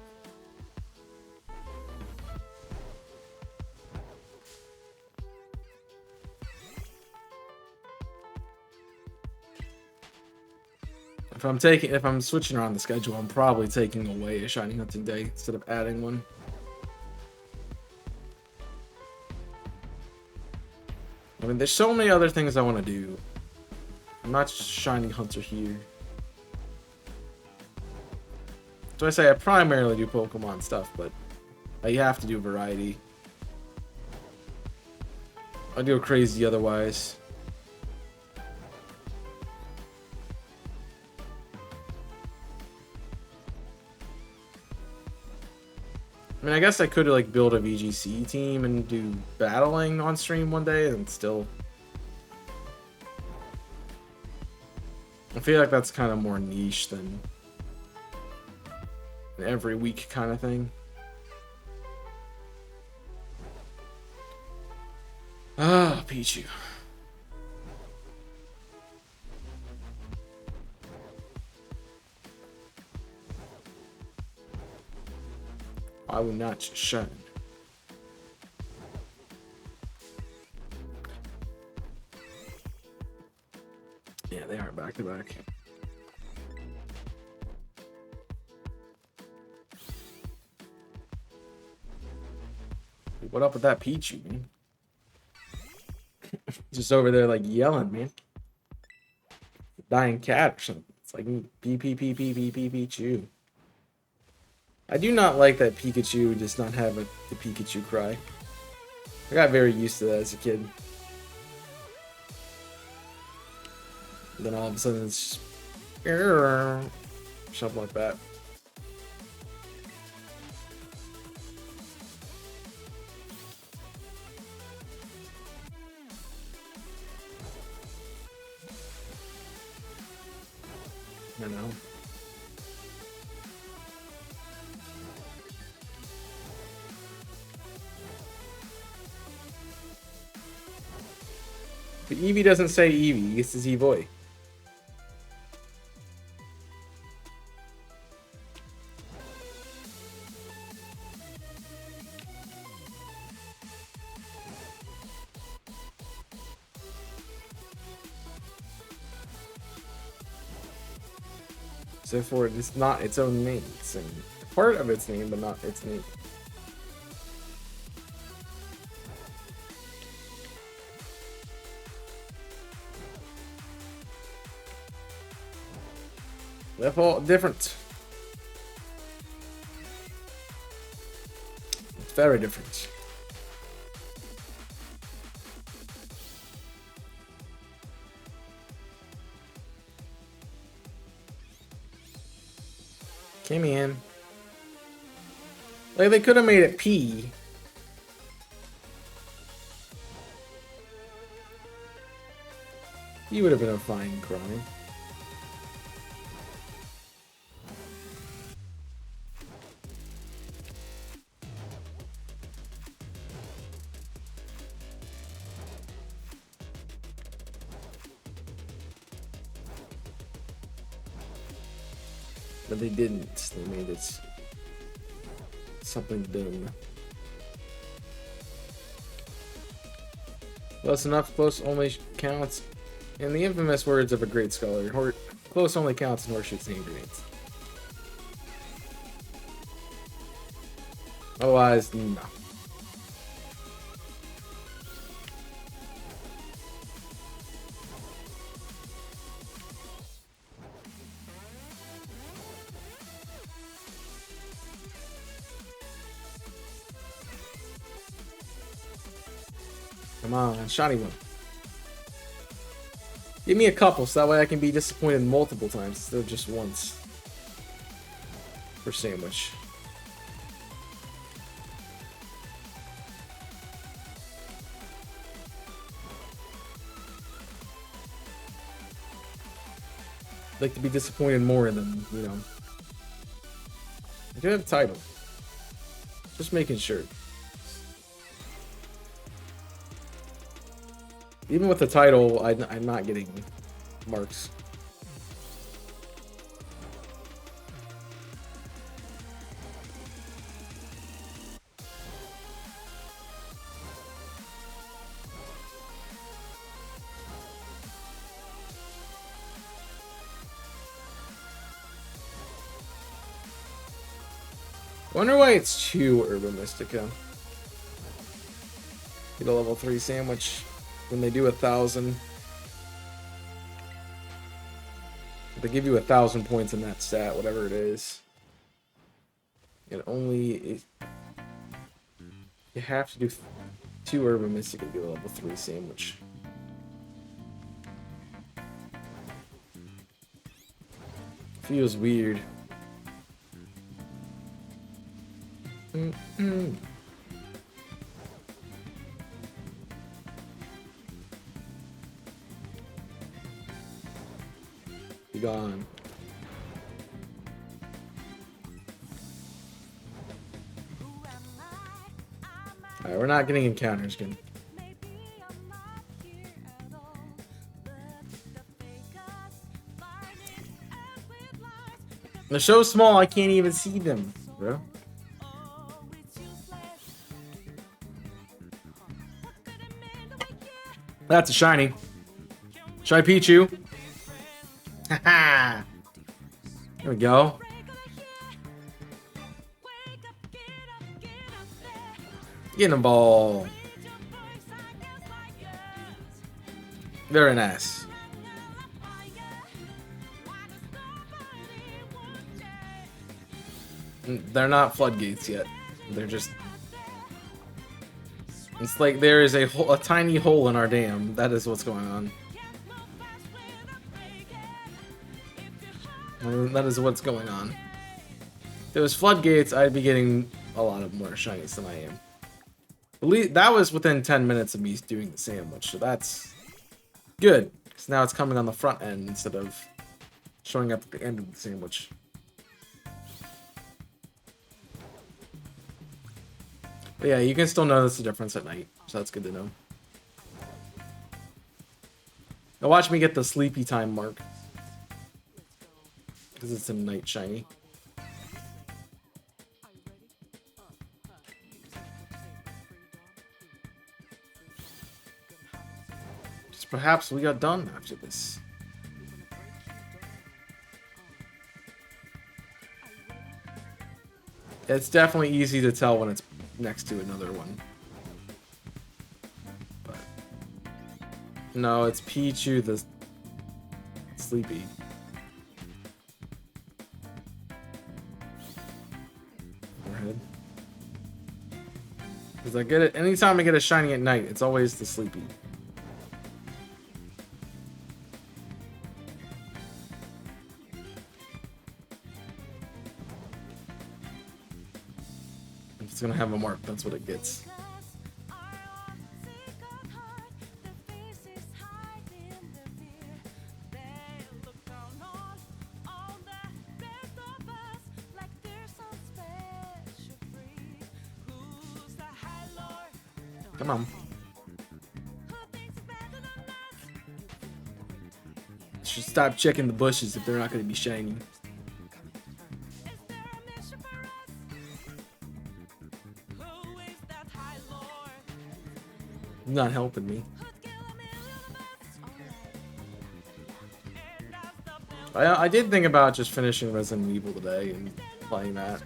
If I'm switching around the schedule, I'm probably taking away a shiny hunting day instead of adding one. I mean, there's so many other things I want to do. I'm not just shiny hunter here. So I say I primarily do Pokemon stuff, but I have to do variety. I go crazy otherwise. mean, I guess I could like build a VGC team and do battling on stream one day, and still. I feel like that's kind of more niche than an every week kind of thing. Ah, Pichu. I will not shine. Yeah, they are back to back. What up with that Pichu, man? Just over there like yelling, man. Dying cat or something. It's like Pichu. I do not like that Pikachu does not have the Pikachu cry. I got very used to that as a kid. And then all of a sudden it's just something like that. I know. But Eevee doesn't say Eevee, it says Evoy. So therefore, it's not its own name. It's part of its name, but not its name. They're all different. It's very different. Came in. Like, they could have made it P. He would have been a fine crime. But they didn't. They made it something dumb. Close enough, close only counts. In the infamous words of a great scholar, close only counts in horseshoes and grenades. Otherwise, no. Come on, shiny one. Give me a couple so that way I can be disappointed multiple times instead of just once. For sandwich. I'd like to be disappointed more than, you know. I do have a title. Just making sure. Even with the title, I'm not getting marks. Wonder why it's 2 Urban Mystica. Get a level 3 sandwich when they do 1,000. They give you 1,000 points in that stat, whatever it is. It only is, you have to do 2 Urban Mystica to get a level 3 sandwich. Feels weird. Mm-mm. Be gone. Alright, we're not getting encounters again. The show's small, I can't even see them, bro. That's a shiny. Try Pichu. Haha. There we go. Get a ball. Very nice. They're not floodgates yet. They're just... It's like there is a tiny hole in our dam. That is what's going on. That is what's going on. If it was floodgates, I'd be getting a lot of more shinies than I am. At least that was within 10 minutes of me doing the sandwich, so that's good. Because now it's coming on the front end instead of showing up at the end of the sandwich. But yeah, you can still notice the difference at night, so that's good to know. Now watch me get the sleepy time mark. Because it's a night shiny. Just perhaps we got done after this. It's definitely easy to tell when it's next to another one. But no, it's Pichu the sleepy. Forehead. Because I get it anytime I get a shiny at night, it's always the sleepy. It's gonna have a mark, that's what it gets. Come on. Should stop checking the bushes if they're not gonna be shiny. Not helping me. I did think about just finishing Resident Evil today and playing that.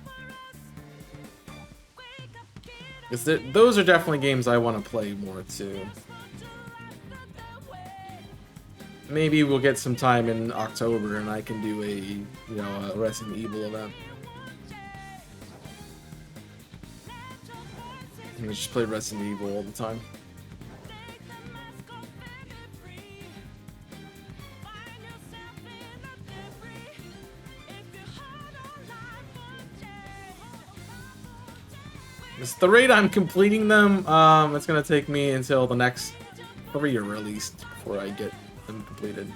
Because those are definitely games I want to play more too. Maybe we'll get some time in October and I can do a Resident Evil event. I just play Resident Evil all the time. It's the rate I'm completing them, it's gonna take me until the next 3 are released before I get them completed.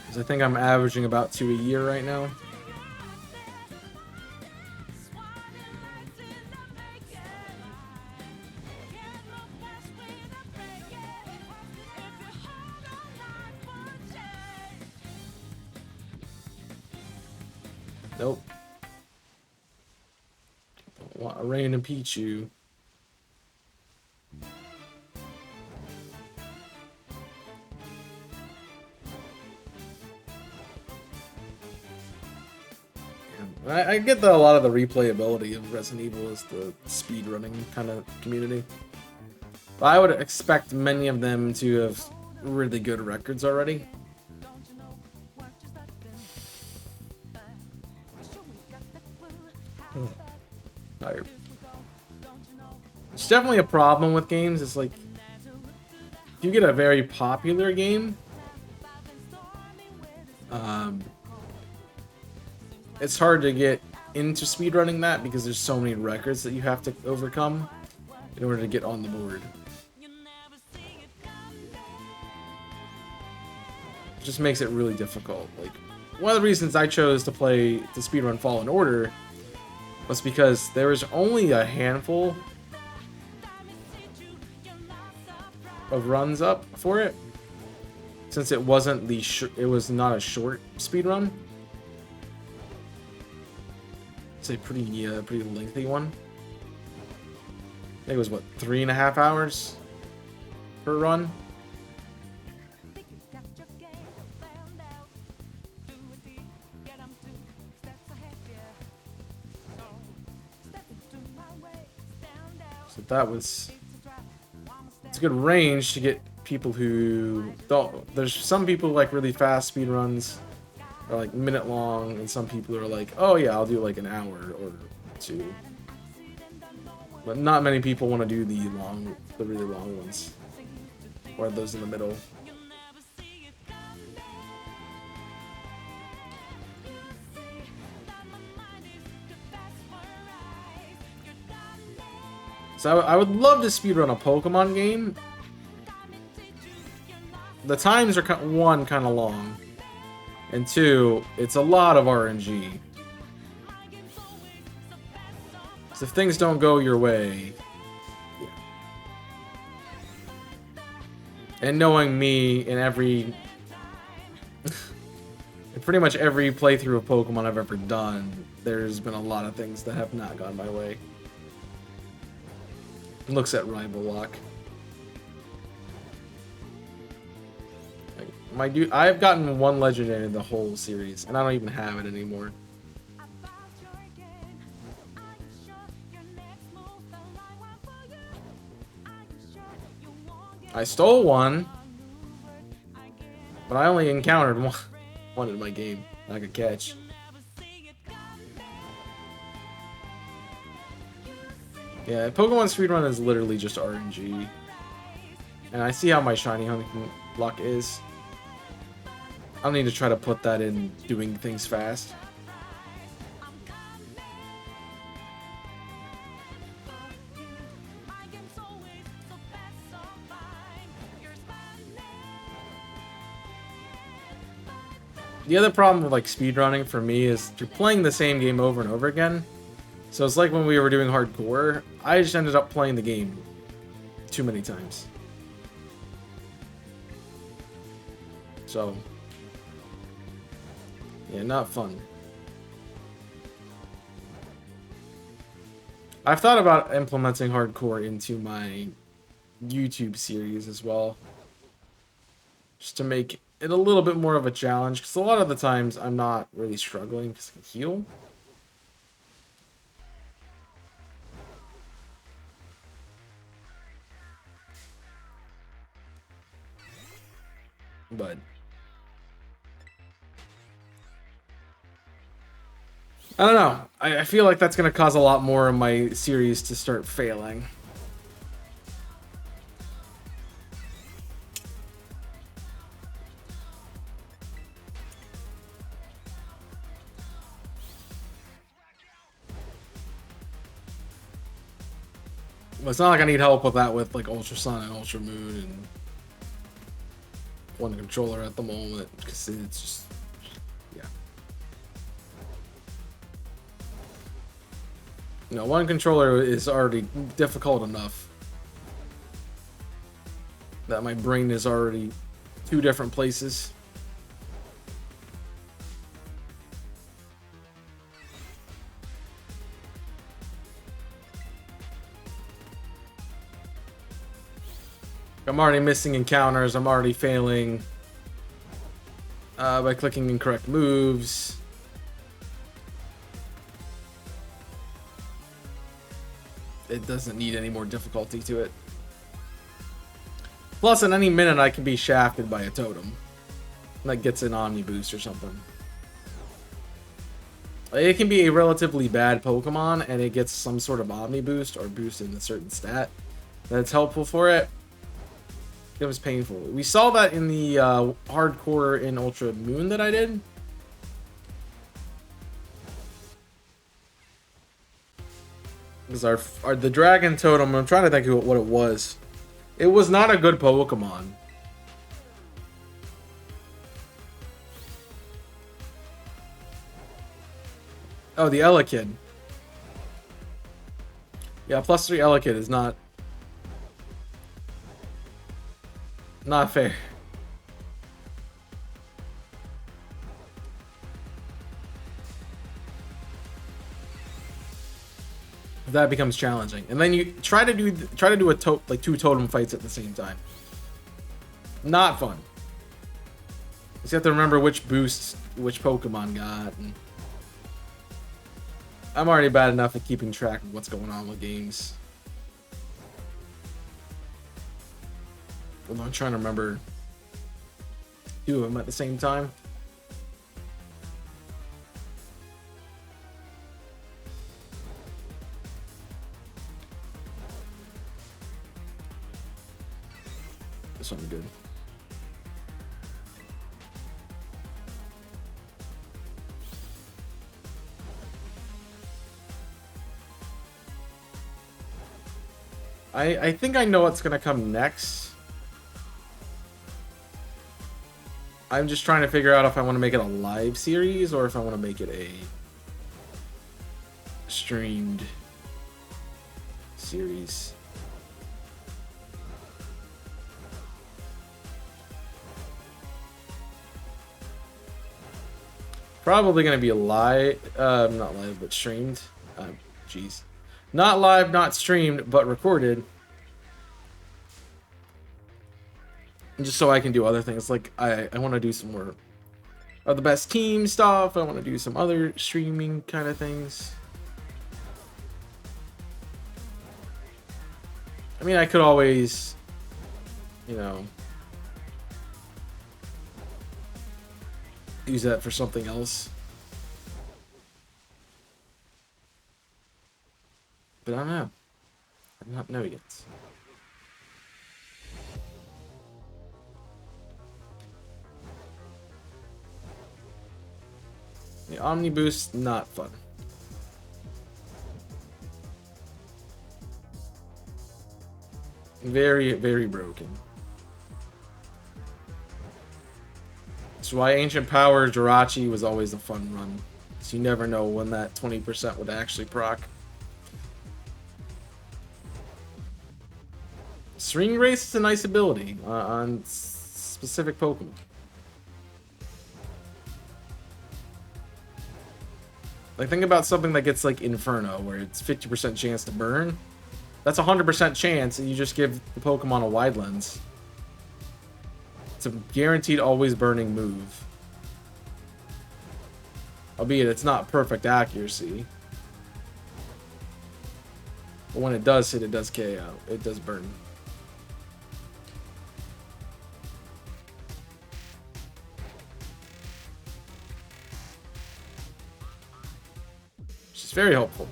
Because I think I'm averaging about 2 a year right now. Nope. Don't want a random Pichu. I get that a lot of the replayability of Resident Evil is the speedrunning kind of community. But I would expect many of them to have really good records already. Tired. It's definitely a problem with games. It's like, if you get a very popular game, it's hard to get into speedrunning that because there's so many records that you have to overcome in order to get on the board. It just makes it really difficult. Like, one of the reasons I chose to play the speedrun Fallen Order was because there was only a handful of runs up for it, since it wasn't it was not a short speedrun. It's a pretty lengthy one. I think it was what, 3.5 hours per run. So that was, it's a good range to get people who don't. There's some people like really fast speed runs are like minute long, and some people are like, oh yeah, I'll do like an hour or two. But not many people want to do the really long ones, or those in the middle. So I would love to speedrun a Pokemon game. The times are, one, kind of long, and two, it's a lot of RNG. So if things don't go your way, yeah. And knowing me in pretty much every playthrough of Pokemon I've ever done, there's been a lot of things that have not gone my way. Looks at rival lock. My dude, I've gotten one legendary in the whole series, and I don't even have it anymore. I stole one, but I only encountered one in my game I could catch. Yeah, Pokemon speedrun is literally just RNG. And I see how my shiny hunting luck is. I'll need to try to put that in doing things fast. The other problem with like speedrunning for me is you're playing the same game over and over again. So it's like when we were doing hardcore, I just ended up playing the game too many times. So, yeah, not fun. I've thought about implementing hardcore into my YouTube series as well, just to make it a little bit more of a challenge, because a lot of the times I'm not really struggling because I can heal. But I don't know. I feel like that's going to cause a lot more of my series to start failing. Well, it's not like I need help with that with like Ultra Sun and Ultra Moon and one controller at the moment, because it's just, yeah. No, one controller is already difficult enough that my brain is already 2 different places. I'm already missing encounters, I'm already failing by clicking incorrect moves. It doesn't need any more difficulty to it. Plus, at any minute I can be shafted by a totem that gets an Omni boost or something. It can be a relatively bad Pokemon and it gets some sort of Omni boost or boost in a certain stat that's helpful for it. It was painful. We saw that in the hardcore in Ultra Moon that I did. Because our the dragon totem, I'm trying to think of what it was. It was not a good Pokemon. Oh, the Elekid. Yeah, +3 Elekid is not fair. That becomes challenging, and then you try to do like 2 totem fights at the same time. Not fun. You have to remember which boosts which Pokemon got. And I'm already bad enough at keeping track of what's going on with games. Although I'm trying to remember 2 of them at the same time. This one's good. I think I know what's gonna come next. I'm just trying to figure out if I want to make it a live series or if I want to make it a streamed series. Probably gonna be a live, not live, but streamed. Jeez. Not live, not streamed, but recorded. Just so I can do other things. Like, I want to do some more of the best team stuff. I want to do some other streaming kind of things. I mean, I could always, you know, use that for something else. But I don't know. I do not know yet. The Omni Boost, not fun. Very, very broken. That's why Ancient Power Jirachi was always a fun run. So you never know when that 20% would actually proc. String Race is a nice ability on specific Pokemon. Like, think about something that gets like Inferno, where it's 50% chance to burn. That's 100% chance, and you just give the Pokemon a wide lens. It's a guaranteed always burning move. Albeit it's not perfect accuracy. But when it does hit, it does KO. It does burn. Which is very helpful.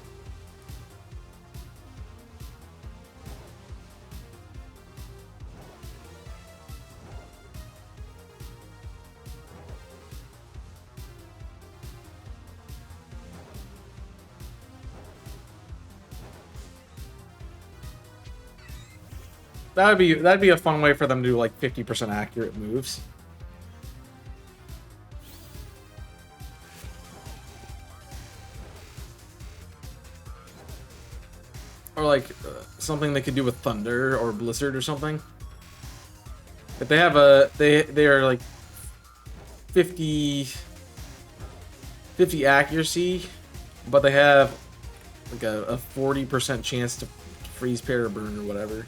That'd be a fun way for them to do like 50% accurate moves. Or like something they could do with Thunder or Blizzard or something. If they have they are like 50 accuracy, but they have like a 40% chance to freeze, pair, or burn or whatever.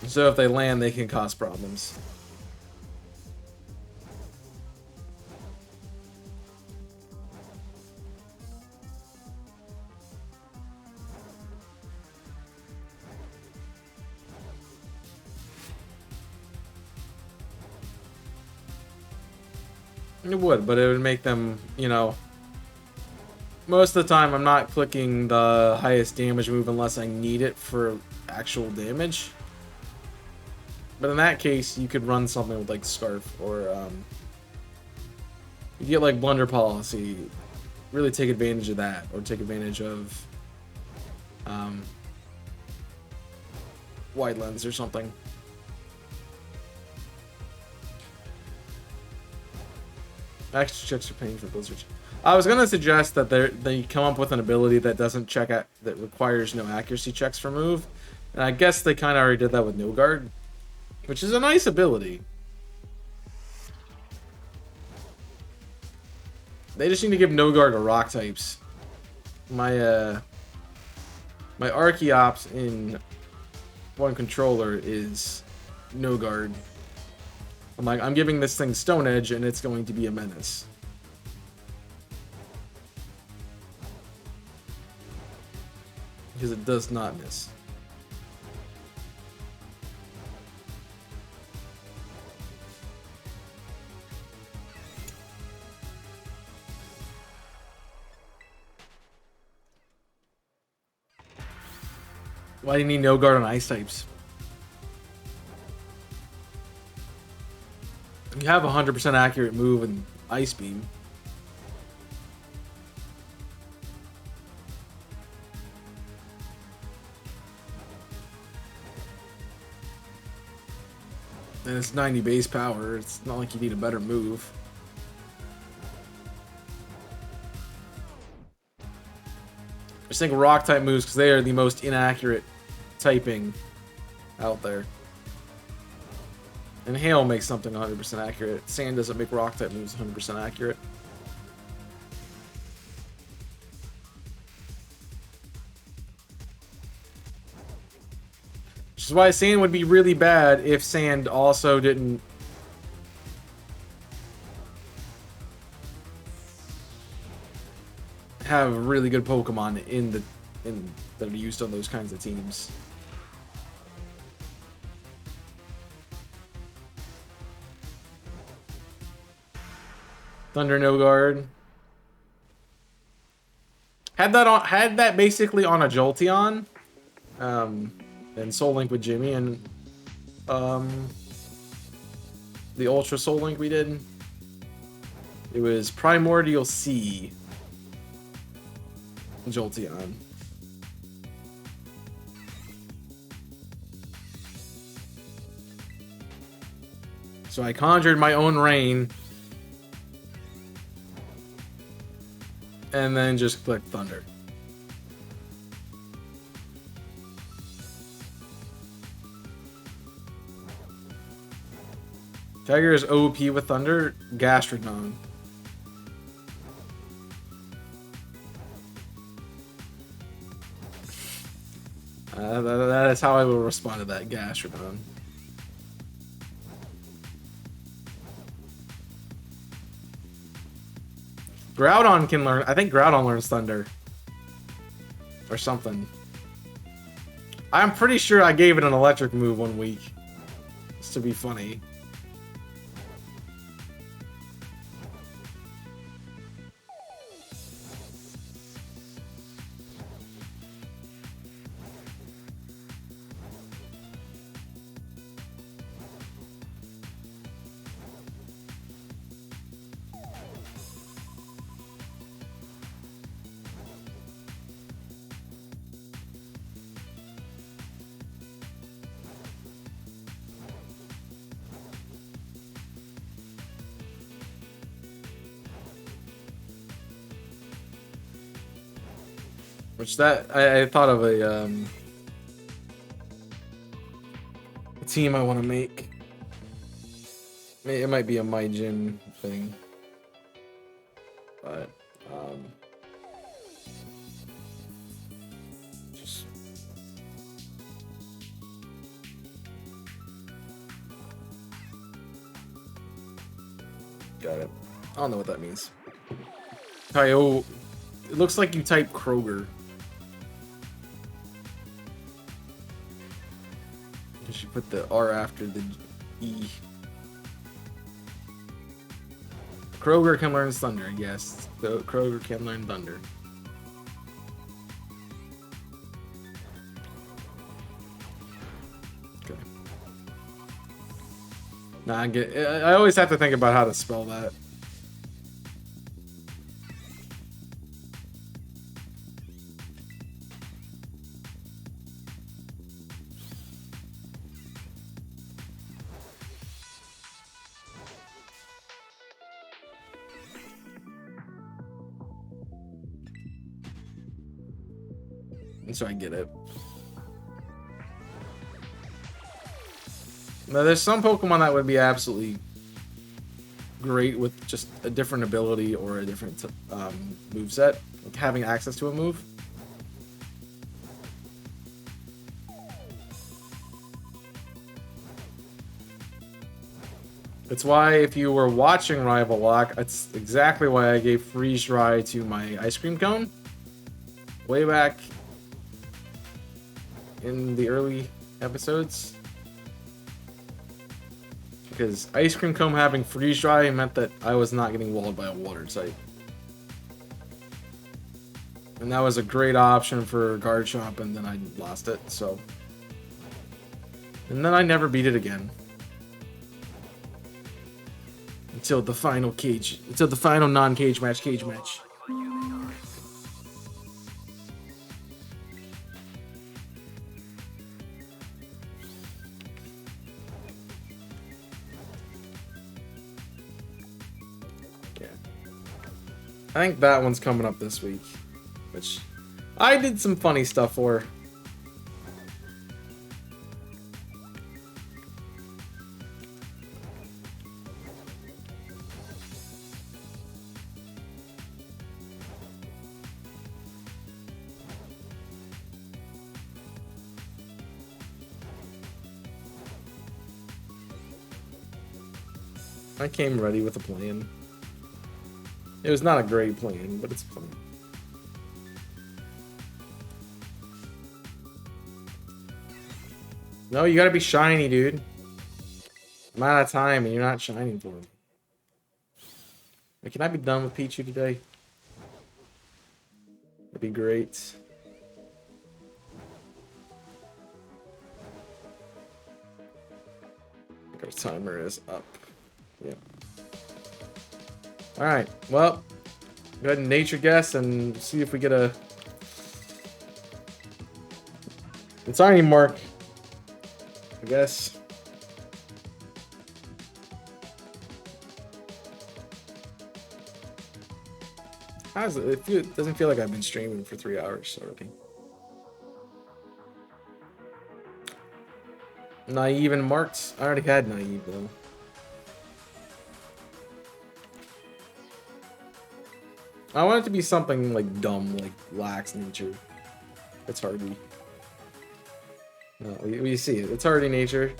So if they land, they can cause problems. It would, but it would make them, you know... Most of the time, I'm not clicking the highest damage move unless I need it for actual damage. But in that case, you could run something with like Scarf or you get like Blunder Policy. really take advantage of that, or take advantage of wide lens or something. Extra checks are paying for blizzards. I was gonna suggest that they come up with an ability that doesn't check at that requires no accuracy checks for move, and I guess they kind of already did that with no guard, which is a nice ability. They just need to give no guard to rock types. My my Archeops in one controller is no guard. I'm like, I'm giving this thing Stone Edge, and it's going to be a menace. Because it does not miss. Why do you need no guard on ice types? You have 100% accurate move and Ice Beam. And it's 90 base power. It's not like you need a better move. I just think rock type moves because they are the most inaccurate typing out there. And hail makes something 100% accurate. Sand doesn't make rock type moves 100% accurate. Which is why sand would be really bad if sand also didn't have really good Pokemon that are used on those kinds of teams. Thunder no guard. Had that basically on a Jolteon. And Soul Link with Jimmy, and the Ultra Soul Link we did. It was Primordial C. Jolteon. So I conjured my own rain. And then just clicked Thunder. Tiger is OP with Thunder. Gastrodon. That is how I will respond to that. Gastrodon. Groudon can learn. I think Groudon learns Thunder. Or something. I'm pretty sure I gave it an electric move one week. Just to be funny. Which that I thought of a team I want to make. It might be a My Gym thing, but just got it. I don't know what that means. Kyo, it looks like you type Kroger. You should put the R after the E. Kroger can learn Thunder, yes. So Kroger can learn Thunder. Okay. Nah, I always have to think about how to spell that. And so I get it. Now, there's some Pokemon that would be absolutely great with just a different ability or a different moveset, like having access to a move. It's why if you were watching Rival Lock, that's exactly why I gave Freeze Dry to my Ice Cream Cone way back in the early episodes. Because Ice Cream Cone having Freeze Dry meant that I was not getting walled by a water type. And that was a great option for Garchomp, and then I lost it, so. And then I never beat it again. Until the final non-cage match, cage match. Yeah. I think that one's coming up this week, which I did some funny stuff for. I came ready with a plan. It was not a great plan, but it's a plan. No, you gotta be shiny, dude. I'm out of time and you're not shining for me. Like, can I be done with Pichu today? That'd be great. I think our timer is up. Yeah. Alright, well, go ahead and nature guess and see if we get a... It's already mark, I guess. How is it? It doesn't feel like I've been streaming for 3 hours already. Naive and marked. I already had Naive though. I want it to be something like dumb, like lax nature. It's Hardy. No, we see it. It's Hardy nature.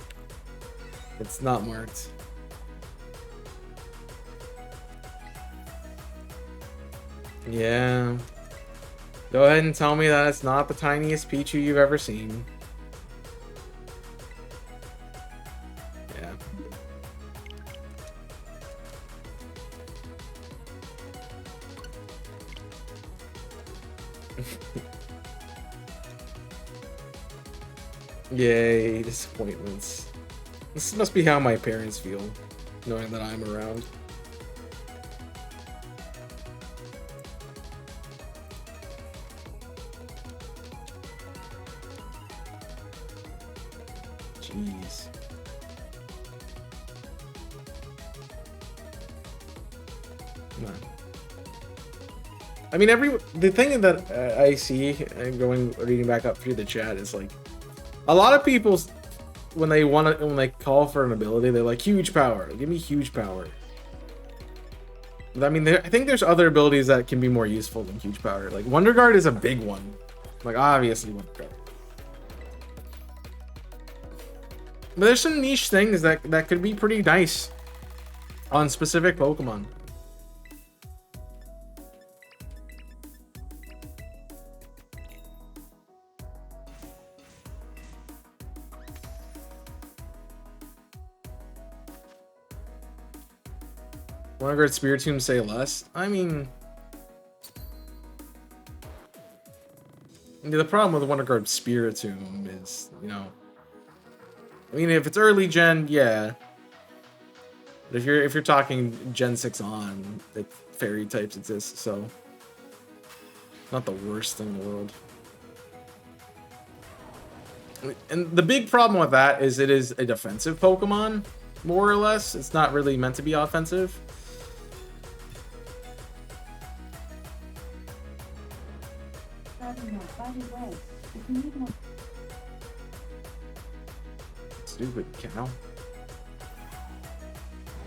It's not marked. Yeah. Go ahead and tell me that it's not the tiniest Pichu you've ever seen. Yeah. Yay, disappointments. This must be how my parents feel, knowing that I'm around. Jeez. Come on. I mean, the thing that I see and reading back up through the chat is like, a lot of people when they call for an ability, they're like huge power. Give me huge power. But I mean, I think there's other abilities that can be more useful than huge power. Like Wonder Guard is a big one. Like obviously Wonder Guard. But there's some niche things that could be pretty nice on specific Pokemon. Wonder Guard Spiritomb say less? I mean... the problem with Wonder Guard Spiritomb is, you know... I mean, if it's early gen, yeah. But if you're talking Gen 6 on, fairy types exist, so... not the worst thing in the world. And the big problem with that is it is a defensive Pokemon, more or less. It's not really meant to be offensive. Starting now. By the way, if you need more. Stupid cow.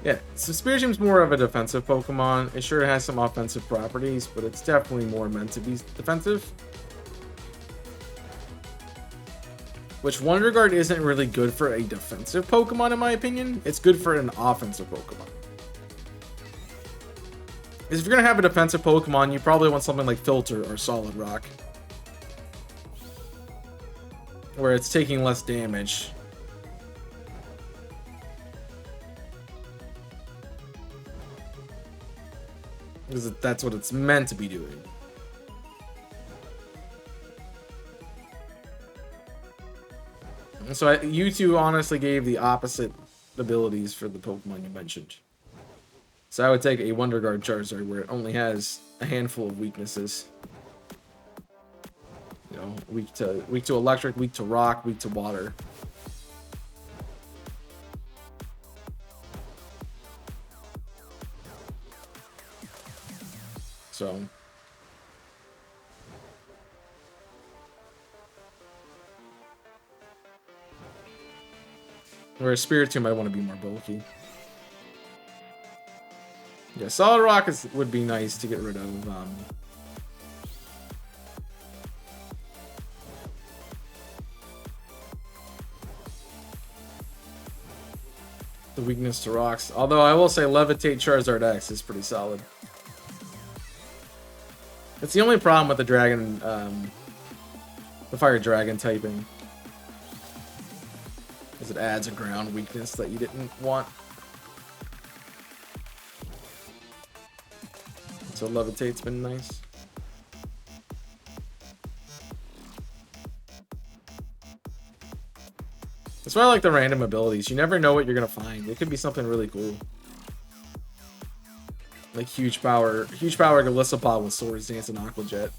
Yeah, so Spiritom's more of a defensive Pokemon. It sure has some offensive properties, but it's definitely more meant to be defensive. Which Wonder Guard isn't really good for a defensive Pokemon, in my opinion. It's good for an offensive Pokemon. Because if you're going to have a defensive Pokemon, you probably want something like Filter or Solid Rock, where it's taking less damage. Because that's what it's meant to be doing. So you two honestly gave the opposite abilities for the Pokemon you mentioned. So I would take a Wonder Guard Charizard where it only has a handful of weaknesses. You know, weak to electric, weak to rock, weak to water. So whereas Spiritomb might want to be more bulky. Yeah, Solid Rock would be nice to get rid of. The weakness to rocks. Although I will say Levitate Charizard X is pretty solid. It's the only problem with the dragon, the fire dragon typing, is it adds a ground weakness that you didn't want. So Levitate's been nice. That's why I like the random abilities. You never know what you're gonna find. It could be something really cool. Like huge power Galissapod with Swords Dance and Aqua Jet.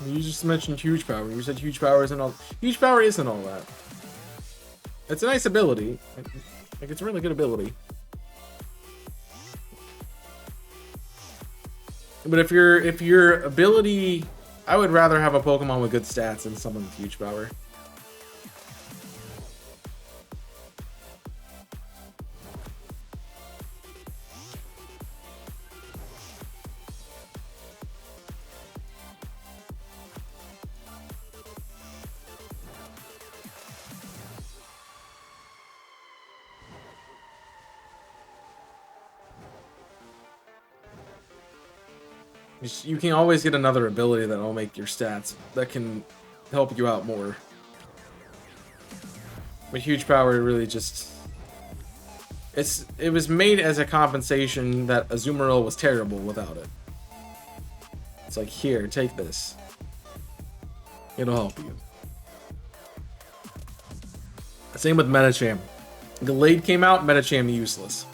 You just mentioned huge power. You said huge power isn't all. Huge power isn't all that. It's a nice ability. Like it's a really good ability. But if your ability, I would rather have a Pokemon with good stats than someone with huge power. You can always get another ability that will make your stats that can help you out more. But huge power really just it was made as a compensation that Azumarill was terrible without it. It's like, here, take this. It'll help you. Same with Medicham. Gallade came out, Medicham useless.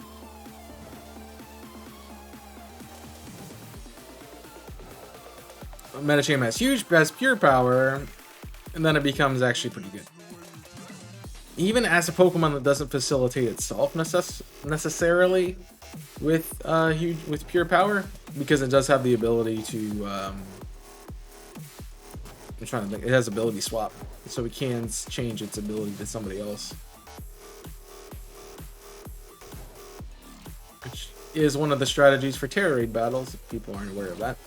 Medicham has pure power, and then it becomes actually pretty good. Even as a Pokemon that doesn't facilitate itself necessarily with pure power, because it does have the ability to I'm trying to think. It has ability swap, so it can change its ability to somebody else, which is one of the strategies for Terra Raid battles, if people aren't aware of that.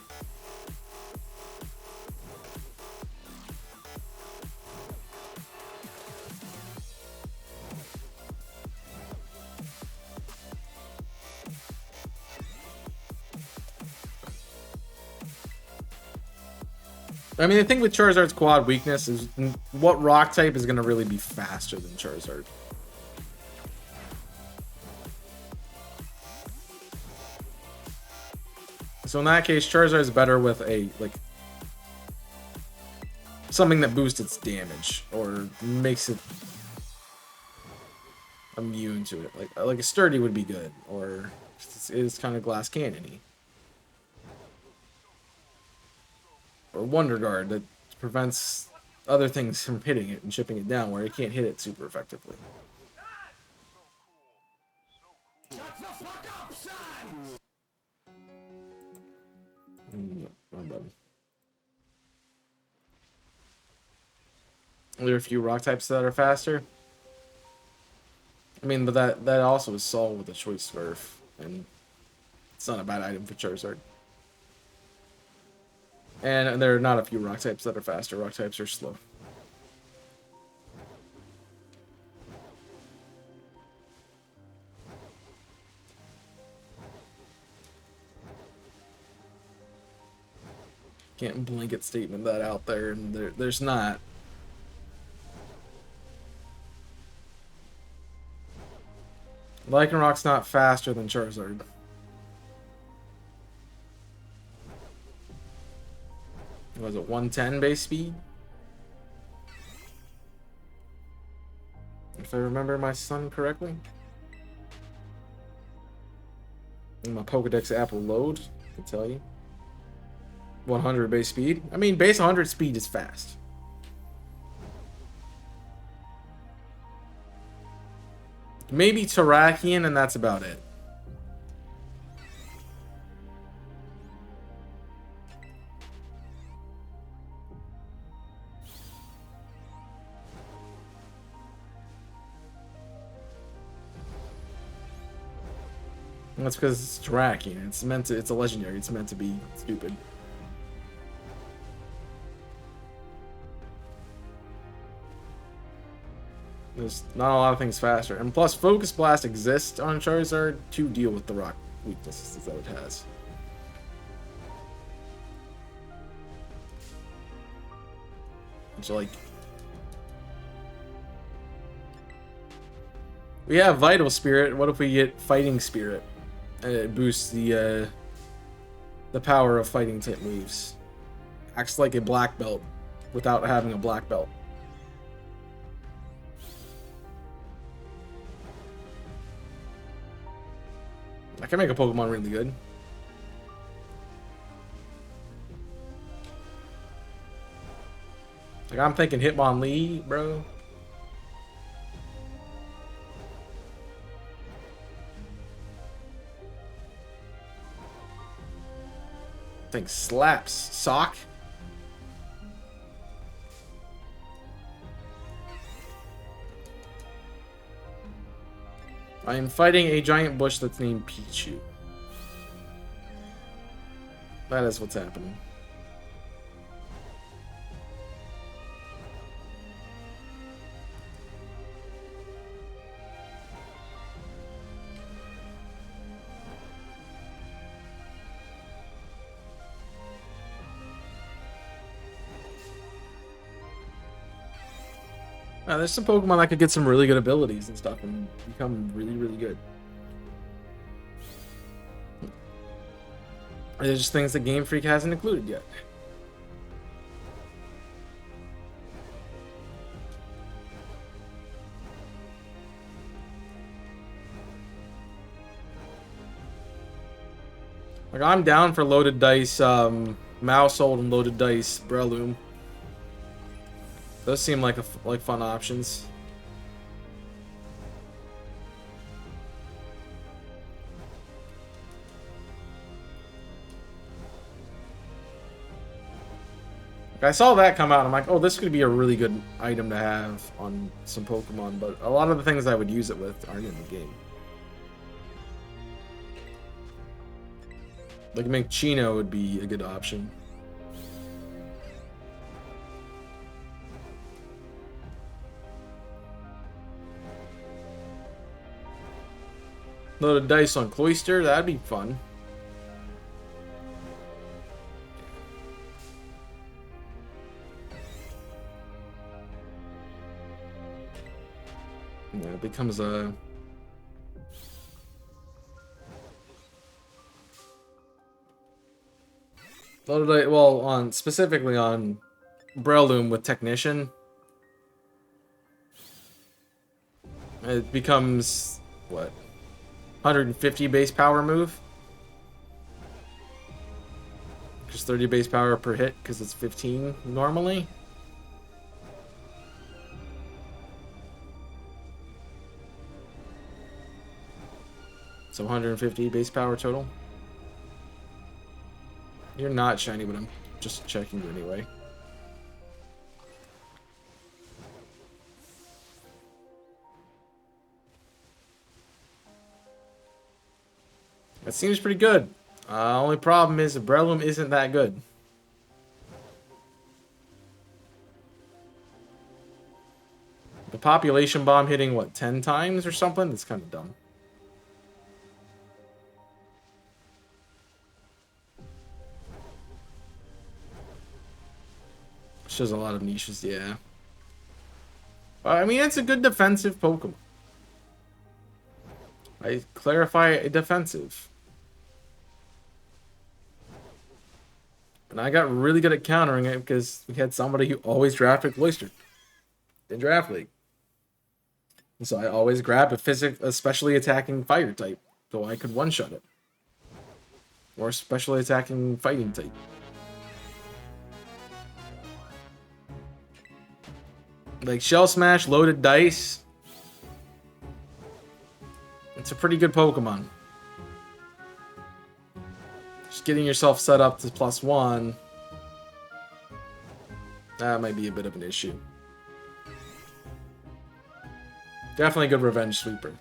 I mean, the thing with Charizard's quad weakness is what rock type is going to really be faster than Charizard? So in that case, Charizard is better with something that boosts its damage or makes it immune to it. Like a Sturdy would be good, or it's kind of Glass Cannon-y. Or Wonder Guard that prevents other things from hitting it and chipping it down where it can't hit it super effectively. My bad. Are there a few rock types that are faster? I mean, but that also is solved with a choice Smurf, and it's not a bad item for Charizard. And there are not a few rock types that are faster. Rock types are slow. Can't blanket statement that out there, and there's not. Lycanroc's not faster than Charizard. Was it 110 base speed? If I remember my son correctly. And my Pokedex app will load, I can tell you. 100 base speed. I mean, base 100 speed is fast. Maybe Terrakion, and that's about it. That's because it's Terrakion. It's a legendary. It's meant to be stupid. There's not a lot of things faster. And plus, Focus Blast exists on Charizard to deal with the rock weaknesses that it has. Which, like... We have Vital Spirit. What if we get Fighting Spirit? And it boosts the power of fighting type moves. Acts like a black belt without having a black belt. I can make a Pokemon really good. Like, I'm thinking Hitmonlee, bro. Thing slaps. Sock. I am fighting a giant bush that's named Pichu. That is what's happening. There's some Pokemon that could get some really good abilities and stuff and become really, really good. There's just things that Game Freak hasn't included yet. Like, I'm down for loaded dice, Mousehold and loaded dice Breloom. Those seem like fun options. Like, I saw that come out and I'm like, oh, this could be a really good item to have on some Pokemon, but a lot of the things I would use it with aren't in the game. Like, Minccino would be a good option. Loaded dice on Cloyster, that'd be fun. Yeah, it becomes a... Loaded dice, well, specifically on Breloom with Technician. It becomes, what? 150 base power move. Just 30 base power per hit because it's 15 normally. So 150 base power total. You're not shiny, but I'm just checking you anyway. That seems pretty good. Only problem is the Breloom isn't that good. The population bomb hitting, what, 10 times or something? That's kind of dumb. Shows a lot of niches, yeah. I mean, it's a good defensive Pokemon. I clarify defensive. And I got really good at countering it because we had somebody who always drafted Cloyster in Draft League. And so I always grabbed a specially attacking fire type so I could one-shot it. Or a specially attacking fighting type. Like Shell Smash, Loaded Dice. It's a pretty good Pokemon. Just getting yourself set up to +1. That might be a bit of an issue. Definitely a good revenge sweeper.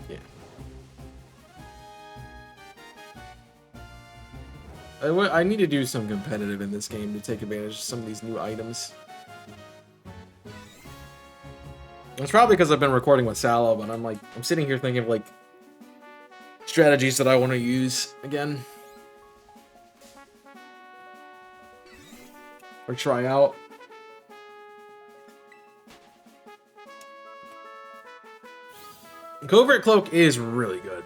Yeah. I need to do some competitive in this game to take advantage of some of these new items. It's probably because I've been recording with Salo, but I'm sitting here thinking of like strategies that I want to use again. Or try out. Covert Cloak is really good.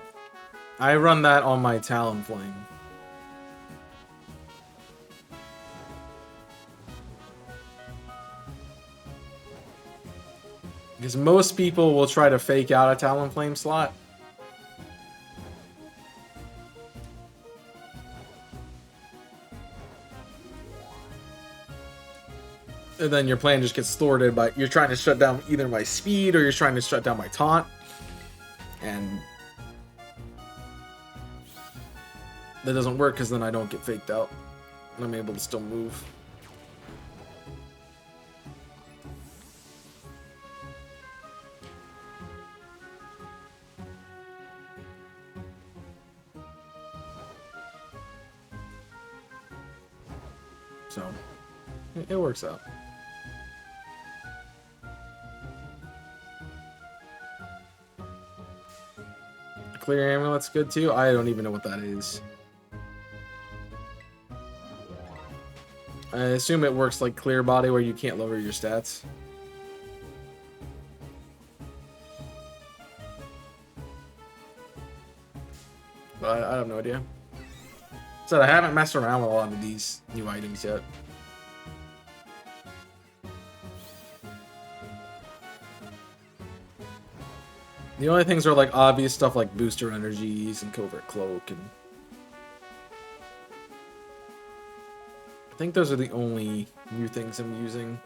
I run that on my Talonflame. Because most people will try to fake out a Talonflame slot. And then your plan just gets thwarted by you're trying to shut down either my speed or you're trying to shut down my taunt. And that doesn't work because then I don't get faked out. And I'm able to still move. So, it works out. Clear Amulet's good too? I don't even know what that is. I assume it works like Clear Body where you can't lower your stats. But I have no idea. So I haven't messed around with a lot of these new items yet. The only things are like obvious stuff like booster energies and covert cloak, and I think those are the only new things I'm using.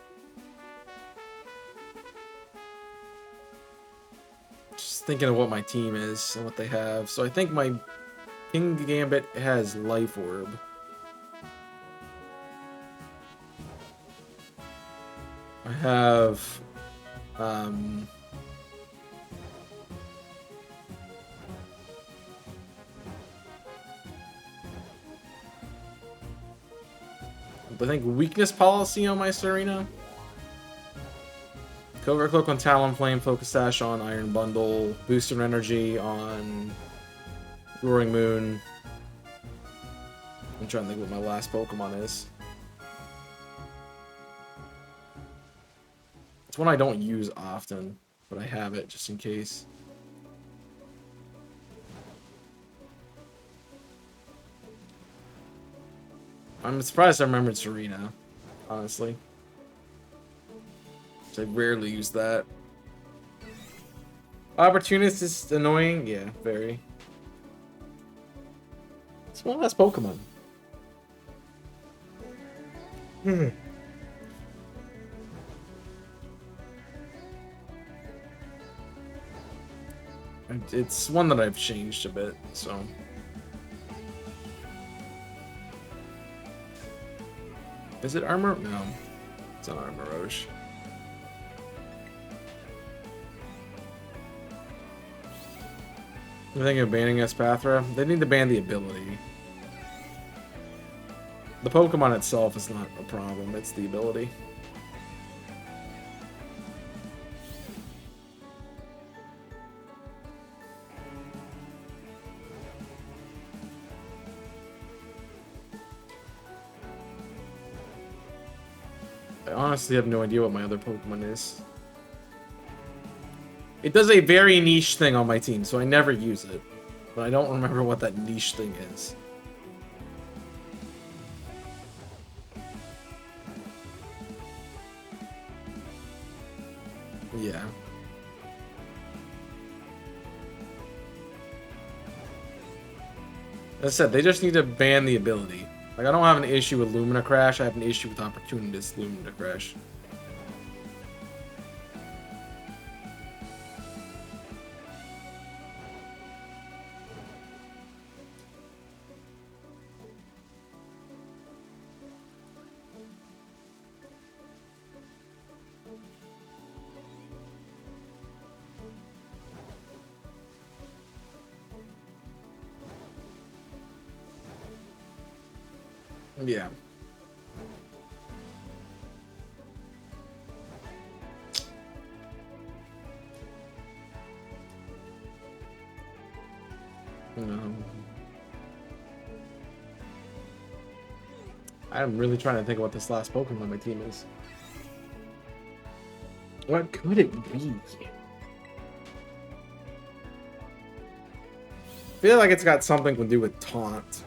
Just thinking of what my team is and what they have. So I think my King Gambit has Life Orb. I have I think Weakness Policy on my Serena. Covert Cloak on Talonflame, Focus Sash on Iron Bundle, Booster Energy on Roaring Moon. I'm trying to think what my last Pokemon is. It's one I don't use often, but I have it just in case. I'm surprised I remembered Serena, honestly. So I rarely use that. Opportunist is annoying? Yeah, very. It's one last Pokemon. Hmm. It's one that I've changed a bit, so. Is it Armor? No. It's not Armor Roche. I'm thinking of banning Espathra. They need to ban the ability. The Pokemon itself is not a problem, it's the ability. I honestly have no idea what my other Pokemon is. It does a very niche thing on my team, so I never use it. But I don't remember what that niche thing is. Yeah. As I said, they just need to ban the ability. Like, I don't have an issue with Lumina Crash, I have an issue with Opportunist Lumina Crash. Yeah. I'm really trying to think of what this last Pokemon on my team is. What could it be? I feel like it's got something to do with Taunt.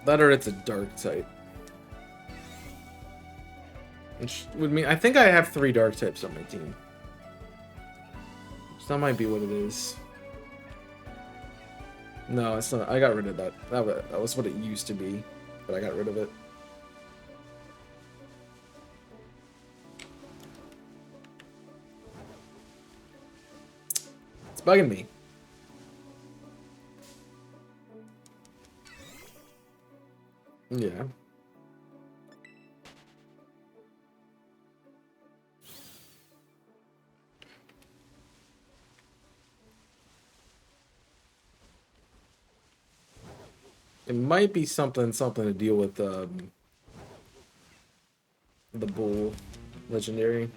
That or it's a Dark type. Which would mean I think I have 3 Dark types on my team. So that might be what it is. No, it's not. I got rid of that. That was what it used to be, but I got rid of it. It's bugging me. Yeah. It might be something to deal with the bull legendary.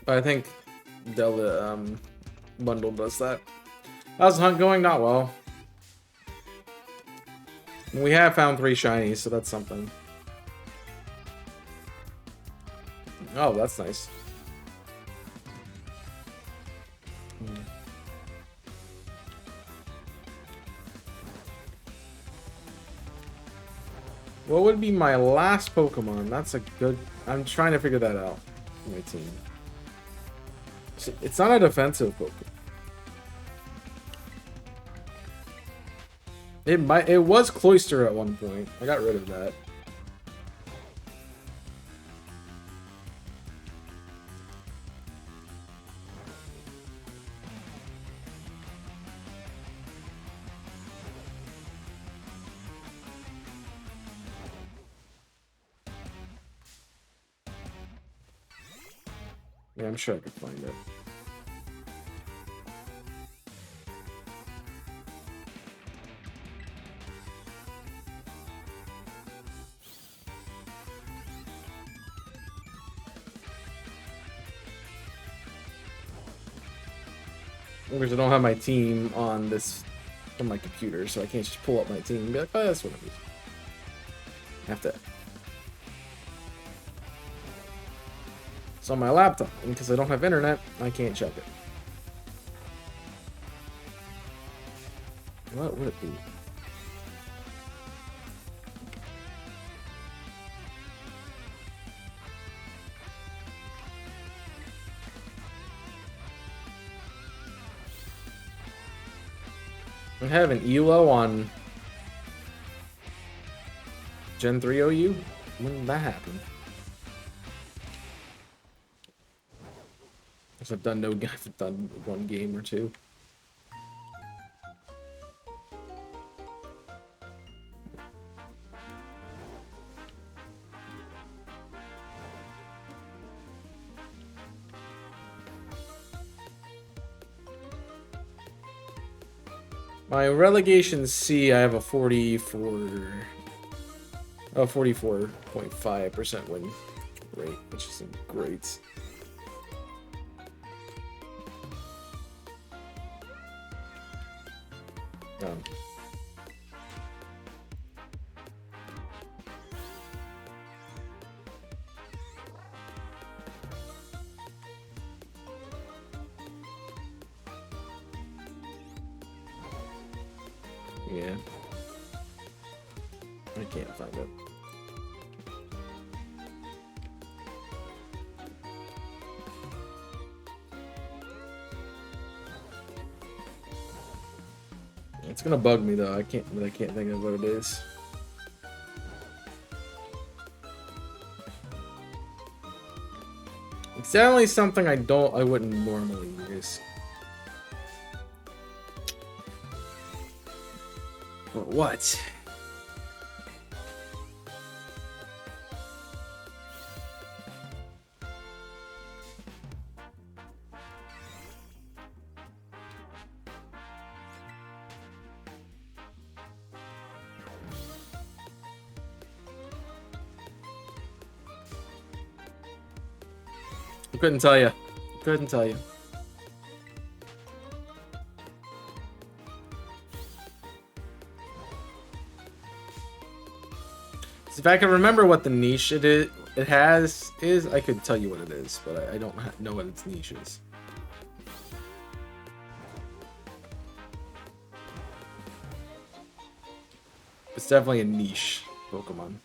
But I think Delta bundle does that. How's the hunt going? Not well. We have found 3 shinies, so that's something. Oh, that's nice. What would be my last Pokemon? That's a good... I'm trying to figure that out for my team. It's not a defensive Pokemon. It was Cloyster at one point. I got rid of that. Yeah, I'm sure I could find it. Because I don't have my team on my computer, so I can't just pull up my team and be like, oh, that's what it is. I have to. It's on my laptop, and because I don't have internet, I can't check it. What would it be? I have an ELO on Gen 3 OU? When did that happen? I've done I've done one game or two. My relegation C, I have a 44.5% win rate, which isn't great. Yeah. I can't find it. It's gonna bug me though. I can't think of what it is. It's definitely something I wouldn't normally use. But what? I couldn't tell you. Couldn't tell you. If I can remember what the niche it has, I could tell you what it is, but I don't know what its niche is. It's definitely a niche Pokemon.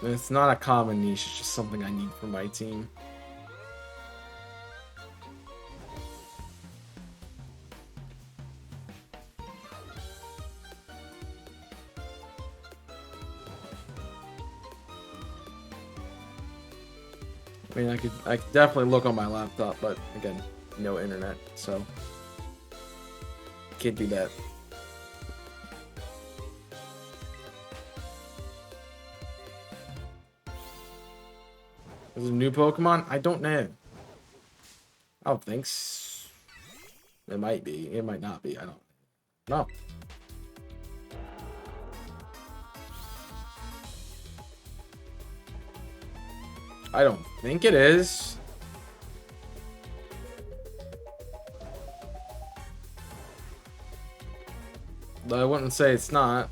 And it's not a common niche, it's just something I need for my team. I mean, I could definitely look on my laptop, but again, no internet, so can't do that. Is it a new Pokemon? I don't know. I don't think so. It might be. It might not be. I don't know. I don't think it is. But I wouldn't say it's not.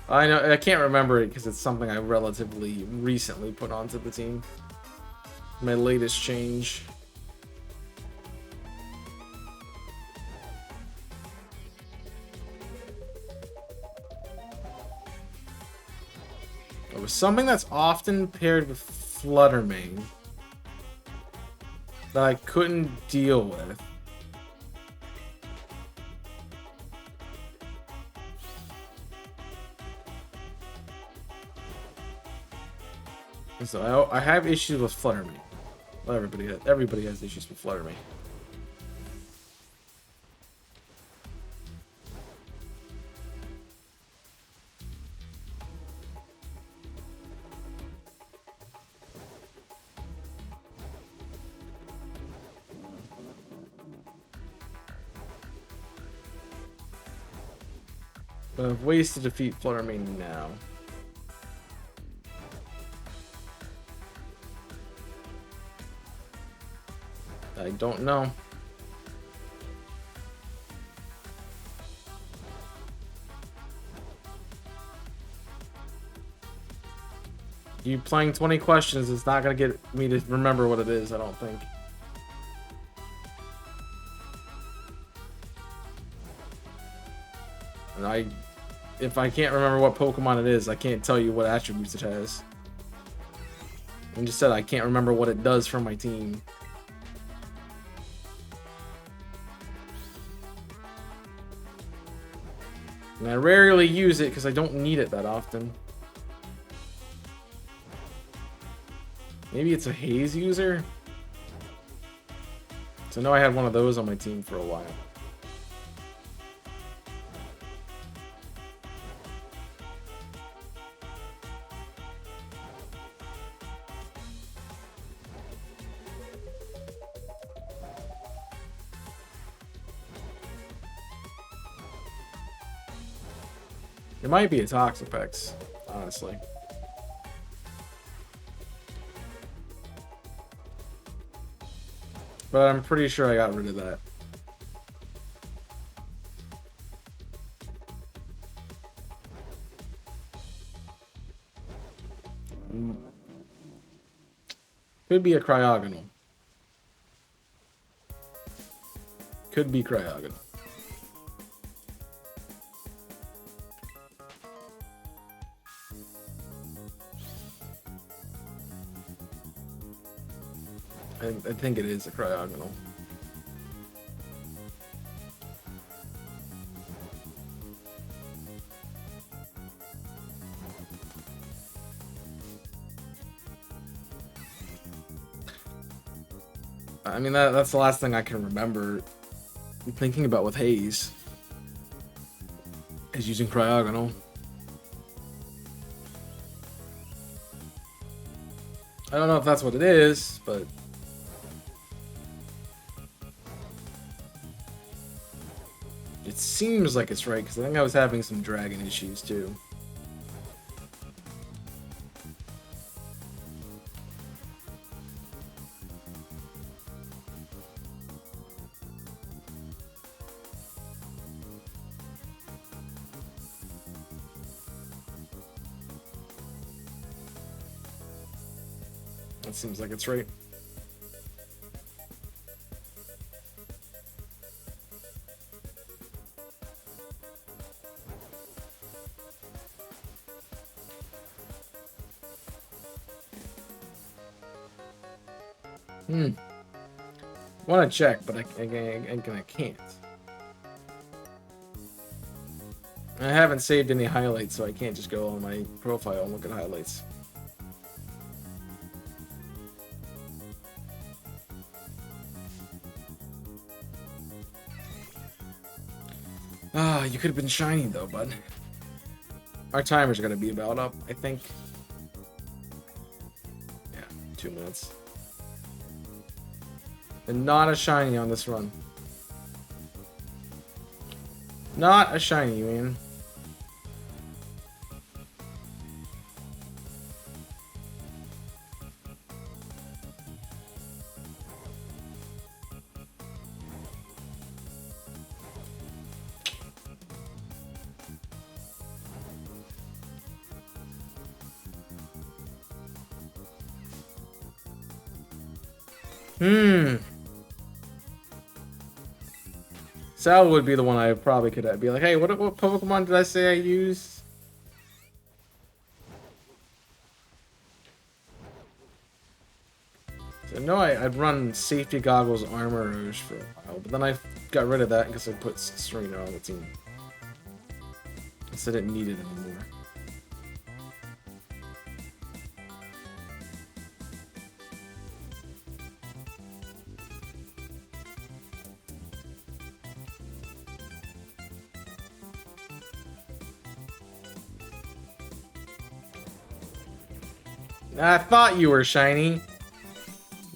I know I can't remember it because it's something I relatively recently put onto the team. My latest change. It was something that's often paired with Fluttermane that I couldn't deal with. So I have issues with Fluttermane. Well, everybody has issues with Fluttermane. But I have ways to defeat Fluttermane now. I don't know. You playing 20 questions is not gonna get me to remember what it is, I don't think. And if I can't remember what Pokemon it is, I can't tell you what attributes it has. I just said I can't remember what it does for my team. And I rarely use it because I don't need it that often. Maybe it's a Haze user? So I know I had one of those on my team for a while. It might be a Toxapex, honestly. But I'm pretty sure I got rid of that. Could be a Cryogonal. Could be Cryogonal. I think it is a Cryogonal. I mean, that's the last thing I can remember thinking about with Haze. Is using Cryogonal. I don't know if that's what it is, but... It seems like it's right, because I think I was having some dragon issues, too. That seems like it's right. Want to check, but I can't. I haven't saved any highlights, so I can't just go on my profile and look at highlights. Ah, you could have been shiny though, bud. Our timer's gonna be about up, I think. Yeah, 2 minutes. And not a shiny on this run. Not a shiny, man. Sal would be the one I probably could be like, hey, what Pokemon did I say I used? So no, I'd run Safety Goggles Armor Rouge for a while, but then I got rid of that because I put Serena on the team. I said I didn't need it anymore. I thought you were shiny.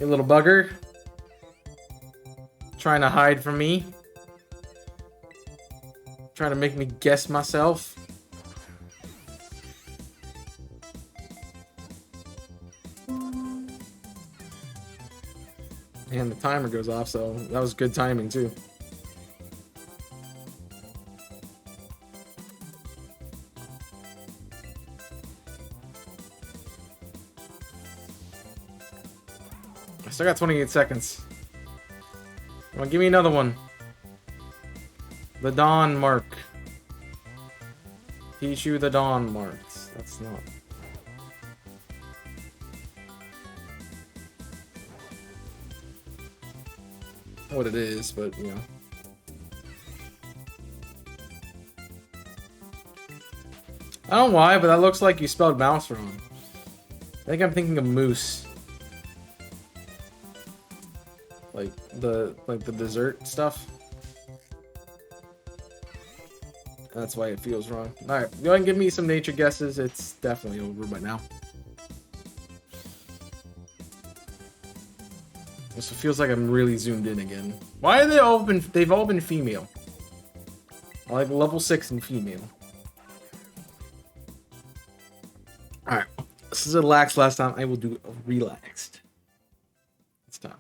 You little bugger. Trying to hide from me. Trying to make me guess myself. And the timer goes off, so that was good timing too. I still got 28 seconds. Come on, give me another one. The Dawn Mark. Pichu the Dawn Mark. That's not... what it is, but, you know. I don't know why, but that looks like you spelled mouse wrong. I think I'm thinking of moose. Like the dessert stuff. That's why it feels wrong. Alright, go ahead and give me some nature guesses. It's definitely over by now. This feels like I'm really zoomed in again. Why are they all been... they've all been female. I like level 6 and female. Alright. This is a relaxed last time. I will do a relaxed. This time.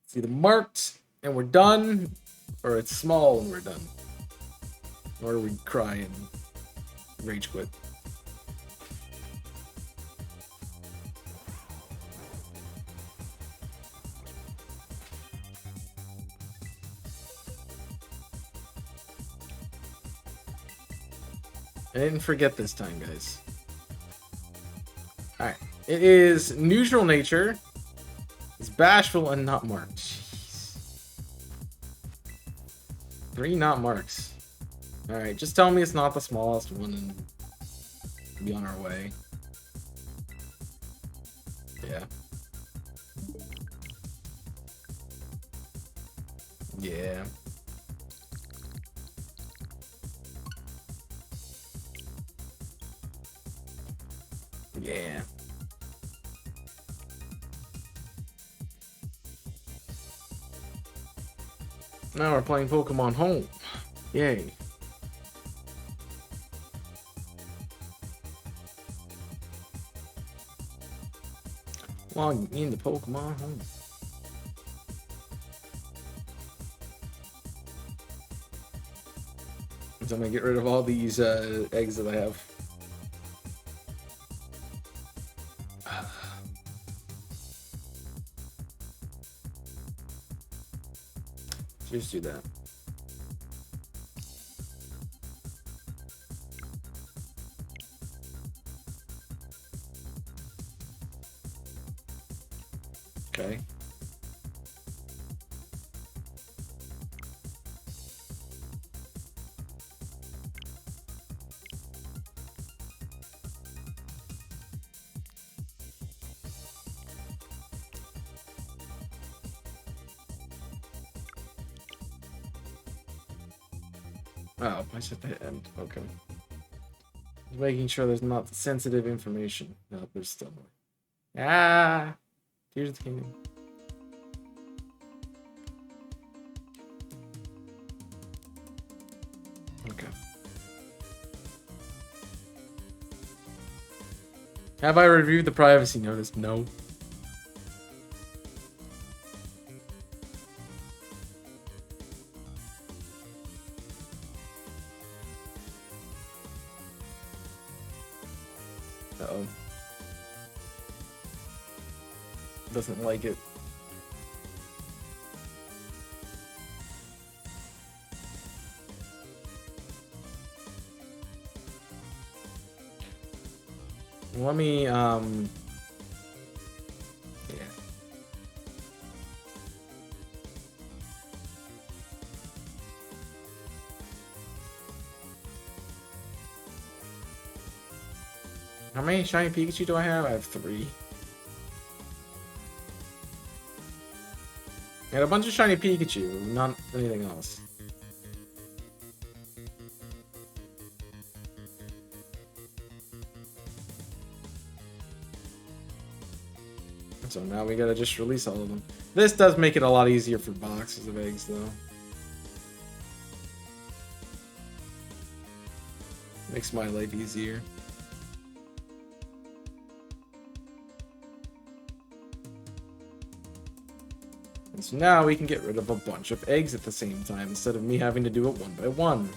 It's either marked and we're done, or it's small and we're done. Or we cry and rage quit. I didn't forget this time, guys. Alright. It is neutral nature. It's bashful and not marked. Jeez. 3 not marks. Alright, just tell me it's not the smallest one and be on our way. Yeah. Yeah. Yeah. Now we're playing Pokemon Home. Yay. Log into Pokemon Home. So I'm gonna get rid of all these eggs that I have. Just do that. Okay. Oh, I should hit end. Okay. Just making sure there's not sensitive information. No, there's still more. Ah! Tears of the Kingdom. Okay. Have I reviewed the privacy notice? No. Uh-oh. Doesn't like it. Let me, yeah. How many shiny Pikachu do I have? I have 3. I got a bunch of shiny Pikachu, not anything else. So now we gotta just release all of them. This does make it a lot easier for boxes of eggs, though. Makes my life easier. And so now we can get rid of a bunch of eggs at the same time instead of me having to do it one by one.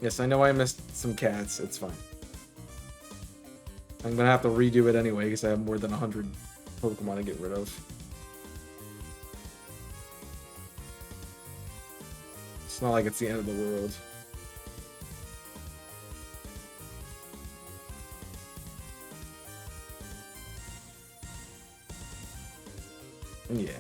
Yes, I know I missed some cats. It's fine. I'm gonna have to redo it anyway because I have more than 100 Pokemon to get rid of. It's not like it's the end of the world. Yeah.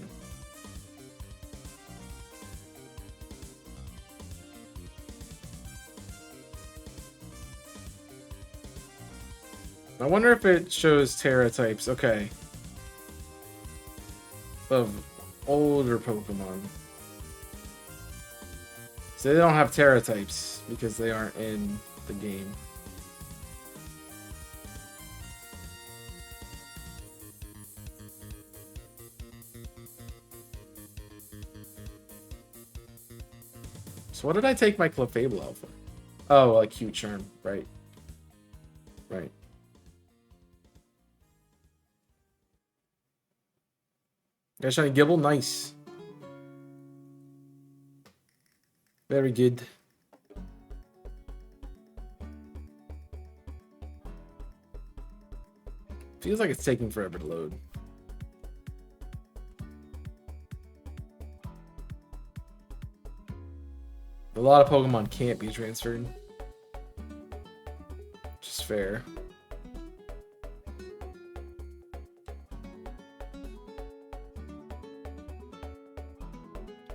I wonder if it shows Terra types. Okay. Of older Pokemon. So they don't have Terra types because they aren't in the game. So what did I take my Clefable out for? Oh, like Cute Charm. Right. Right. Got shiny Gibble? Nice. Very good. Feels like it's taking forever to load. A lot of Pokemon can't be transferred. Which is fair.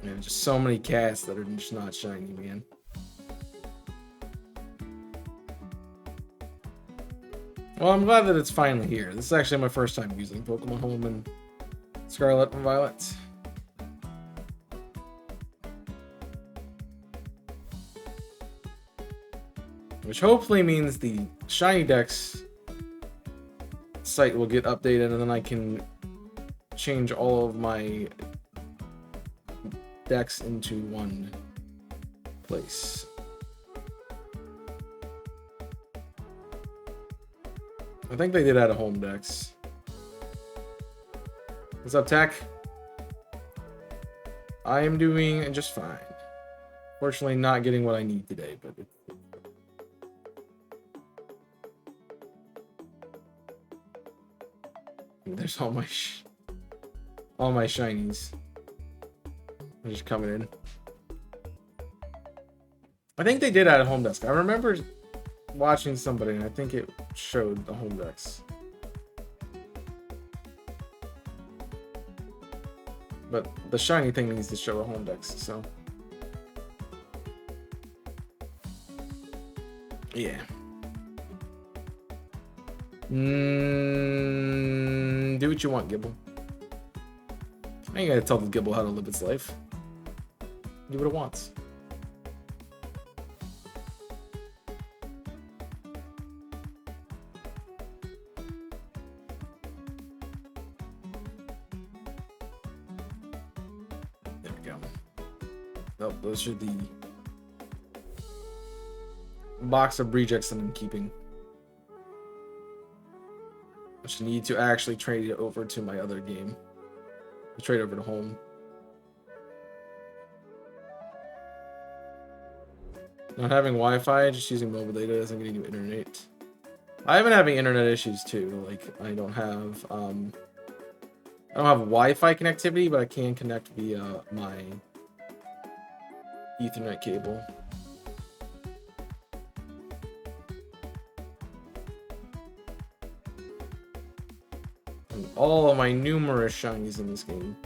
Man, just so many cats that are just not shiny, man. Well, I'm glad that it's finally here. This is actually my first time using Pokemon Home and Scarlet and Violet. Which hopefully means the Shiny Dex site will get updated and then I can change all of my decks into one place. I think they did add a home dex. What's up, Tech? I am doing just fine. Fortunately, not getting what I need today, but there's all my shinies. They're just coming in. I think they did add a home desk. I remember watching somebody, and I think it showed the home decks. But the shiny thing needs to show a home dex, so. Yeah. Do what you want, Gibble. I ain't gotta tell the Gibble how to live its life. Do what it wants. There we go. Oh, those are the box of rejects that I'm keeping. I should need to actually trade it over to my other game. Trade over to home. Not having Wi-Fi, just using mobile data isn't getting you internet. I've been having internet issues too. Like I don't have Wi-Fi connectivity, but I can connect via my Ethernet cable. And all of my numerous shinies in this game.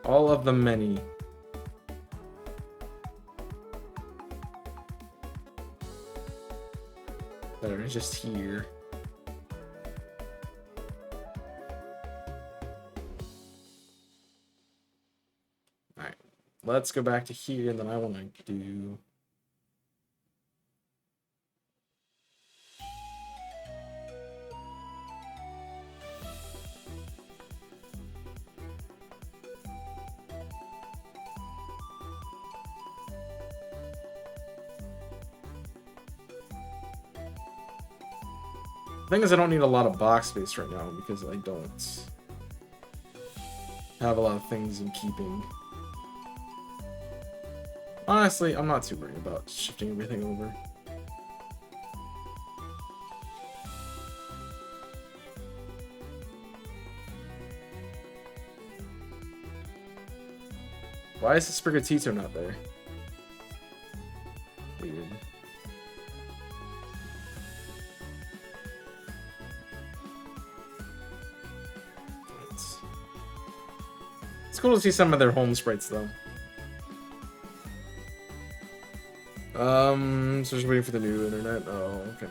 All of the many. That are just here. Alright. Let's go back to here, and then I want to do... The thing is, I don't need a lot of box space right now because I don't have a lot of things in keeping. Honestly, I'm not too worried about shifting everything over. Why is the Sprigatito not there? Weird. It's cool to see some of their home sprites, though. So just waiting for the new internet. Oh, okay.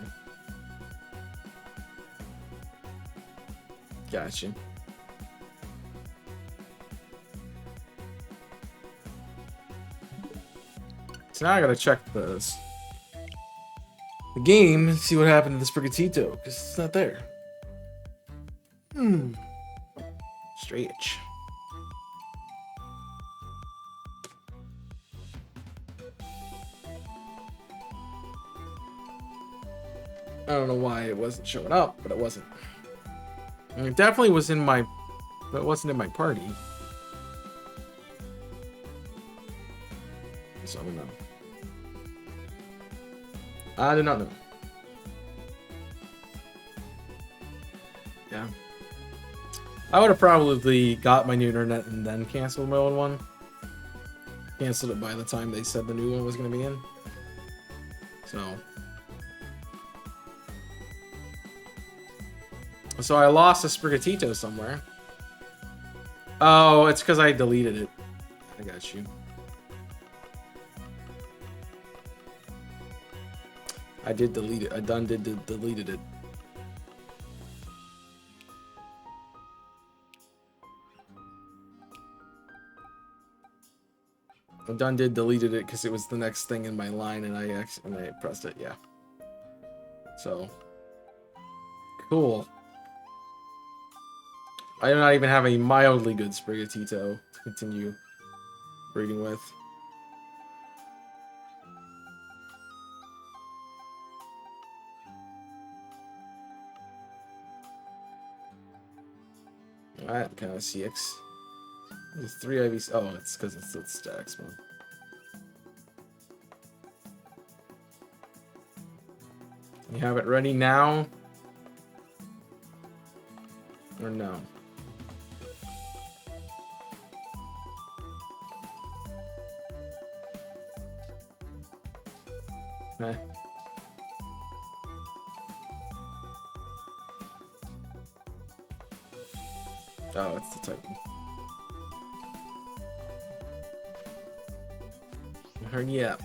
Gotcha. So now I gotta check the game and see what happened to the Sprigatito, because it's not there. Strange. I don't know why it wasn't showing up, but it wasn't. I mean, it definitely was in my, but it wasn't in my party. So I don't know. I did not know. Yeah. I would have probably got my new internet and then canceled my old one. Canceled it by the time they said the new one was going to be in. So I lost a Sprigatito somewhere. Oh, it's because I deleted it. I got you. I did delete it. I deleted it. I deleted it because it was the next thing in my line, and I pressed it. Yeah. So cool. I do not even have a mildly good Sprigatito to continue breeding with. Alright, kind of CX. There's 3 IVs. Oh, it's because it's stacks, man. You have it ready now? Or no? Eh. Oh, it's the Titan. Hurry up.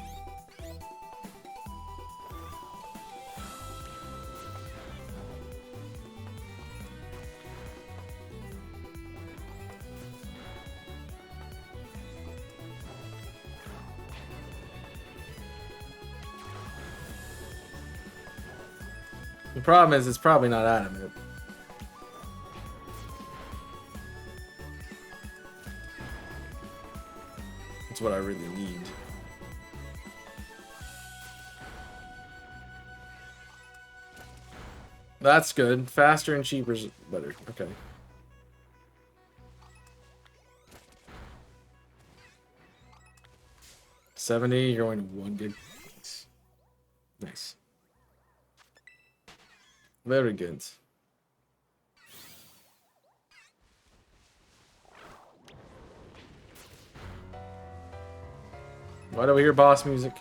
The problem is, it's probably not adamant. That's what I really need. That's good. Faster and cheaper is better. Okay. $70, you're going to 1 gig. Nice. Very good. Why do we hear boss music?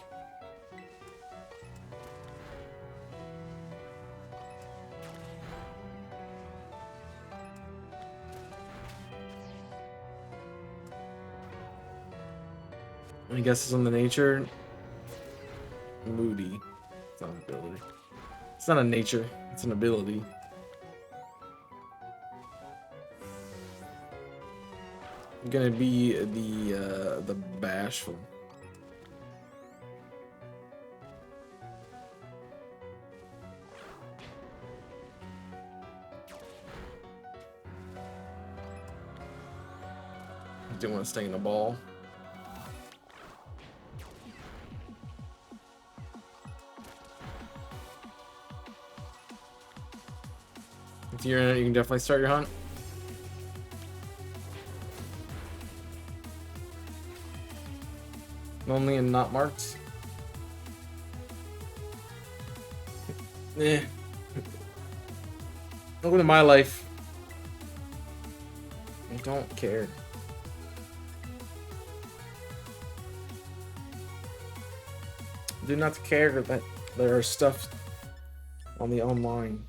I guess it's on the nature. Moody. It's not an ability. It's not a nature. It's an ability. Gonna be the bashful. Didn't want to stay in the ball. If you're in it, you can definitely start your hunt. Lonely and not marked. Eh. Welcome to my life. I don't care. Do not care that there are stuff on the online.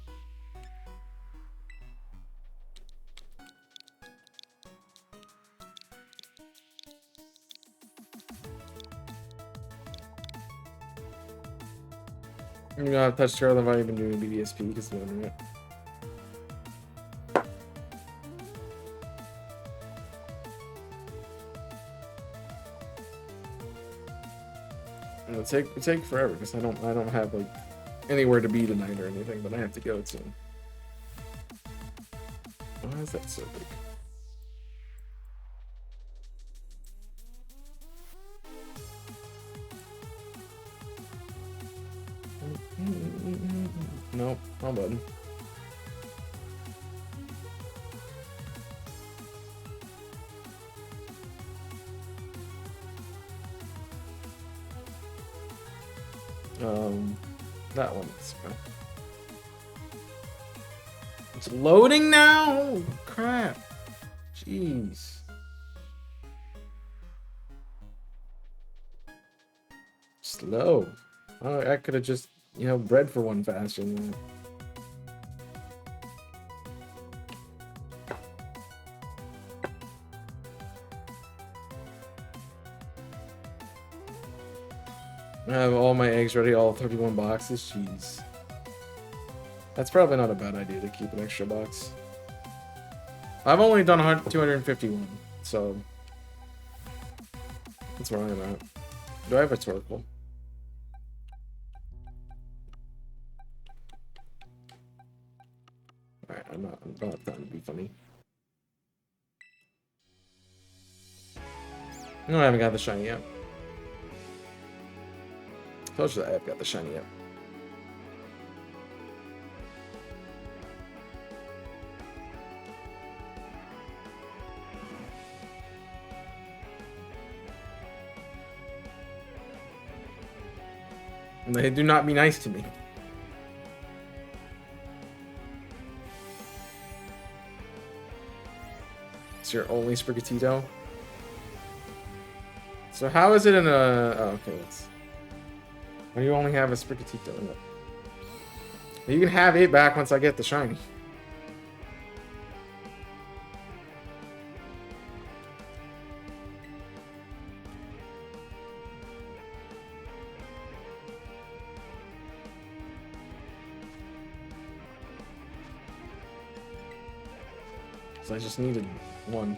You know, I've touched Charlie. I've already been doing BDSP because of the internet. It'll take forever because I don't have like anywhere to be tonight or anything, but I have to go to. Why is that so big? Nope, wrong button. That one. Let's go. It's loading now. Oh, crap. Jeez. Slow. Oh, I could have just, you know, bred for one faster than that. I have all my eggs ready, all 31 boxes. Jeez. That's probably not a bad idea to keep an extra box. I've only done 251, so that's where I'm at. Do I have a Torkoal? Alright, I'm not trying to be funny. No, I haven't got the shiny yet. Told you that I've got the shiny yet. And they do not be nice to me. It's your only Sprigatito? So how is it in a... Oh, okay, let's... Why do you only have a Sprigatito in it? You can have it back once I get the shiny. So I just needed one.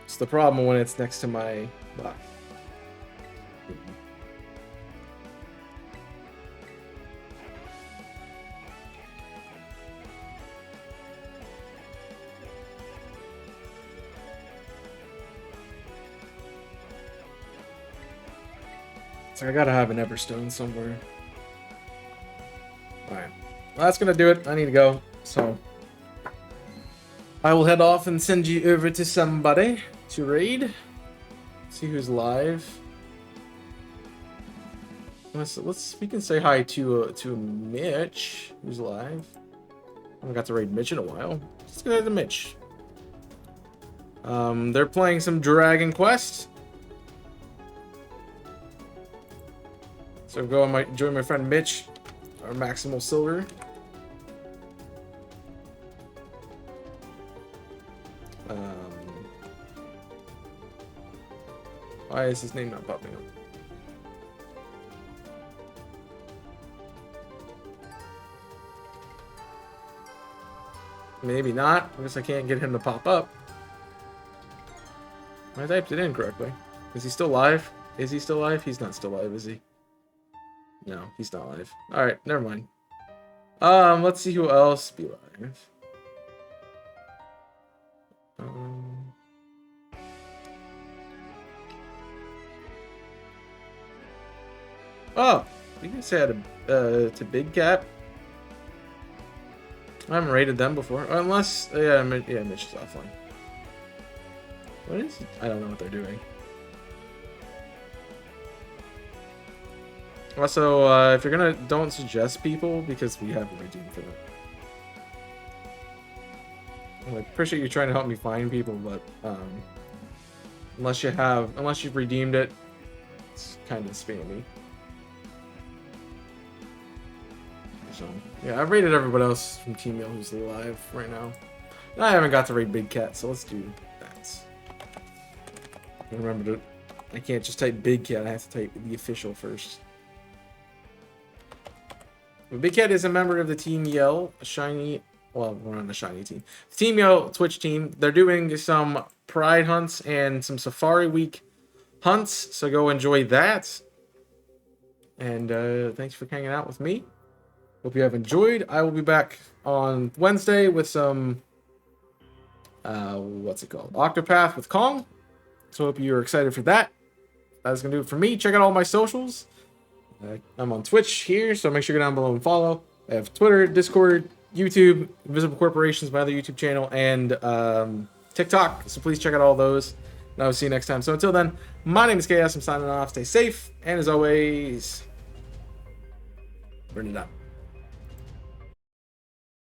It's the problem when it's next to my box. So I gotta have an Everstone somewhere. Alright. Well, that's gonna do it. I need to go. So I will head off and send you over to somebody to raid. See who's live. We can say hi to Mitch, who's live. I haven't got to raid Mitch in a while. Let's go to Mitch. They're playing some Dragon Quest. So go and join my friend Mitch, our Maximal Silver. Why is his name not popping up? Maybe not. I guess I can't get him to pop up. I typed it in correctly. Is he still live? Is he still live? He's not still live, is he? No, he's not live. Alright, never mind. Let's see who else be live. Oh, you can say hi to Big Cat. I haven't raided them before. Unless, yeah, Mitch is offline. What is it? I don't know what they're doing. Also, if you're gonna, don't suggest people because we haven't redeemed for them. I appreciate you trying to help me find people, but unless you've redeemed it, it's kind of spammy. So yeah, I've raided everybody else from Team Yell who's alive right now. I haven't got to raid Big Cat, so let's do that. Remember to, I can't just type Big Cat. I have to type the official first. But Big Cat is a member of the Team Yell Shiny. Well, we're on the Shiny team. The Team Yell Twitch team. They're doing some Pride hunts and some Safari Week hunts, so go enjoy that. And thanks for hanging out with me. Hope you have enjoyed. I will be back on Wednesday with some what's it called? Octopath with Kong. So hope you're excited for that. That's gonna do it for me. Check out all my socials. I'm on Twitch here, so make sure you go down below and follow. I have Twitter, Discord, YouTube, Invisible Corporations, my other YouTube channel, and TikTok. So please check out all those. And I will see you next time. So until then, my name is Chaos. I'm signing off. Stay safe, and as always, burn it up.